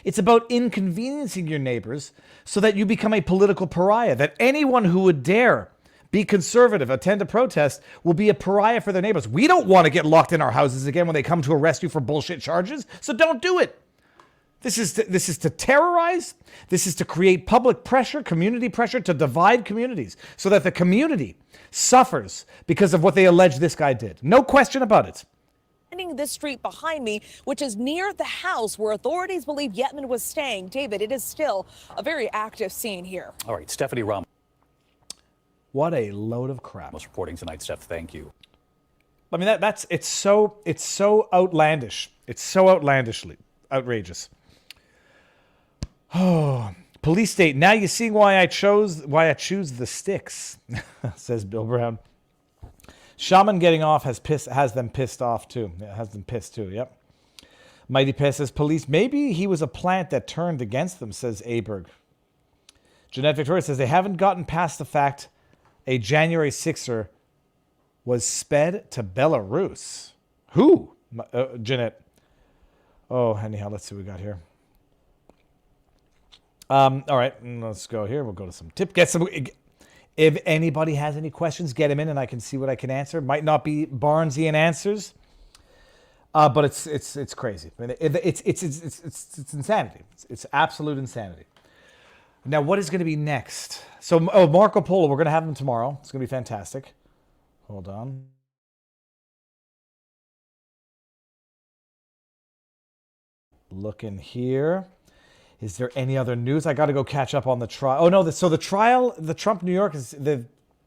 S1: It's about inconveniencing your neighbors so that you become a political pariah, that anyone who would dare be conservative, attend a protest, will be a pariah for their neighbors. We don't want to get locked in our houses again when they come to arrest you for bullshit charges, so don't do it. This is to terrorize. This is to create public pressure, community pressure, to divide communities so that the community suffers because of what they allege this guy did. No question about it.
S14: This street behind me, which is near the house where authorities believe Yetman was staying. David, it is still a very active scene here.
S13: All right, Stephanie Ramos.
S1: What a load of crap.
S13: Was reporting tonight, Steph. Thank you.
S1: I mean, it's so outlandish. It's so outlandishly outrageous. Oh, police state. Now you're seeing why I choose the sticks, says Bill Brown. Shaman getting off has them pissed off too. Yeah, has them pissed too. Yep. Mighty Piss says police. Maybe he was a plant that turned against them, says Aberg. Jeanette Victoria says they haven't gotten past the fact a January 6er was sped to Belarus. Who? Jeanette. Oh, anyhow, let's see what we got here. All right, let's go here. We'll go to some tip. Get some. If anybody has any questions, get them in, and I can see what I can answer. Might not be Barnesian answers, but it's crazy. I mean, it's insanity. It's absolute insanity. Now, what is going to be next? So, Marco Polo, we're going to have him tomorrow. It's going to be fantastic. Hold on. Looking here. Is there any other news? I got to go catch up on the trial. Oh, no. So the trial, the Trump New York, the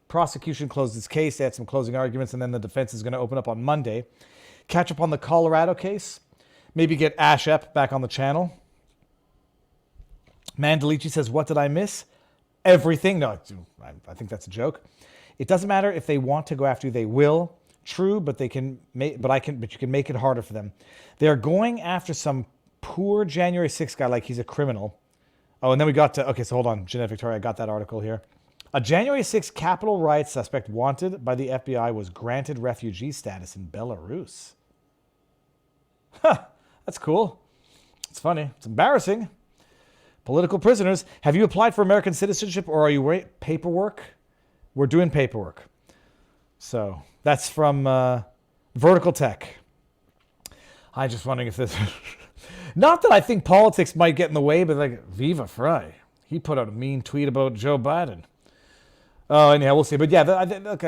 S1: prosecution closed its case. They had some closing arguments, and then the defense is going to open up on Monday. Catch up on the Colorado case. Maybe get Ash Epp back on the channel. Mandalici says, what did I miss? Everything. No, I think that's a joke. It doesn't matter if they want to go after you. They will. True, but you can make it harder for them. They're going after some poor January 6th guy like he's a criminal. Oh, and then we got to, okay, so hold on. Jeanette Victoria, I got that article here. A January 6th Capitol riot suspect wanted by the FBI was granted refugee status in Belarus. Huh, that's cool. It's funny. It's embarrassing. Political prisoners. Have you applied for American citizenship or are you paperwork? We're doing paperwork. So that's from Vertical Tech. I'm just wondering if this... Not that I think politics might get in the way, but like Viva Frei. He put out a mean tweet about Joe Biden. Oh, anyhow, we'll see. But yeah, look,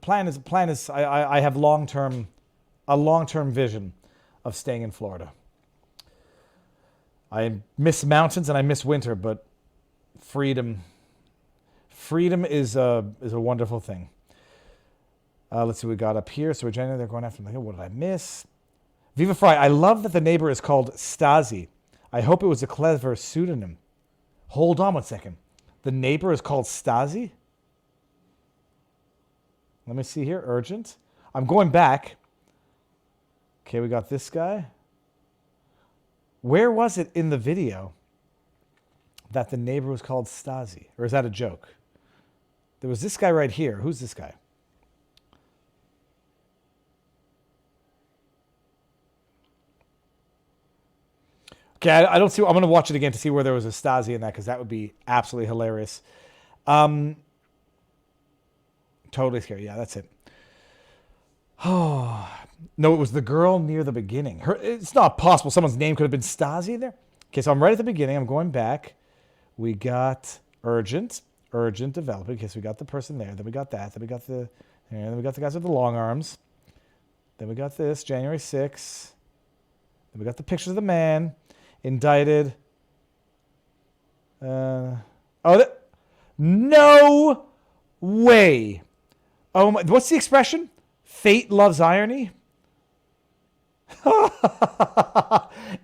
S1: plan is I have a long-term vision of staying in Florida. I miss mountains and I miss winter, but freedom Freedom is a wonderful thing. Let's see what we got up here. So Virginia, they're going after, what did I miss? Viva Fry, I love that the neighbor is called Stasi. I hope it was a clever pseudonym. Hold on one second. The neighbor is called Stasi? Let me see here. Urgent. I'm going back. Okay, we got this guy. Where was it in the video that the neighbor was called Stasi? Or is that a joke? There was this guy right here. Who's this guy? Okay, I don't see. I'm going to watch it again to see where there was a Stasi in that, because that would be absolutely hilarious. Totally scary. Yeah, that's it. Oh no, it was the girl near the beginning. It's not possible someone's name could have been Stasi there. Okay, so I'm right at the beginning. I'm going back. We got urgent developing. Okay, so we got the person there. Then we got that. Then we got the guys with the long arms. Then we got this January 6th. Then we got the pictures of the man indicted. No way. Oh my, what's the expression? Fate loves irony.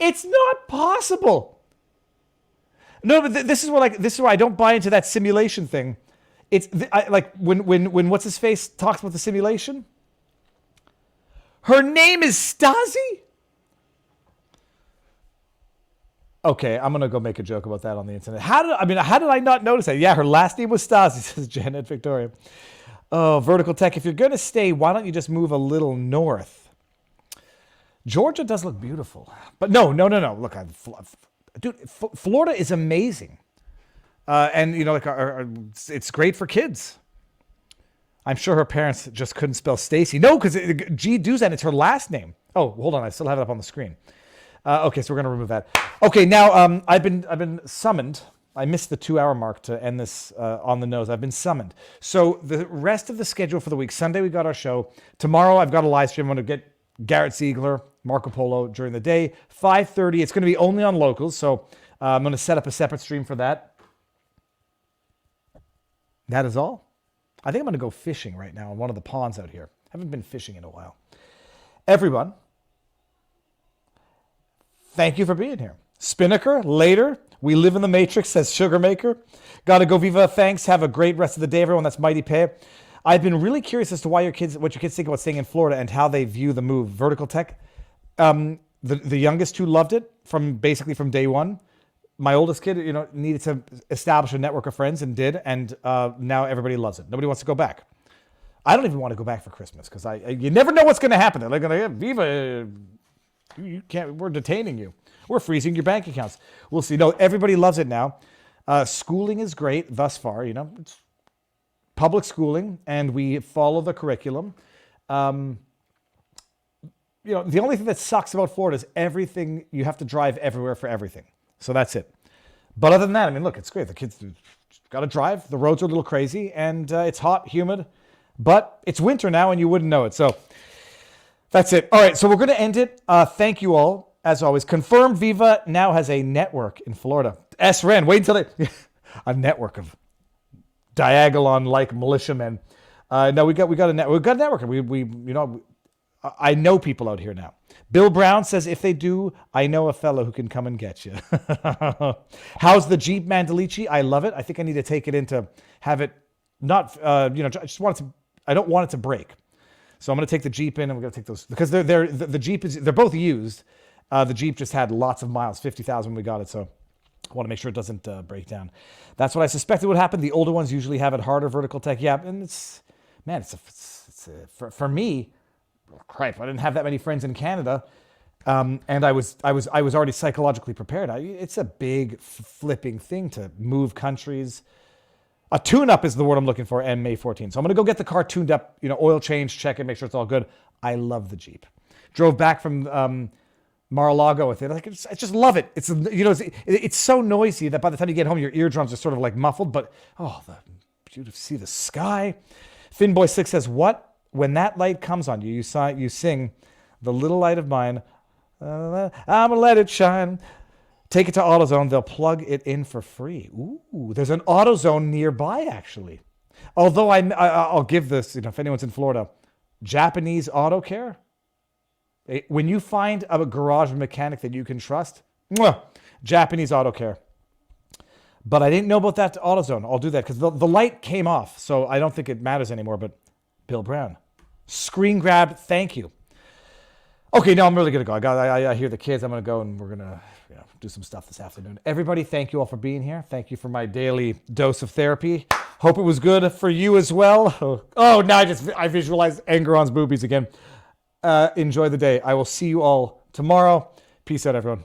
S1: It's not possible. No, but this is where I don't buy into that simulation thing. It's like when what's his face talks about the simulation. Her name is Stasi. Okay, I'm gonna go make a joke about that on the internet. How did I not notice that? Yeah, her last name was Stasi, says Janet Victoria. Oh, Vertical Tech, if you're gonna stay, why don't you just move a little north? Georgia does look beautiful, but no. Look, dude, Florida is amazing, and it's great for kids. I'm sure her parents just couldn't spell Stacy. No, because G Duzan, it's her last name. Oh, hold on, I still have it up on the screen. Okay, so we're gonna remove that. Okay, now I've been summoned. I missed the 2-hour mark to end this on the nose. I've been summoned. So the rest of the schedule for the week: Sunday we got our show. Tomorrow I've got a live stream. I'm going to get Garrett Ziegler, Marco Polo during the day. 5:30. It's going to be only on locals, so I'm going to set up a separate stream for that. That is all. I think I'm going to go fishing right now in one of the ponds out here. Haven't been fishing in a while. Everyone, thank you for being here. Spinnaker, later. We live in the Matrix, says Sugarmaker. Gotta go, Viva. Thanks. Have a great rest of the day, everyone. That's Mighty Pay. I've been really curious as to what your kids think about staying in Florida and how they view the move. Vertical Tech. The youngest two loved it from day one. My oldest kid, needed to establish a network of friends and did, and now everybody loves it. Nobody wants to go back. I don't even want to go back for Christmas because you never know what's going to happen. They're going to Viva. You can't. We're detaining you. We're freezing your bank accounts. We'll see. No, everybody loves it now. Schooling is great thus far. It's public schooling, and we follow the curriculum. The only thing that sucks about Florida is everything. You have to drive everywhere for everything. So that's it. But other than that, look, it's great. The kids got to drive. The roads are a little crazy, and it's hot, humid. But it's winter now, and you wouldn't know it. So that's it. All right, so we're going to end it. Thank you all. As always, confirmed Viva now has a network in Florida. SREN, wait until a network of Diagolon-like militiamen. No, we got a network. We've got a network. I know people out here now. Bill Brown says, if they do, I know a fellow who can come and get you. How's the Jeep Mandalici? I love it. I think I need to take it in to have it not, I don't want it to break. So I'm going to take the Jeep in and we're going to take those because the Jeep they're both used. The Jeep just had lots of miles, 50,000 when we got it. So I want to make sure it doesn't break down. That's what I suspected would happen. The older ones usually have it harder, Vertical Tech. Yeah, and for me, crap, I didn't have that many friends in Canada. And I was already psychologically prepared. It's a big flipping thing to move countries. A tune-up is the word I'm looking for, and May 14th. So I'm going to go get the car tuned up, oil change, check it, make sure it's all good. I love the Jeep. Drove back from Mar-a-Lago with it. I just love it. It's so noisy that by the time you get home, your eardrums are sort of like muffled. But you see the sky. Finboy6 says, "What? When that light comes on you, you sing, 'The little light of mine, I'm gonna let it shine.'" Take it to AutoZone. They'll plug it in for free. Ooh, there's an AutoZone nearby, actually. Although I'll give this, if anyone's in Florida, Japanese Auto Care. When you find a garage mechanic that you can trust, Japanese Auto Care. But I didn't know about that to AutoZone. I'll do that because the light came off, so I don't think it matters anymore. But Bill Brown, screen grab, thank you. Okay, no, I'm really going to go. I hear the kids. I'm going to go and we're going to do some stuff this afternoon. Everybody, thank you all for being here. Thank you for my daily dose of therapy. Hope it was good for you as well. Oh, now I visualize Engoron's boobies again. Enjoy the day. I will see you all tomorrow. Peace out, everyone.